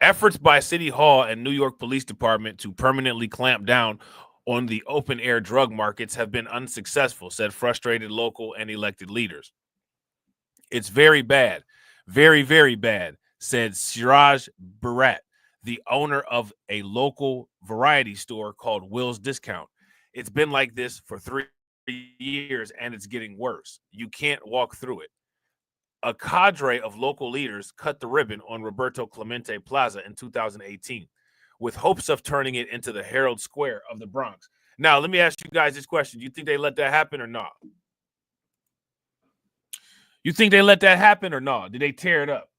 Efforts by City Hall and New York Police Department to permanently clamp down on the open-air drug markets have been unsuccessful, said frustrated local and elected leaders. It's very bad. Very, very bad, said Siraj Barat, the owner of a local variety store called Will's Discount. It's been like this for 3 years, and it's getting worse. You can't walk through it. A cadre of local leaders cut the ribbon on Roberto Clemente Plaza in 2018 with hopes of turning it into the Herald Square of the Bronx. Now, let me ask you guys this question. Do you think they let that happen or not? You think they let that happen or not? Did they tear it up?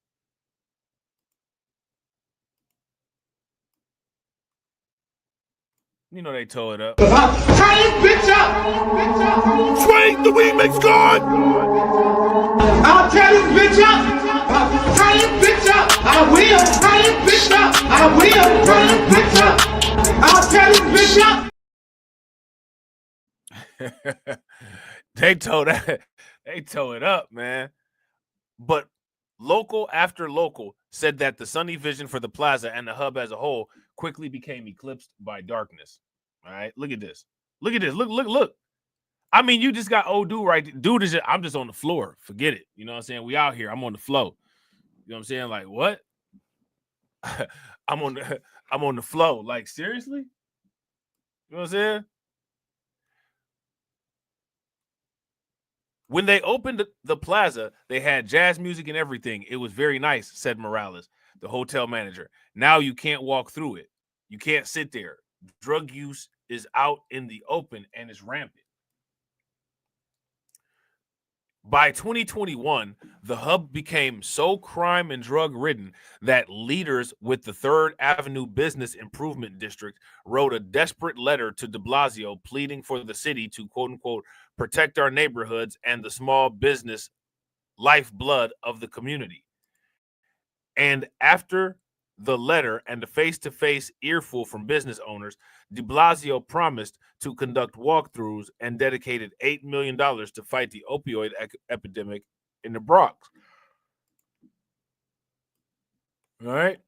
You know they tore it up. Turn this bitch up! Swing the remix gone! I'll tear this bitch up! Turn this bitch up! I will! Turn this bitch up! I will! Turn this bitch up! I'll tear this bitch up! They tore it up, man. But local after local said that the sunny vision for the plaza and the hub as a whole quickly became eclipsed by darkness. All right, look at this. Look at this. Look. I mean, you just got old dude right. Dude is I'm just on the floor. Forget it. You know what I'm saying? We out here. I'm on the flow. You know what I'm saying? Like, what? I'm on the flow. Like, seriously? You know what I'm saying? When they opened the plaza, they had jazz music and everything. It was very nice, said Morales, the hotel manager. Now you can't walk through it. You can't sit there. Drug use is out in the open and is rampant. By 2021, the hub became so crime and drug ridden that leaders with the 3rd Avenue Business Improvement District wrote a desperate letter to de Blasio pleading for the city to, quote unquote, protect our neighborhoods and the small business lifeblood of the community. And after the letter and the face-to-face earful from business owners, de Blasio promised to conduct walkthroughs and dedicated $8 million to fight the opioid epidemic in the Bronx. All right.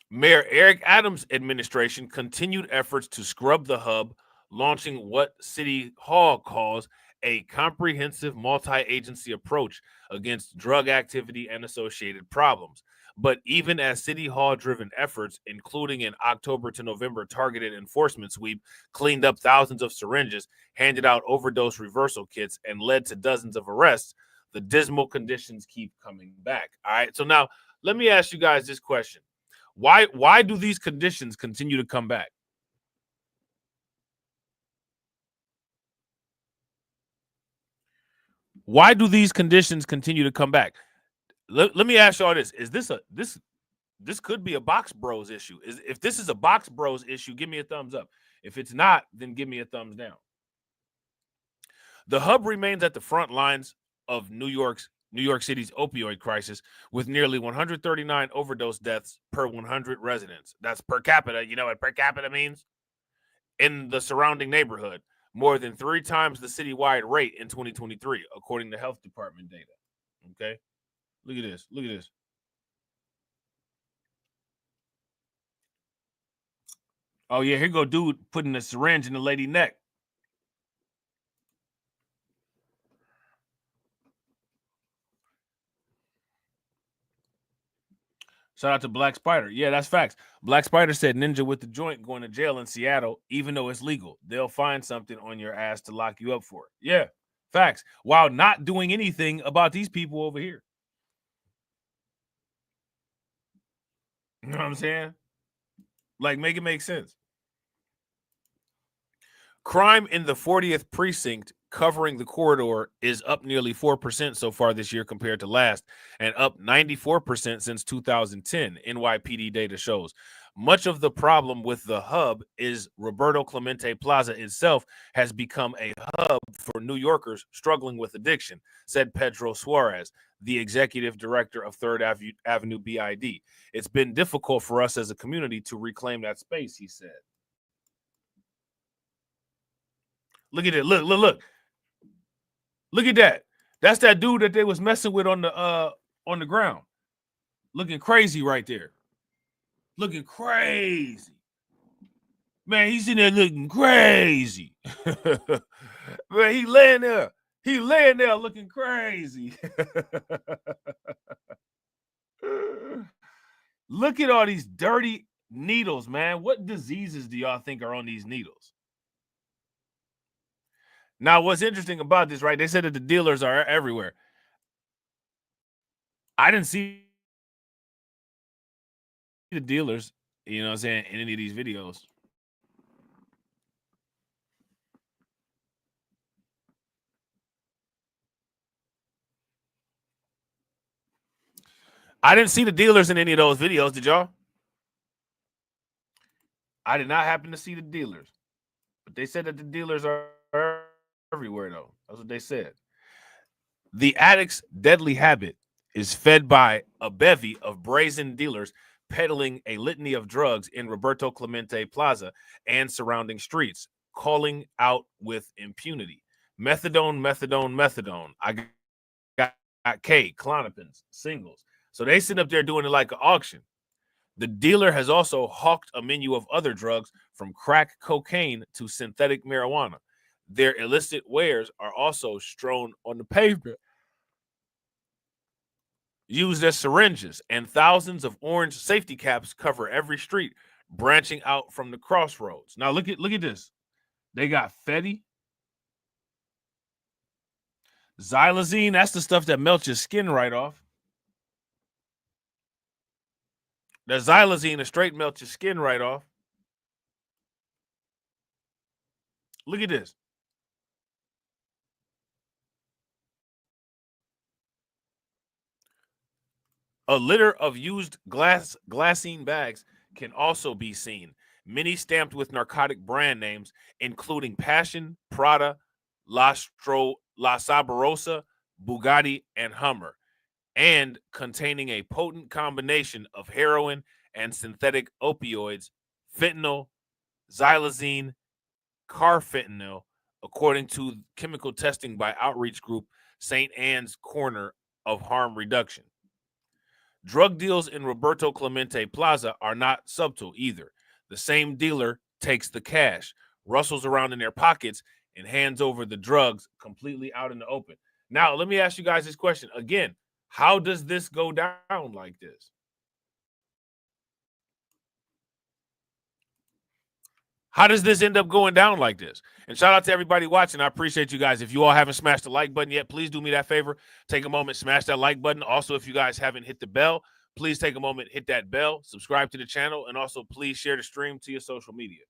Mayor Eric Adams' administration continued efforts to scrub the hub, launching what City Hall calls a comprehensive multi-agency approach against drug activity and associated problems. But even as City Hall-driven efforts, including an October to November targeted enforcement sweep, cleaned up thousands of syringes, handed out overdose reversal kits, and led to dozens of arrests, the dismal conditions keep coming back. All right, so now let me ask you guys this question. Why do these conditions continue to come back? Why do these conditions continue to come back? Let me ask y'all this. Is this could be a Box Bros issue. If this is a Box Bros issue, give me a thumbs up. If it's not, then give me a thumbs down. The hub remains at the front lines of New York City's opioid crisis with nearly 139 overdose deaths per 100 residents. That's per capita. You know what per capita means? In the surrounding neighborhood, more than 3 times the citywide rate in 2023, according to health department data. Okay? Look at this. Look at this. Oh, yeah. Here go dude putting a syringe in the lady neck. Shout out to Black Spider. Yeah, that's facts. Black Spider said ninja with the joint going to jail in Seattle, even though it's legal. They'll find something on your ass to lock you up for it. Yeah, Facts. While not doing anything about these people over here. You know what I'm saying? Like, make it make sense. Crime in the 40th precinct covering the corridor is up nearly 4% so far this year compared to last, and up 94% since 2010, NYPD data shows. Much of the problem with the hub is Roberto Clemente Plaza itself has become a hub for New Yorkers struggling with addiction, said Pedro Suarez, the executive director of 3rd Avenue BID. It's been difficult for us as a community to reclaim that space, he said. Look at it. Look. Look at that. That's that dude that they was messing with on the ground. Looking crazy right there. Looking crazy. Man, he's in there looking crazy. Man, he laying there. He laying there looking crazy. Look at all these dirty needles, man. What diseases do y'all think are on these needles? Now, what's interesting about this, right? They said that the dealers are everywhere. I didn't see the dealers, you know what I'm saying, in any of these videos. I didn't see the dealers in any of those videos. Did y'all? I did not happen to see the dealers. But they said that the dealers are everywhere, though. That's what they said. The addict's deadly habit is fed by a bevy of brazen dealers peddling a litany of drugs in Roberto Clemente Plaza and surrounding streets, calling out with impunity. Methadone. I got K, Klonopins, singles. So they sit up there doing it like an auction. The dealer has also hawked a menu of other drugs from crack cocaine to synthetic marijuana. Their illicit wares are also strewn on the pavement, used as syringes, and thousands of orange safety caps cover every street, branching out from the crossroads. Now look at this. They got Fetty, xylazine. That's the stuff that melts your skin right off. The xylazine will straight melt your skin right off. Look at this. A litter of used glassine bags can also be seen, many stamped with narcotic brand names, including Passion, Prada, La Saborosa, Bugatti, and Hummer, and containing a potent combination of heroin and synthetic opioids, fentanyl, xylazine, carfentanil, according to chemical testing by outreach group St. Anne's Corner of Harm Reduction. Drug deals in Roberto Clemente Plaza are not subtle either. The same dealer takes the cash, rustles around in their pockets, and hands over the drugs completely out in the open. Now, let me ask you guys this question again. How does this go down like this? How does this end up going down like this? And shout out to everybody watching. I appreciate you guys. If you all haven't smashed the like button yet, please do me that favor. Take a moment, smash that like button. Also, if you guys haven't hit the bell, please take a moment, hit that bell, subscribe to the channel, and also please share the stream to your social media.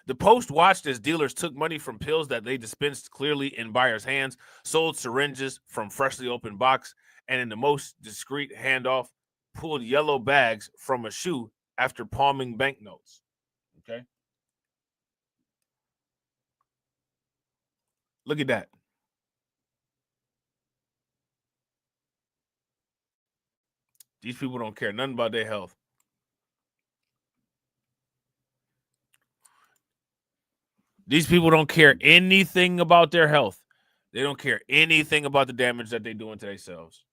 The Post watched as dealers took money from pills that they dispensed clearly in buyers' hands, sold syringes from freshly opened box, and in the most discreet handoff, pulled yellow bags from a shoe after palming banknotes. Okay. Look at that. These people don't care nothing about their health. These people don't care anything about their health. They don't care anything about the damage that they're doing to themselves.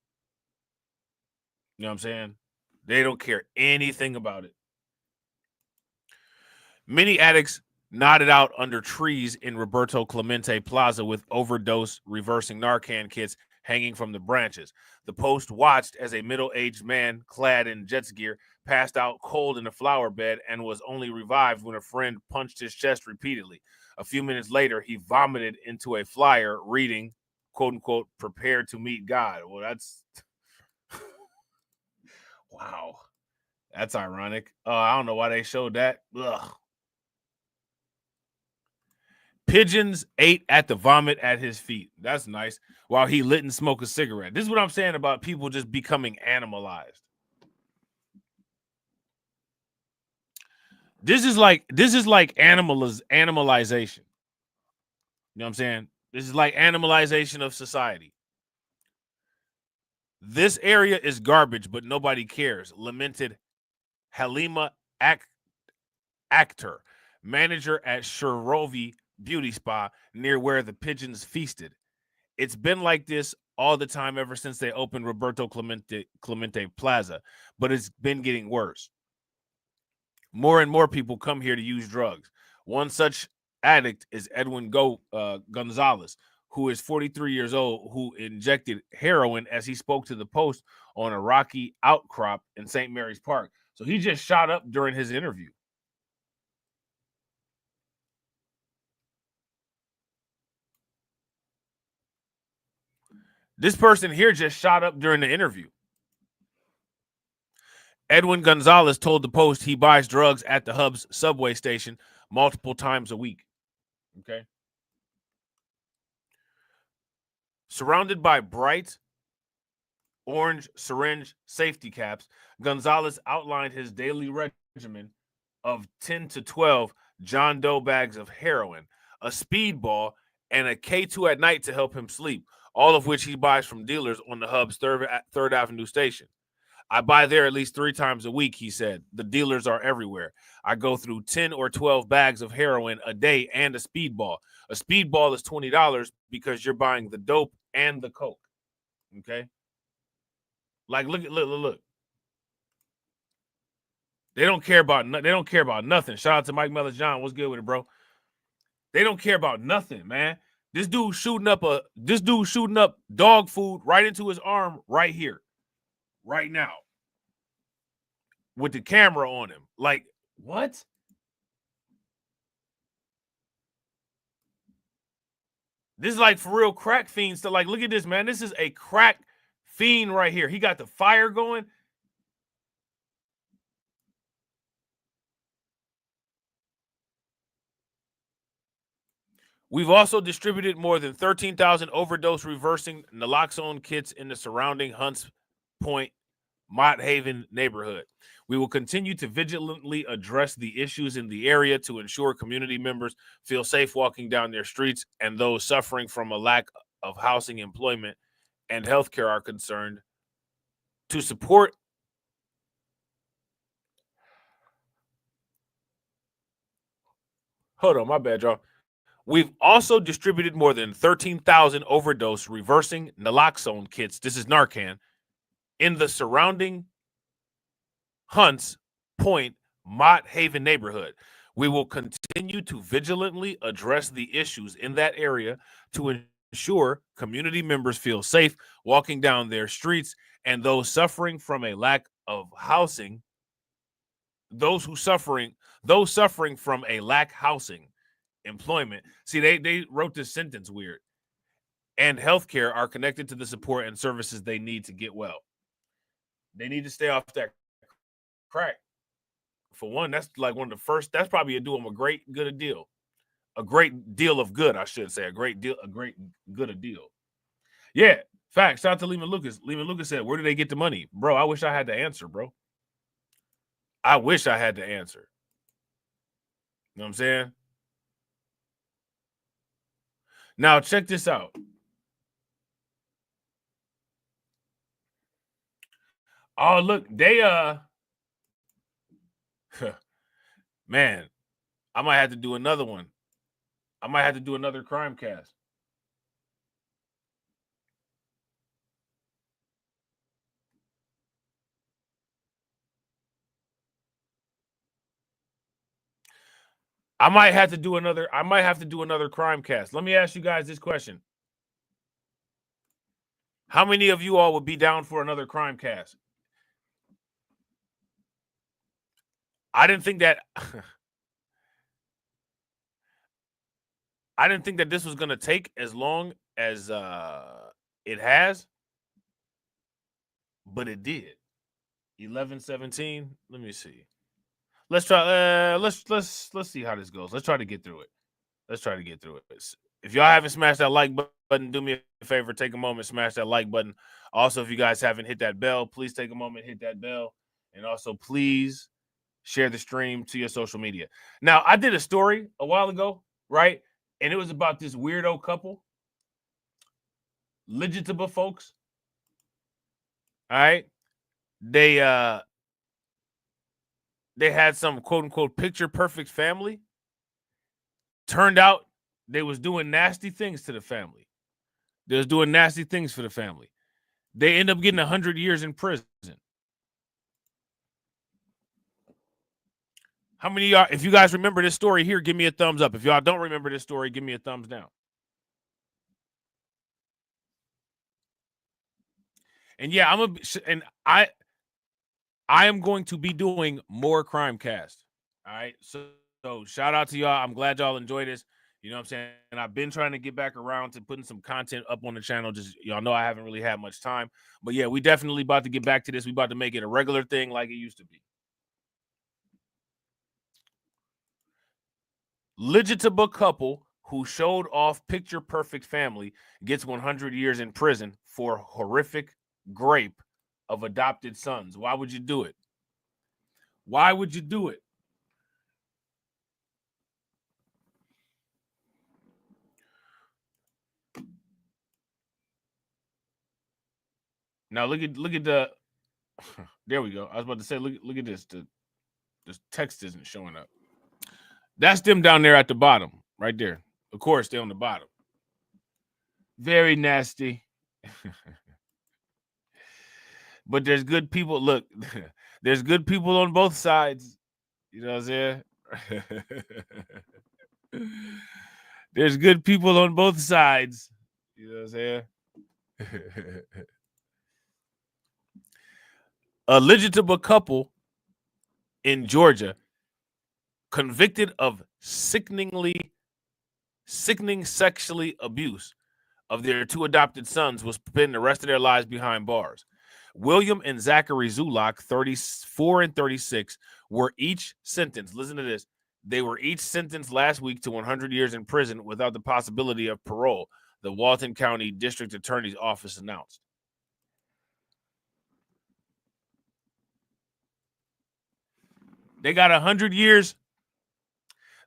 You know what I'm saying? They don't care anything about it. Many addicts nodded out under trees in Roberto Clemente Plaza with overdose reversing Narcan kits hanging from the branches. The Post watched as a middle-aged man clad in Jets gear passed out cold in a flower bed and was only revived when a friend punched his chest repeatedly. A few minutes later, he vomited into a flyer reading, quote unquote, "Prepare to meet God." Well, that's wow. That's ironic. I don't know why they showed that. Ugh. Pigeons ate at the vomit at his feet. That's nice. While he lit and smoked a cigarette. This is what I'm saying about people just becoming animalized. This is like animalization. You know what I'm saying? This is like animalization of society. This area is garbage, but nobody cares, lamented Halima Akhter, manager at Shirovi Beauty Spa near where the pigeons feasted. It's been like this all the time ever since they opened Roberto Clemente Plaza, but it's been getting worse. More and more people come here to use drugs. One such addict is Edwin Gonzalez, who is 43 years old, who injected heroin as he spoke to the Post on a rocky outcrop in St. Mary's Park. So he just shot up during his interview. This person here just shot up during the interview. Edwin Gonzalez told the Post he buys drugs at the Hub's subway station multiple times a week. Okay. Surrounded by bright orange syringe safety caps, Gonzalez outlined his daily regimen of 10 to 12 John Doe bags of heroin, a speedball, and a K2 at night to help him sleep, all of which he buys from dealers on the Hub's 3rd Avenue station. I buy there at least 3 times a week, he said. The dealers are everywhere. I go through 10 or 12 bags of heroin a day and a speedball. A speedball is $20 because you're buying the dope and the coke. Okay? Like, look. They don't care about nothing. Shout out to Mike Mellis-John. What's good with it, bro? They don't care about nothing, man. This dude shooting up dog food right into his arm right here, right now, with the camera on him. Like, what? This is like for real crack fiends to like, look at this, man. This is a crack fiend right here. He got the fire going. We've also distributed more than 13,000 overdose reversing naloxone kits in the surrounding Hunts Point, Mott Haven neighborhood. We will continue to vigilantly address the issues in the area to ensure community members feel safe walking down their streets, and those suffering from a lack of housing, employment, and healthcare are concerned. To support hold on, my bad, y'all. We've also distributed more than 13,000 overdose reversing naloxone kits, this is Narcan, in the surrounding Hunts Point, Mott Haven neighborhood. We will continue to vigilantly address the issues in that area to ensure community members feel safe walking down their streets, and those suffering from a lack of housing, those suffering from a lack housing, employment. See, they wrote this sentence weird. And healthcare are connected to the support and services they need to get well. They need to stay off that crack. For one, that's like one of the first. That's probably do them a great good a deal. A great deal of good, I should say. A great good a deal. Yeah, facts. Shout out to Lehman Lucas. Lehman Lucas said, "Where do they get the money, bro?" I wish I had the answer, bro. I wish I had the answer. You know what I'm saying? Now check this out. Oh, look, they man, I might have to do another one. I might have to do another Crimecast. I might have to do another Crimecast. Let me ask you guys this question. How many of you all would be down for another Crimecast? I didn't think that I didn't think that this was gonna take as long as it has, but it did. 11:17. Let me see. Let's try. Let's see how this goes. Let's try to get through it. Let's try to get through it. If y'all haven't smashed that like button, do me a favor. Take a moment, smash that like button. Also, if you guys haven't hit that bell, please take a moment, hit that bell, and also please share the stream to your social media. Now, I did a story a while ago, right? And it was about this weirdo couple, legitimate folks. All right, they had some quote unquote picture perfect family. Turned out they was doing nasty things to the family. They was doing nasty things for the family. They end up getting 100 years in prison. How many of y'all, if you guys remember this story here, give me a thumbs up. If y'all don't remember this story, give me a thumbs down. And yeah, I am going to be doing more Crimecast. All right. So shout out to y'all. I'm glad y'all enjoy this. You know what I'm saying? And I've been trying to get back around to putting some content up on the channel. Just y'all know I haven't really had much time. But yeah, we definitely about to get back to this. We about to make it a regular thing like it used to be. Legitimate couple who showed off picture perfect family gets 100 years in prison for horrific rape of adopted sons. Why would you do it? Why would you do it? Now look at the there we go. I was about to say look at this. The text isn't showing up. That's them down there at the bottom, right there. Of course, they're on the bottom. Very nasty. But there's good people. Look, there's good people on both sides. You know what I'm saying? There's good people on both sides. You know what I'm saying? A legitimate couple in Georgia convicted of sickening sexually abuse of their two adopted sons will spend the rest of their lives behind bars. William and Zachary Zulak, 34 and 36, were each sentenced. Listen to this. They were each sentenced last week to 100 years in prison without the possibility of parole, the Walton County District Attorney's Office announced. They got 100 years.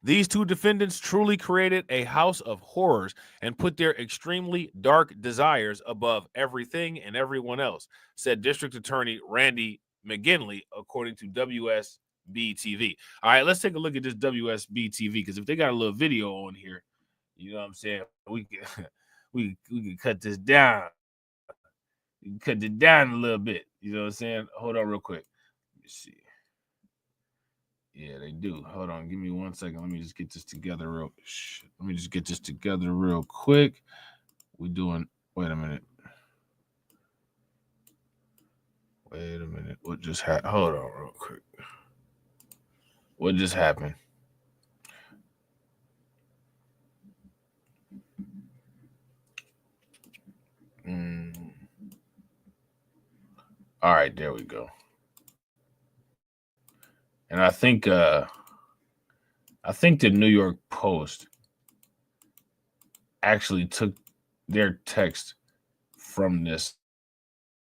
These two defendants truly created a house of horrors and put their extremely dark desires above everything and everyone else, said District Attorney Randy McGinley, according to WSB-TV. All right, let's take a look at this WSB-TV, because if they got a little video on here, you know what I'm saying, we can cut this down. We can cut it down a little bit. You know what I'm saying? Hold on real quick. Let me see. Yeah, they do. Hold on. Give me 1 second. Let me just get this together real quick. We doing, wait a minute. What just happened? Hold on real quick. What just happened? All right, there we go. And I think the New York Post actually took their text from this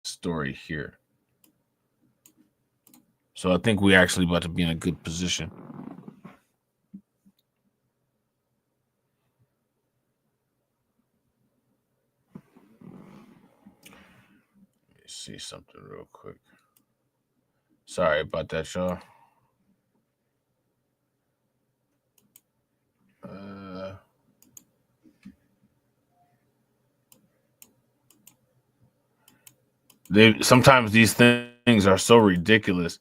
story here. So I think we actually about to be in a good position. Let me see something real quick. Sorry about that, y'all. Sometimes these things are so ridiculous.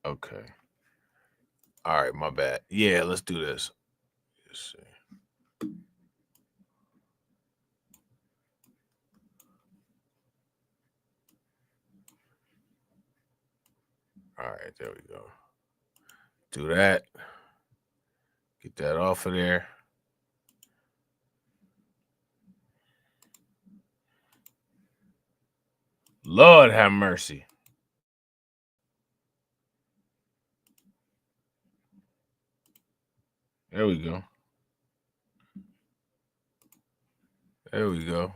Okay. All right, my bad. Yeah, let's do this. Let's see. All right, there we go. Do that. Get that off of there. Lord have mercy. There we go. There we go.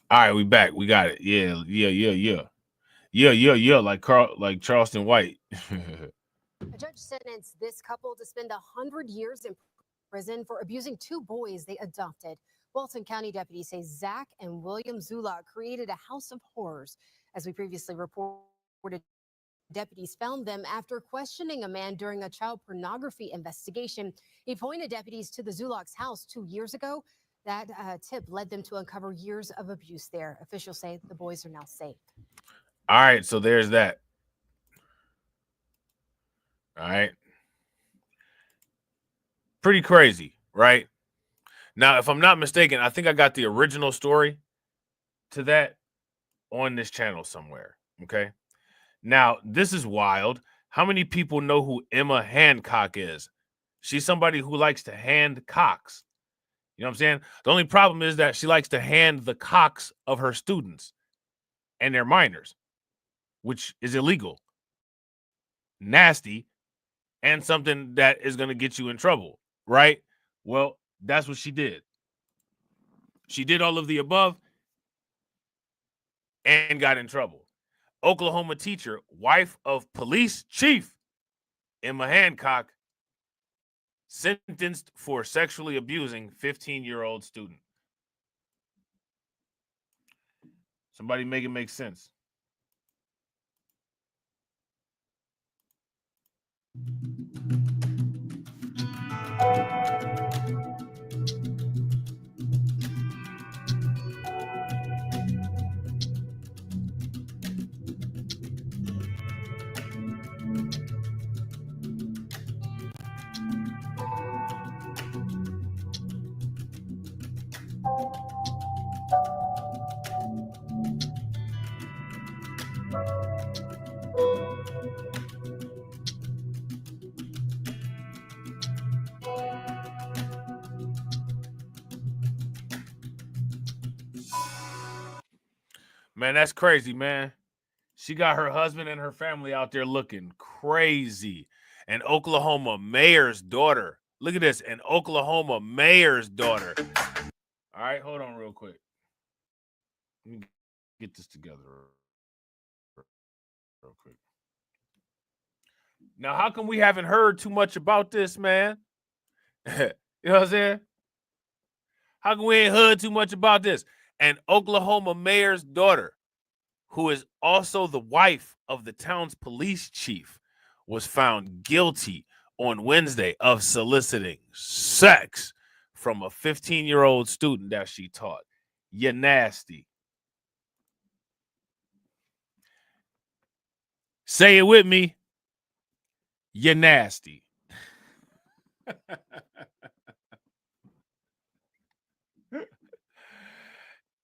All right, we back. We got it. Yeah. Like Charleston White. A judge sentenced this couple to spend 100 years in prison for abusing two boys they adopted. Walton County deputies say Zach and William Zula created a house of horrors. As we previously reported, deputies found them after questioning a man during a child pornography investigation. He pointed deputies to the Zulak's house 2 years ago. That tip led them to uncover years of abuse there. Officials say the boys are now safe. All right, so there's that. All right. Pretty crazy, right? Now, if I'm not mistaken, I think I got the original story to that on this channel somewhere, okay? Now, this is wild. How many people know who Emma Hancock is? She's somebody who likes to hand cocks. You know what I'm saying? The only problem is that she likes to hand the cocks of her students and their minors, which is illegal, nasty, and something that is going to get you in trouble, right? Well, that's what she did. She did all of the above and got in trouble. Oklahoma teacher, wife of police chief Emma Hancock, sentenced for sexually abusing 15-year-old student. Somebody make it make sense. Man, that's crazy, man. She got her husband and her family out there looking crazy. An Oklahoma mayor's daughter. Look at this. An Oklahoma mayor's daughter. All right, hold on real quick. Let me get this together real quick. Now, how come we haven't heard too much about this, man? You know what I'm saying? How come we ain't heard too much about this? An Oklahoma mayor's daughter, who is also the wife of the town's police chief, was found guilty on Wednesday of soliciting sex from a 15-year-old student that she taught. You nasty. Say it with me. You nasty.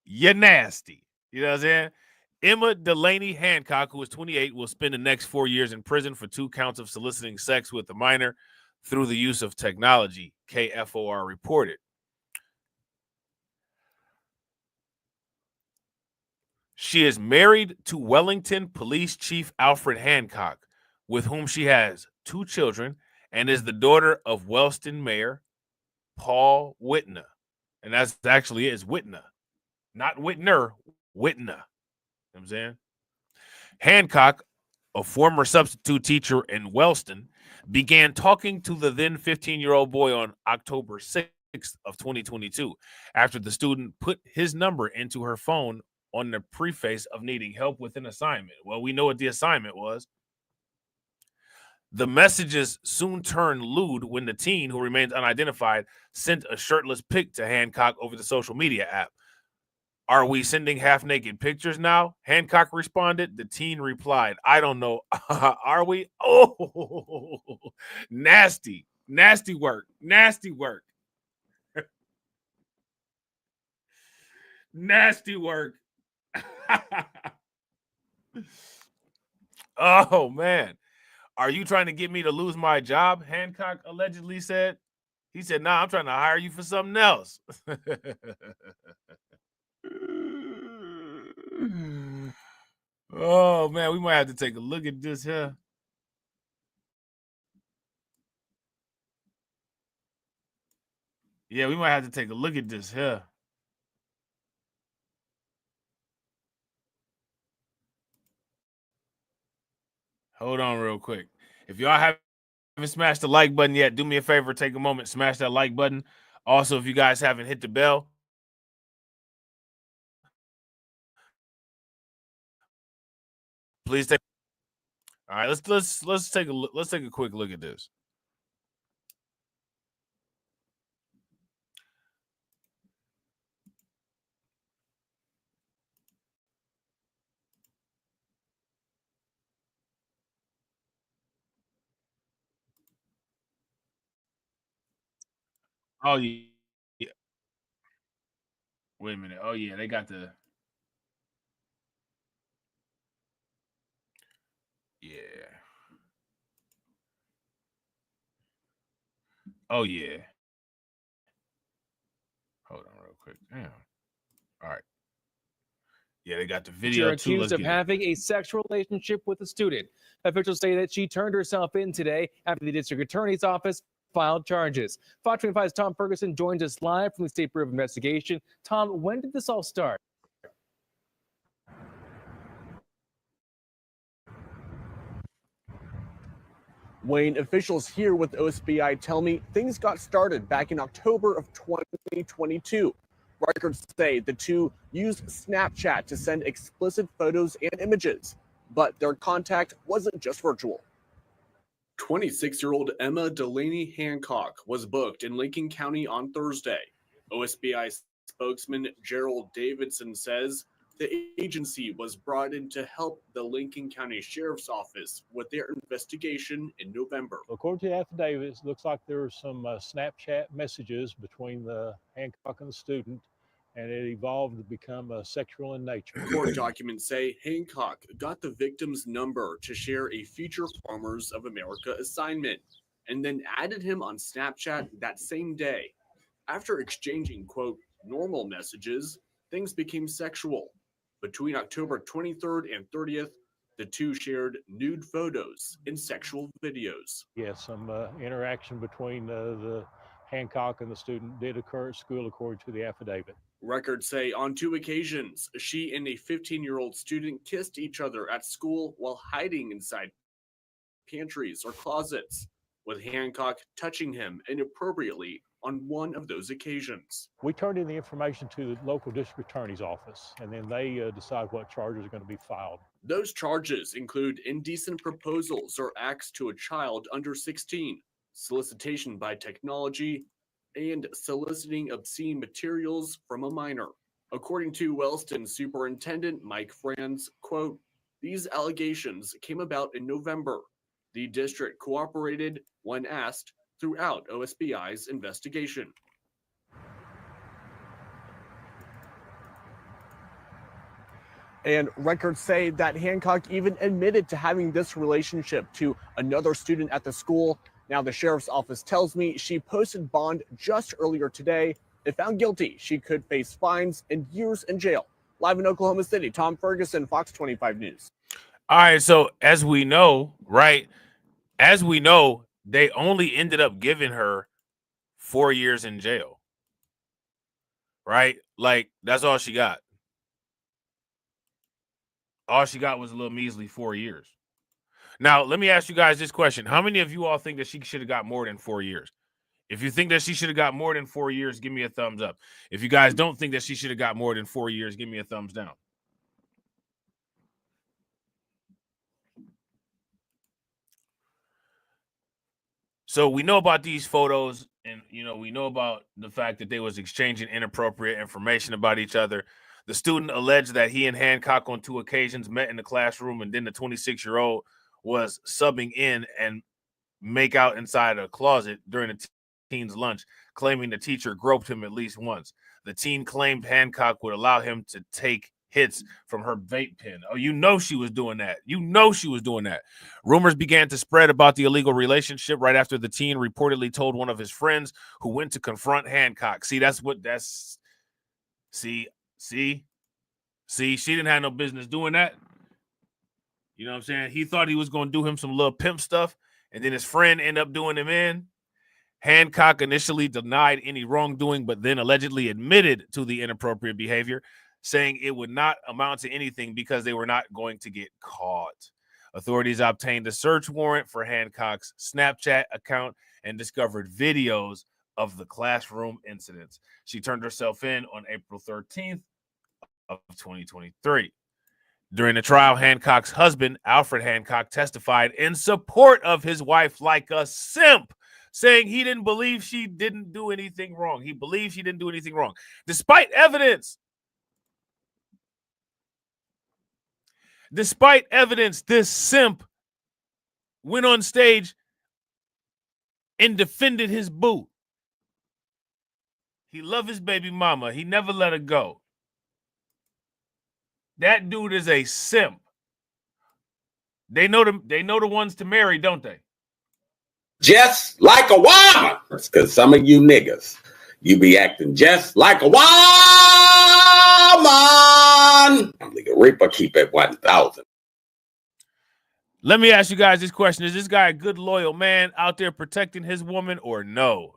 You're nasty. You know what I'm saying? Emma Delaney Hancock, who is 28, will spend the next 4 years in prison for 2 counts of soliciting sex with a minor through the use of technology, KFOR reported. She is married to Wellington Police Chief Alfred Hancock, with whom she has 2 children, and is the daughter of Wellston Mayor Paul Whitner. And that's actually is Whitner. Not Whitner, Whitner. You know what I'm saying? Hancock, a former substitute teacher in Wellston, began talking to the then 15-year-old boy on October 6th of 2022 after the student put his number into her phone on the preface of needing help with an assignment. Well, we know what the assignment was. The messages soon turned lewd when the teen, who remains unidentified, sent a shirtless pic to Hancock over the social media app. Are we sending half-naked pictures now? Hancock responded. The teen replied, I don't know. Are we? Oh, nasty. Nasty work. Nasty work. Nasty work. Oh, man. Are you trying to get me to lose my job? Hancock allegedly said. He said, nah, I'm trying to hire you for something else. Oh, man, we might have to take a look at this here. Yeah, we might have to take a look at this here. Hold on real quick. If y'all haven't smashed the like button yet, do me a favor, take a moment, smash that like button. Also, if you guys haven't hit the bell, please take. All right, let's take a look. Let's take a quick look at this. Oh yeah. Wait a minute. Oh yeah, they got the. Yeah. Oh yeah. Hold on real quick. Damn. All right. Yeah, they got the video You're too. accused of having a sexual relationship with a student. Officials say that she turned herself in today after the district attorney's office filed charges. Fox 25's Tom Ferguson joins us live from the State Bureau of Investigation. Tom, when did this all start? Wayne, officials here with OSBI tell me things got started back in October of 2022. Records say the two used Snapchat to send explicit photos and images, but their contact wasn't just virtual. 26-year-old Emma Delaney Hancock was booked in Lincoln County on Thursday. OSBI spokesman Gerald Davidson says the agency was brought in to help the Lincoln County Sheriff's Office with their investigation in November. According to the affidavit, it looks like there were some Snapchat messages between the Hancock and the student, and it evolved to become sexual in nature. Court documents say Hancock got the victim's number to share a future Farmers of America assignment, and then added him on Snapchat that same day. After exchanging, quote, normal messages, things became sexual. Between October 23rd and 30th, the two shared nude photos and sexual videos. Yes, some interaction between the Hancock and the student did occur at school, according to the affidavit. Records say on 2 occasions, she and a 15-year-old student kissed each other at school while hiding inside pantries or closets, with Hancock touching him inappropriately on one of those occasions. We turned in the information to the local district attorney's office, and then they decide what charges are going to be filed. Those charges include indecent proposals or acts to a child under 16, solicitation by technology, and soliciting obscene materials from a minor. According to Wellston Superintendent Mike Franz, quote, these allegations came about in November. The district cooperated when asked throughout OSBI's investigation. And records say that Hancock even admitted to having this relationship to another student at the school. Now, the sheriff's office tells me she posted bond just earlier today. If found guilty, she could face fines and years in jail. Live in Oklahoma City, Tom Ferguson, Fox 25 News. All right, so as we know, right, they only ended up giving her 4 years in jail, right? Like, that's all she got. All she got was a little measly 4 years. Now, let me ask you guys this question. How many of you all think that she should have got more than 4 years? If you think that she should have got more than 4 years, give me a thumbs up. If you guys don't think that she should have got more than 4 years, give me a thumbs down. So we know about these photos, and we know about the fact that they was exchanging inappropriate information about each other. The student alleged that he and Hancock on 2 occasions met in the classroom, and then the 26-year-old was subbing in and make out inside a closet during the teen's lunch, claiming the teacher groped him at least once. The teen claimed Hancock would allow him to take hits from her vape pen. Oh, you know she was doing that. You know she was doing that. Rumors began to spread about the illegal relationship right after the teen reportedly told one of his friends who went to confront Hancock. See, see, she didn't have no business doing that. You know what I'm saying? He thought he was going to do him some little pimp stuff, and then his friend ended up doing him in. Hancock initially denied any wrongdoing, but then allegedly admitted to the inappropriate behavior, saying it would not amount to anything because they were not going to get caught. Authorities obtained a search warrant for Hancock's Snapchat account and discovered videos of the classroom incidents. She turned herself in on April 13th of 2023. During the trial, Hancock's husband, Alfred Hancock, testified in support of his wife like a simp, saying he didn't believe she didn't do anything wrong. He believes she didn't do anything wrong, despite evidence. Despite evidence, this simp went on stage and defended his boo. He loved his baby mama. He never let her go. That dude is a simp. They know the ones to marry, don't they? Just like a woman. That's because some of you niggas, you be acting just like a woman. Nigga Reaper keep it 1,000. Let me ask you guys this question. Is this guy a good, loyal man out there protecting his woman or no?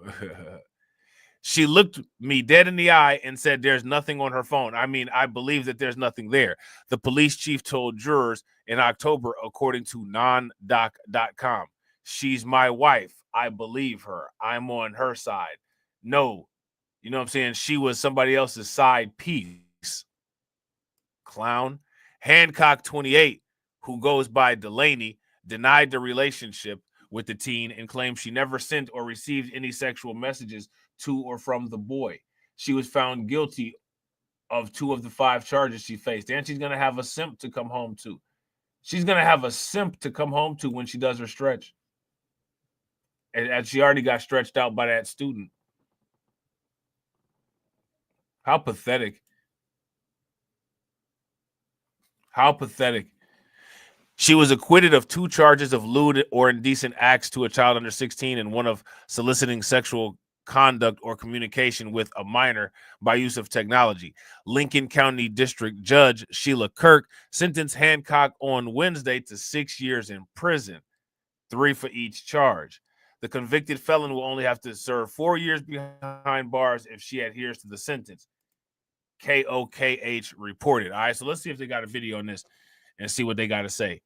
She looked me dead in the eye and said there's nothing on her phone. I mean, I believe that there's nothing there. The police chief told jurors in October, according to nondoc.com. She's my wife. I believe her. I'm on her side. No, you know what I'm saying? She was somebody else's side piece. Clown. Hancock, 28, who goes by Delaney, denied the relationship with the teen and claimed she never sent or received any sexual messages to or from the boy. She was found guilty of 2 of the 5 charges she faced. And she's going to have a simp to come home to. She's going to have a simp to come home to when she does her stretch. And she already got stretched out by that student. How pathetic. How pathetic. She was acquitted of 2 charges of lewd or indecent acts to a child under 16 and 1 of soliciting sexual conduct or communication with a minor by use of technology. Lincoln County District Judge Sheila Kirk sentenced Hancock on Wednesday to 6 years in prison, 3 for each charge. The convicted felon will only have to serve 4 years behind bars if she adheres to the sentence. KOKH reported. All right, so let's see if they got a video on this and see what they got to say.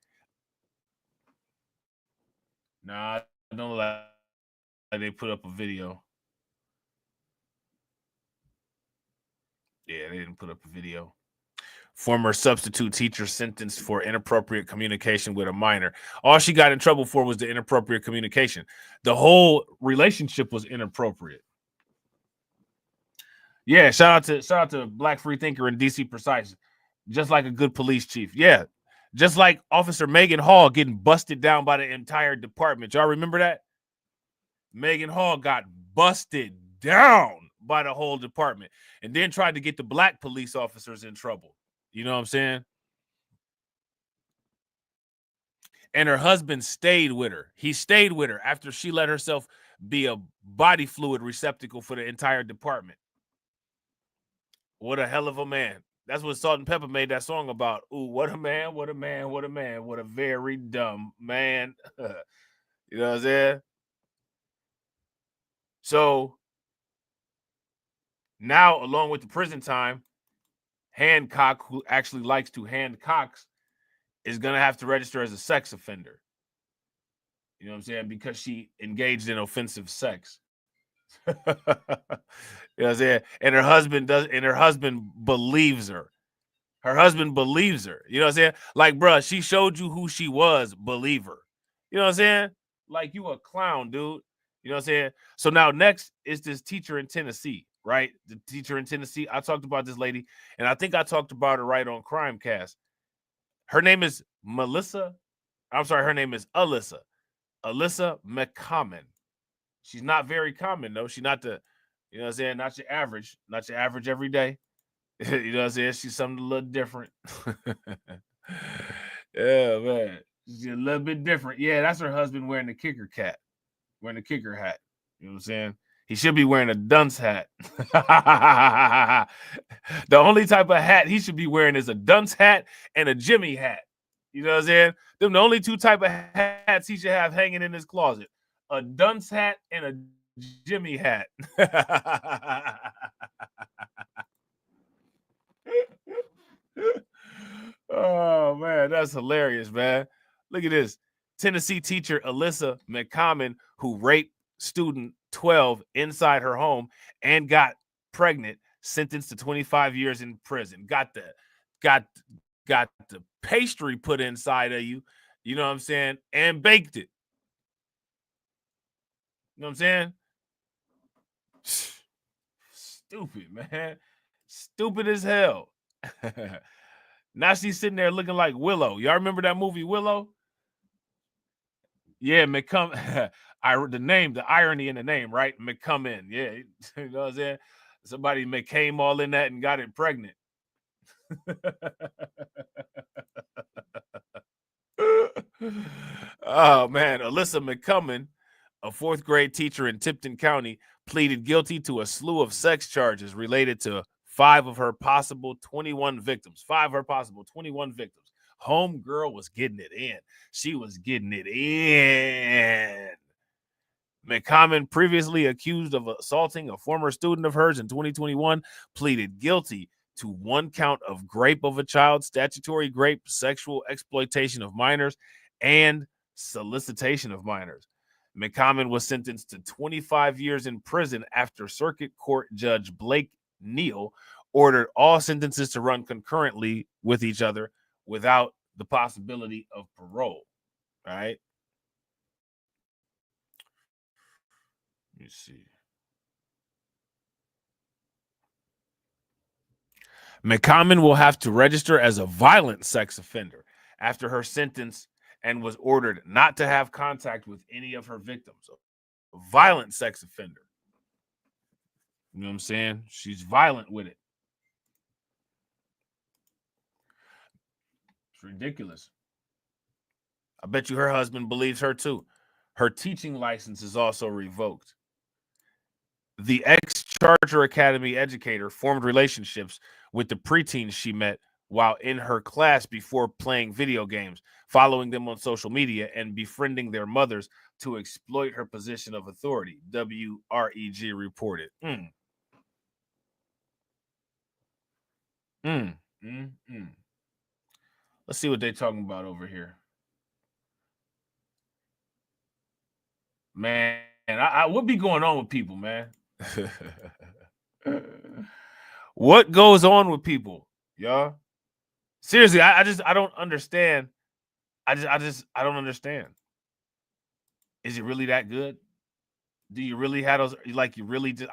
Nah, I don't like they put up a video. Yeah, they didn't put up a video. Former substitute teacher sentenced for inappropriate communication with a minor. All she got in trouble for was the inappropriate communication. The whole relationship was inappropriate. Yeah, shout out to Black Free Thinker and DC Precise. Just like a good police chief. Yeah. Just like Officer Megan Hall getting busted down by the entire department. Y'all remember that? Megan Hall got busted down by the whole department and then tried to get the black police officers in trouble. You know what I'm saying? And her husband stayed with her. He stayed with her after she let herself be a body fluid receptacle for the entire department. What a hell of a man. That's what Salt and Pepper made that song about. Ooh, what a man, what a man, what a man, what a very dumb man. You know what I'm saying? So now, along with the prison time, Hancock, who actually likes to Hancocks, is going to have to register as a sex offender. You know what I'm saying? Because she engaged in offensive sex. You know what I'm saying? And her husband believes her. Her husband believes her. You know what I'm saying? Like, bruh, she showed you who she was. Believe her. You know what I'm saying? Like, you a clown, dude. You know what I'm saying? So now next is this teacher in Tennessee, right? The teacher in Tennessee. I talked about this lady, and I think I talked about her right on Crimecast. Her name is Melissa. I'm sorry, her name is Alyssa. Alyssa McCommon. She's not very common, though. She's not the, you know what I'm saying, not your average every day. You know what I'm saying? She's something a little different. Yeah, man. She's a little bit different. Yeah, that's her husband wearing the kicker hat. You know what I'm saying? He should be wearing a dunce hat. The only type of hat he should be wearing is a dunce hat and a Jimmy hat. You know what I'm saying? Them the only two type of hats he should have hanging in his closet. A dunce hat and a Jimmy hat. Oh, man, that's hilarious, man. Look at this. Tennessee teacher Alyssa McCommon, who raped student 12 inside her home and got pregnant, sentenced to 25 years in prison. Got the pastry put inside of you, you know what I'm saying, and baked it. You know what I'm saying? Stupid, man. Stupid as hell. Now she's sitting there looking like Willow. Y'all remember that movie Willow? Yeah, the irony in the name, right? McCommon. Yeah, you know what I'm saying? Somebody came all in that and got it pregnant. Oh, man. Alyssa McCommon, a fourth grade teacher in Tipton County, pleaded guilty to a slew of sex charges related to 5 of her possible 21 victims. 5 of her possible 21 victims. Homegirl was getting it in. She was getting it in. McCommon, previously accused of assaulting a former student of hers in 2021, pleaded guilty to 1 count of rape of a child, statutory rape, sexual exploitation of minors, and solicitation of minors. McCommon was sentenced to 25 years in prison after Circuit Court Judge Blake Neal ordered all sentences to run concurrently with each other without the possibility of parole. All right. Let me see. McCommon will have to register as a violent sex offender after her sentence and was ordered not to have contact with any of her victims. A violent sex offender. You know what I'm saying? She's violent with it. It's ridiculous. I bet you her husband believes her too. Her teaching license is also revoked. The ex-Charter Academy educator formed relationships with the preteens she met while in her class before playing video games, following them on social media, and befriending their mothers to exploit her position of authority, WREG reported. Let's see what they're talking about over here. Man, what be going on with people, man? What goes on with people, y'all? Seriously, I don't understand. I don't understand. Is it really that good? Do you really have those? Like, you really just,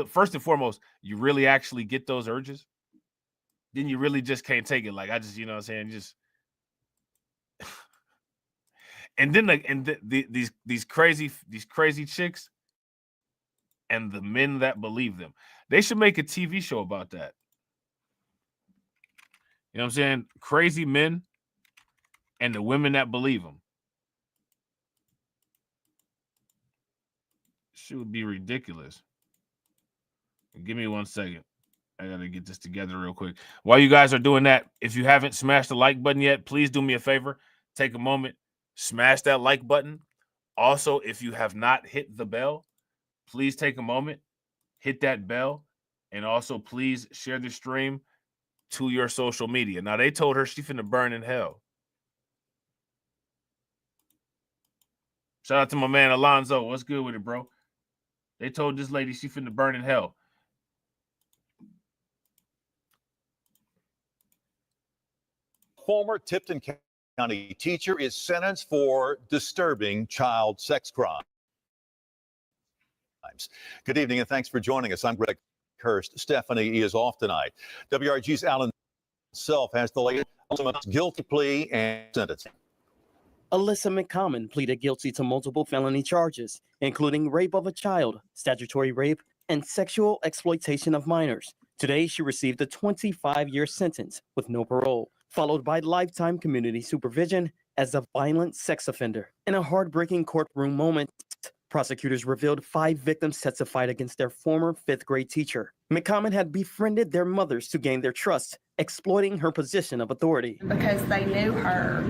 first and foremost, you really actually get those urges? Then you really just can't take it. Like, you know what I'm saying? Just, and then these crazy chicks and the men that believe them. They should make a TV show about that. You know what I'm saying? Crazy men and the women that believe them. Shit would be ridiculous. Give me 1 second. I got to get this together real quick. While you guys are doing that, if you haven't smashed the like button yet, please do me a favor. Take a moment, smash that like button. Also, if you have not hit the bell, please take a moment, hit that bell, and also please share the stream to your social media. Now, they told her she finna burn in hell. Shout out to my man Alonzo. What's good with it, bro? They told this lady she finna burn in hell. Former Tipton County teacher is sentenced for disturbing child sex crimes. Good evening and thanks for joining us. I'm Greg Hurst. Stephanie is off tonight. WRG's Alan Self has the latest guilty plea and sentencing. Alyssa McCommon pleaded guilty to multiple felony charges, including rape of a child, statutory rape, and sexual exploitation of minors, Today, she received a 25-year sentence with no parole, followed by lifetime community supervision as a violent sex offender. In a heartbreaking courtroom moment, prosecutors revealed 5 victims testified against their former 5th grade teacher. McCommon had befriended their mothers to gain their trust, exploiting her position of authority. Because they knew her.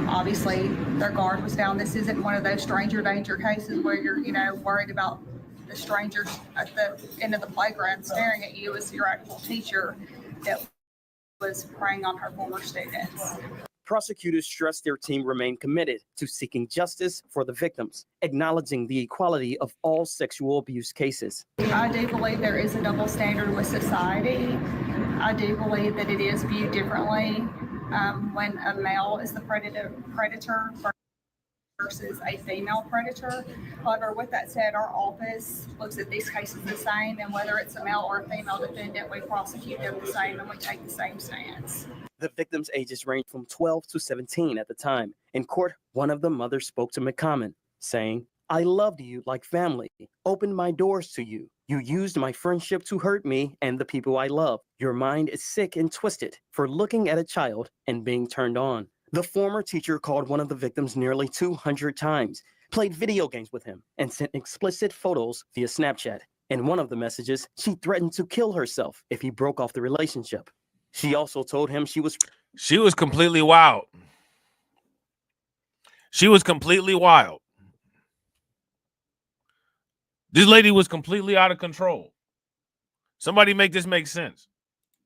Obviously, their guard was down. This isn't one of those stranger danger cases where you're, worried about the strangers at the end of the playground staring at you as your actual teacher that was preying on her former students. Prosecutors stressed their team remained committed to seeking justice for the victims, acknowledging the equality of all sexual abuse cases. I do believe there is a double standard with society. I do believe that it is viewed differently when a male is the predator versus a female predator. However, with that said, our office looks at these cases the same, and whether it's a male or a female defendant, we prosecute them the same and we take the same stance. The victims' ages ranged from 12 to 17 at the time. In court, one of the mothers spoke to McCommon, saying, "I loved you like family, opened my doors to you. You used my friendship to hurt me and the people I love. Your mind is sick and twisted for looking at a child and being turned on." The former teacher called one of the victims nearly 200 times, played video games with him, and sent explicit photos via Snapchat. In one of the messages, she threatened to kill herself if he broke off the relationship. She also told him she was completely wild. She was completely wild. This lady was completely out of control. Somebody make this make sense.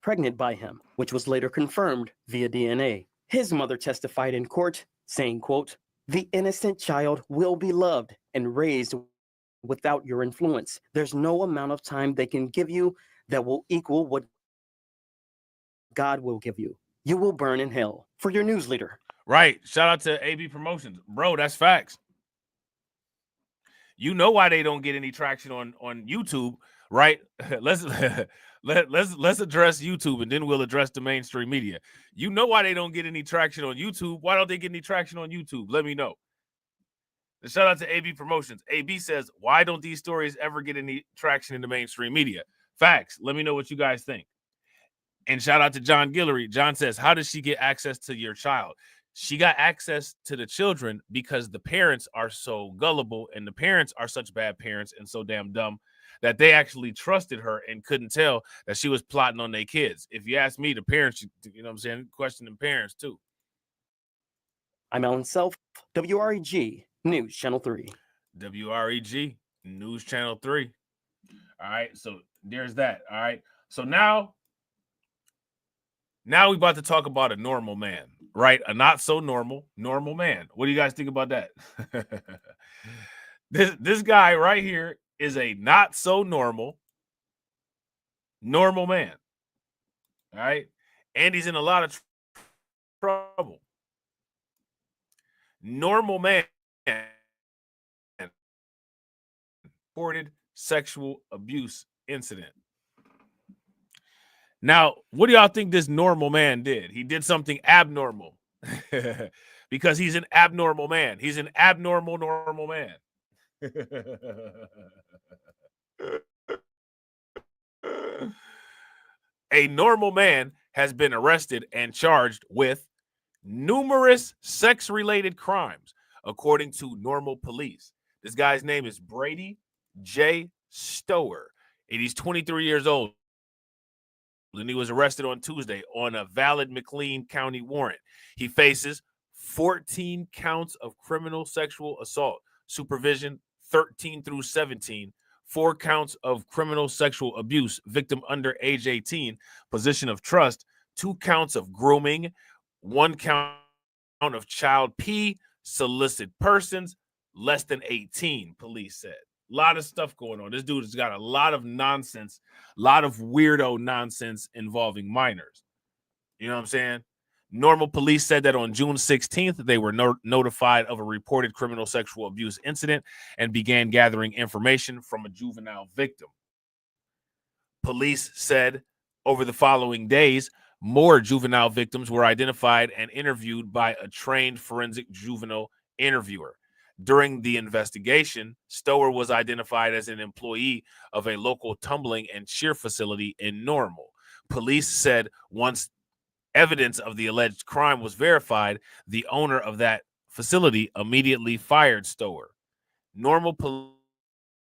Pregnant by him, which was later confirmed via DNA. His mother testified in court, saying, quote, "The innocent child will be loved and raised without your influence. There's no amount of time they can give you that will equal what God will give you. You will burn in hell." For your news leader. Right. Shout out to AB Promotions. Bro, that's facts. You know why they don't get any traction on YouTube, right? Let's address YouTube, and then we'll address the mainstream media. You know why they don't get any traction on YouTube. Why don't they get any traction on YouTube? Let me know. And shout out to AB Promotions. AB says, why don't these stories ever get any traction in the mainstream media? Facts. Let me know what you guys think. And shout out to John Guillory. John says, how does she get access to your child? She got access to the children because the parents are so gullible, and the parents are such bad parents and so damn dumb that they actually trusted her and couldn't tell that she was plotting on their kids. If you ask me, the parents, you know what I'm saying, questioning parents too. I'm Alan Self, WREG News Channel 3. WREG News Channel 3. All right, so there's that. All right, so now we're about to talk about a normal man, right? A not so normal man. What do you guys think about that? This guy right here is a not so normal man. All right, and he's in a lot of trouble. Normal man reported sexual abuse incident. Now, what do y'all think this normal man did? He did something abnormal because he's an abnormal man. He's an abnormal normal man. A normal man has been arrested and charged with numerous sex-related crimes, according to normal police. This guy's name is Brady J. Stower, and he's 23 years old. And he was arrested on Tuesday on a valid McLean County warrant. He faces 14 counts of criminal sexual assault, supervision 13 through 17, 4 counts of criminal sexual abuse, victim under age 18, position of trust, 2 counts of grooming, 1 count of child P, solicit persons, less than 18, police said. A lot of stuff going on. This dude has got a lot of nonsense, a lot of weirdo nonsense involving minors. You know what I'm saying? Normal police said that on June 16th, they were notified of a reported criminal sexual abuse incident and began gathering information from a juvenile victim. Police said over the following days, more juvenile victims were identified and interviewed by a trained forensic juvenile interviewer. During the investigation, Stower was identified as an employee of a local tumbling and cheer facility in Normal. Police said once evidence of the alleged crime was verified, the owner of that facility immediately fired Stower. Normal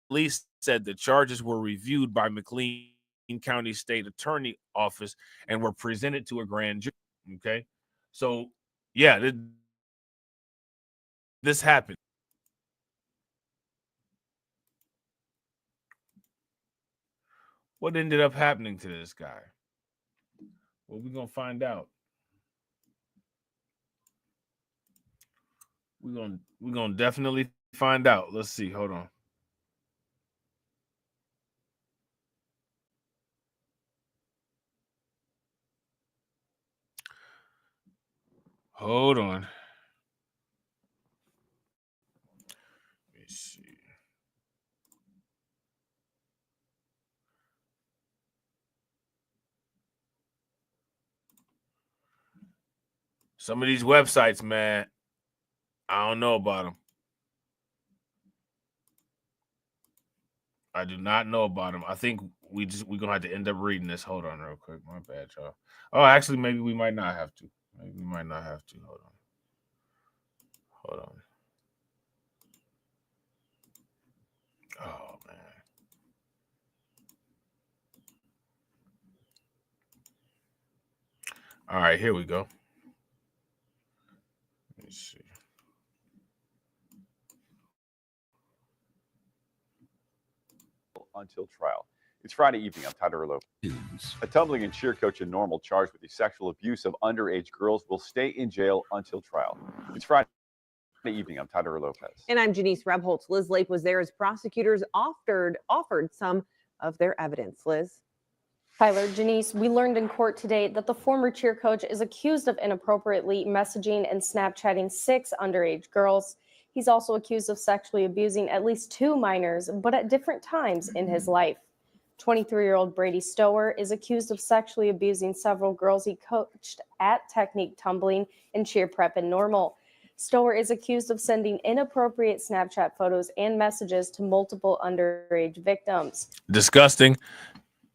police said the charges were reviewed by McLean County State Attorney Office and were presented to a grand jury. Okay, so yeah, this happened. What ended up happening to this guy? Well, we're gonna find out. We're gonna definitely find out. Let's see. Hold on. Hold on. Let me see. Some of these websites, man, I don't know about them. I do not know about them. I think we're gonna have to end up reading this. Hold on, real quick. My bad, y'all. Oh, actually, maybe we might not have to. Maybe we might not have to. Hold on. Hold on. Oh man. All right, here we go. Let me see. Until trial. It's Friday evening. I'm Tyler Lopez. A tumbling and cheer coach in Normal charged with the sexual abuse of underage girls will stay in jail until trial. It's Friday evening. I'm Tyler Lopez. And I'm Janice Rebholz. Liz Lake was there as prosecutors offered some of their evidence. Liz. Tyler, Janice, we learned in court today that the former cheer coach is accused of inappropriately messaging and Snapchatting 6 underage girls. He's also accused of sexually abusing at least 2 minors, but at different times in his life. 23-year-old Brady Stower is accused of sexually abusing several girls he coached at Technique Tumbling and Cheer Prep in Normal. Stower is accused of sending inappropriate Snapchat photos and messages to multiple underage victims. Disgusting.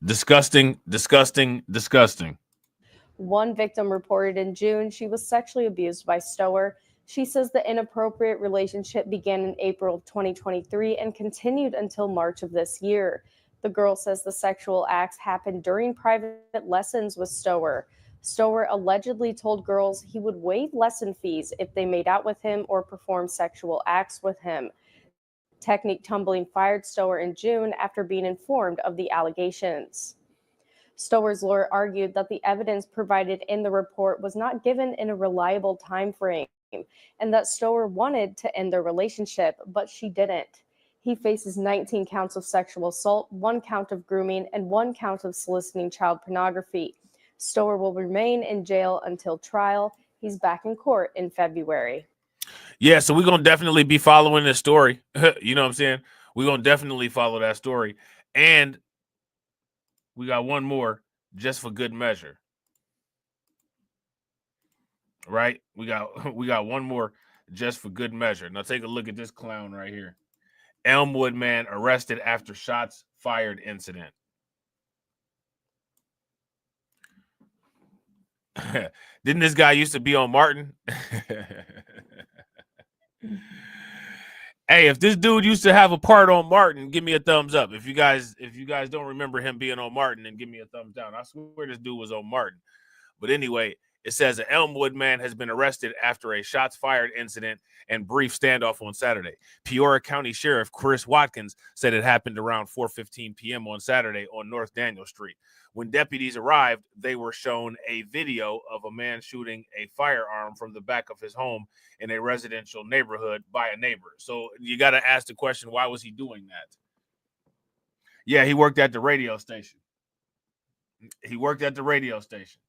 Disgusting, disgusting, disgusting. One victim reported in June she was sexually abused by Stower. She says the inappropriate relationship began in April of 2023 and continued until March of this year. The girl says the sexual acts happened during private lessons with Stower. Stower allegedly told girls he would waive lesson fees if they made out with him or performed sexual acts with him. Technique Tumbling fired Stower in June after being informed of the allegations. Stower's lawyer argued that the evidence provided in the report was not given in a reliable time frame and that Stower wanted to end their relationship, but she didn't. He faces 19 counts of sexual assault, 1 count of grooming, and 1 count of soliciting child pornography. Stower will remain in jail until trial. He's back in court in February. Yeah, so we're going to definitely be following this story. You know what I'm saying? We're going to definitely follow that story. And we got one more just for good measure. Right? We got one more just for good measure. Now take a look at this clown right here. Elmwood man arrested after shots fired incident. Didn't this guy used to be on Martin? Hey, if this dude used to have a part on Martin, give me a thumbs up. If you guys don't remember him being on Martin, then give me a thumbs down. I swear this dude was on Martin. But anyway, it says an Elmwood man has been arrested after a shots fired incident and brief standoff on Saturday. Peoria County Sheriff Chris Watkins said it happened around 4:15 p.m. on Saturday on North Daniel Street. When deputies arrived, they were shown a video of a man shooting a firearm from the back of his home in a residential neighborhood by a neighbor. So you got to ask the question, why was he doing that? Yeah, he worked at the radio station. He worked at the radio station.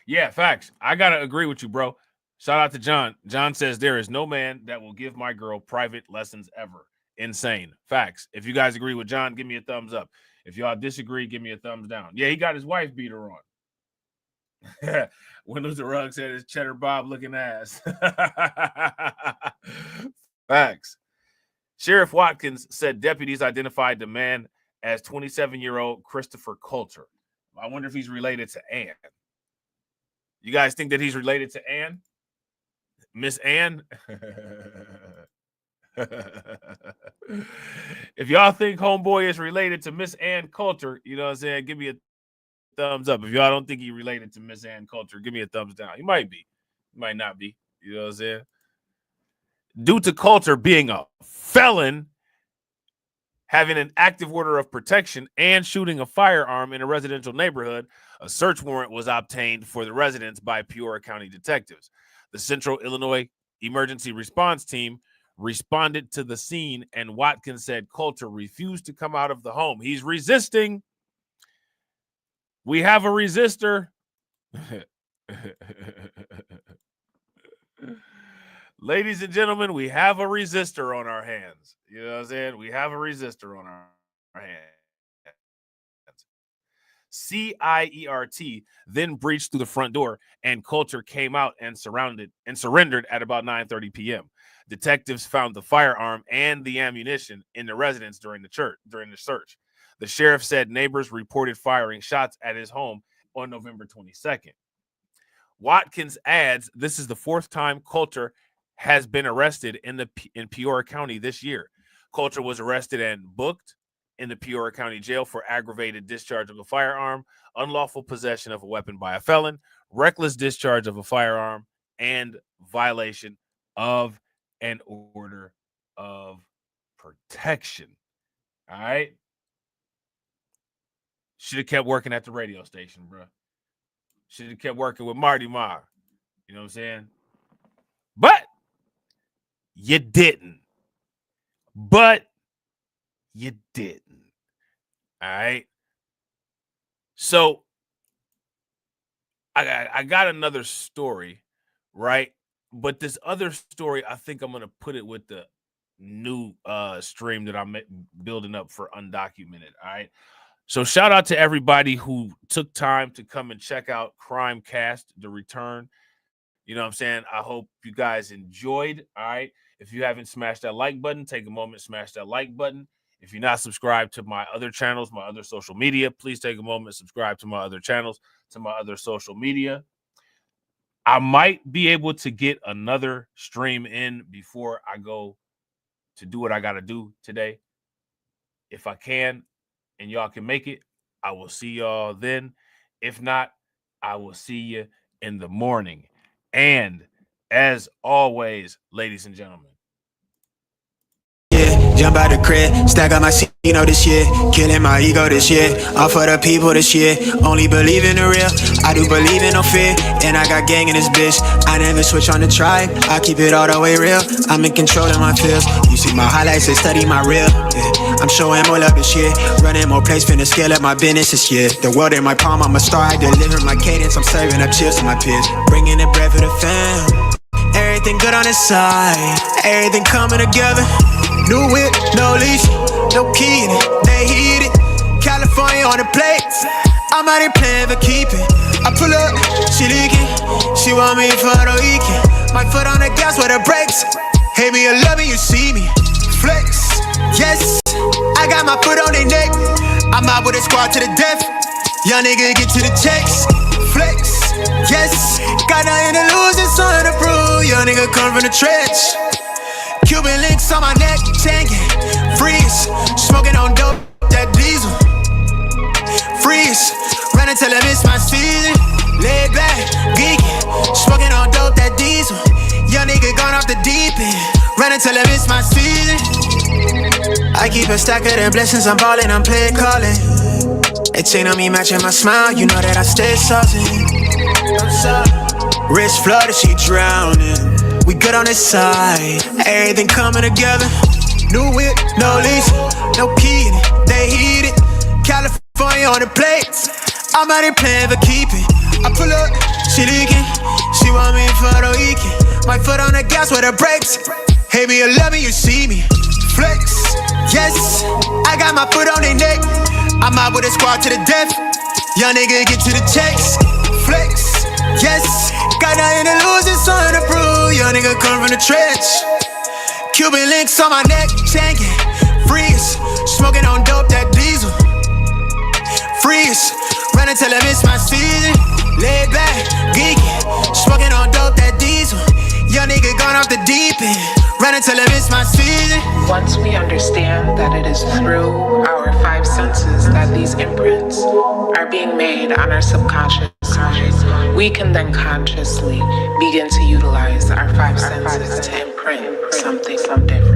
Yeah, facts. I got to agree with you, bro. Shout out to John. John says there is no man that will give my girl private lessons ever. Insane. Facts. If you guys agree with John, give me a thumbs up. If y'all disagree, give me a thumbs down. Yeah, he got his wife beater on. Windows and Ruggs said his Cheddar Bob looking ass. Facts. Sheriff Watkins said deputies identified the man as 27-year-old Christopher Coulter. I wonder if he's related to Ann. You guys think that he's related to Ann? Miss Ann? If y'all think homeboy is related to Miss Ann Coulter, you know what I'm saying, give me a thumbs up. If y'all don't think he related to Miss Ann Coulter, give me a thumbs down. He might be. He might not be. You know what I'm saying? Due to Coulter being a felon, having an active order of protection, and shooting a firearm in a residential neighborhood, a search warrant was obtained for the residence by Peoria County detectives. The Central Illinois Emergency Response Team responded to the scene, and Watkins said Coulter refused to come out of the home. He's resisting. We have a resistor. Ladies and gentlemen, we have a resistor on our hands. You know what I'm saying? We have a resistor on our hands. CIERT then breached through the front door, and Coulter came out and surrendered at about 9:30 p.m. Detectives found the firearm and the ammunition in the residence during the search. The sheriff said neighbors reported firing shots at his home on November 22nd. Watkins adds this is the fourth time Coulter has been arrested in Peoria County this year. Coulter was arrested and booked in the Peoria County Jail for aggravated discharge of a firearm, unlawful possession of a weapon by a felon, reckless discharge of a firearm, and violation of an order of protection. All right? Should have kept working at the radio station, bro. Should have kept working with Marty Marr. You know what I'm saying? But you didn't. But you didn't. All right. So I got another story, right? But this other story, I think I'm going to put it with the new stream that I'm building up for Undocumented. All right. So shout out to everybody who took time to come and check out Crimecast, The Return. You know what I'm saying? I hope you guys enjoyed. All right. If you haven't smashed that like button, take a moment, smash that like button. If you're not subscribed to my other channels, my other social media, please take a moment, subscribe to my other channels, to my other social media. I might be able to get another stream in before I go to do what I got to do today. If I can and y'all can make it, I will see y'all then. If not, I will see you in the morning. And as always, ladies and gentlemen, jump out the crib, stack up my Cino this year, killing my ego this year, all for the people this year, only believe in the real, I do believe in no fear, and I got gang in this bitch, I never switch on the tribe, I keep it all the way real, I'm in control of my feels, you see my highlights and study my real, yeah. I'm showing more love this year, running more plays, finna scale up my business this year, the world in my palm, I'm a star, I deliver my cadence, I'm serving up chills to my peers, bringing the bread for the fam, everything good on the side, everything coming together. New whip, no leash, no key in it, they heat it. California on the plates, I'm out here playing for keeping. I pull up, she leaking, she want me for the weekend. My foot on the gas with the brakes. Hate me or love me, you see me. Flex, yes, I got my foot on their neck. I'm out with a squad to the death. Young nigga get to the checks. Flex, yes, got nothing to lose and something to prove. Young nigga come from the trench. Cuban links on my neck, tanking, freeze, smoking on dope, that diesel, freeze, running till I miss my season, lay back, geeking, smoking on dope, that diesel, young nigga gone off the deep end, running till I miss my season, I keep a stack of them blessings, I'm ballin', I'm playing, calling, it ain't on me matching my smile, you know that I stay saucing, wrist flooded, she drowning. We good on this side, everything coming together. New whip, no leash, no key in it, they heat it. California on the plates, I'm out here playing for keeping. I pull up, she leaking, she want me for the weekend. My foot on the gas with the brakes. Hate me or love me, you see me. Flex, yes, I got my foot on their neck. I'm out with a squad to the death. Young nigga get to the checks. flex. Yes, got nothing to lose and something to prove. Young nigga come from the trench. Cuban links on my neck, chanking. Freeze, smoking on dope, that diesel. Freeze, running till I miss my season. Laid back, geeky, smoking on dope, that diesel. Young nigga gone off the deep end, running till I miss my season. Once we understand that it is through our five senses that these imprints are being made on our subconscious mind, we can then consciously begin to utilize our five senses to imprint something different.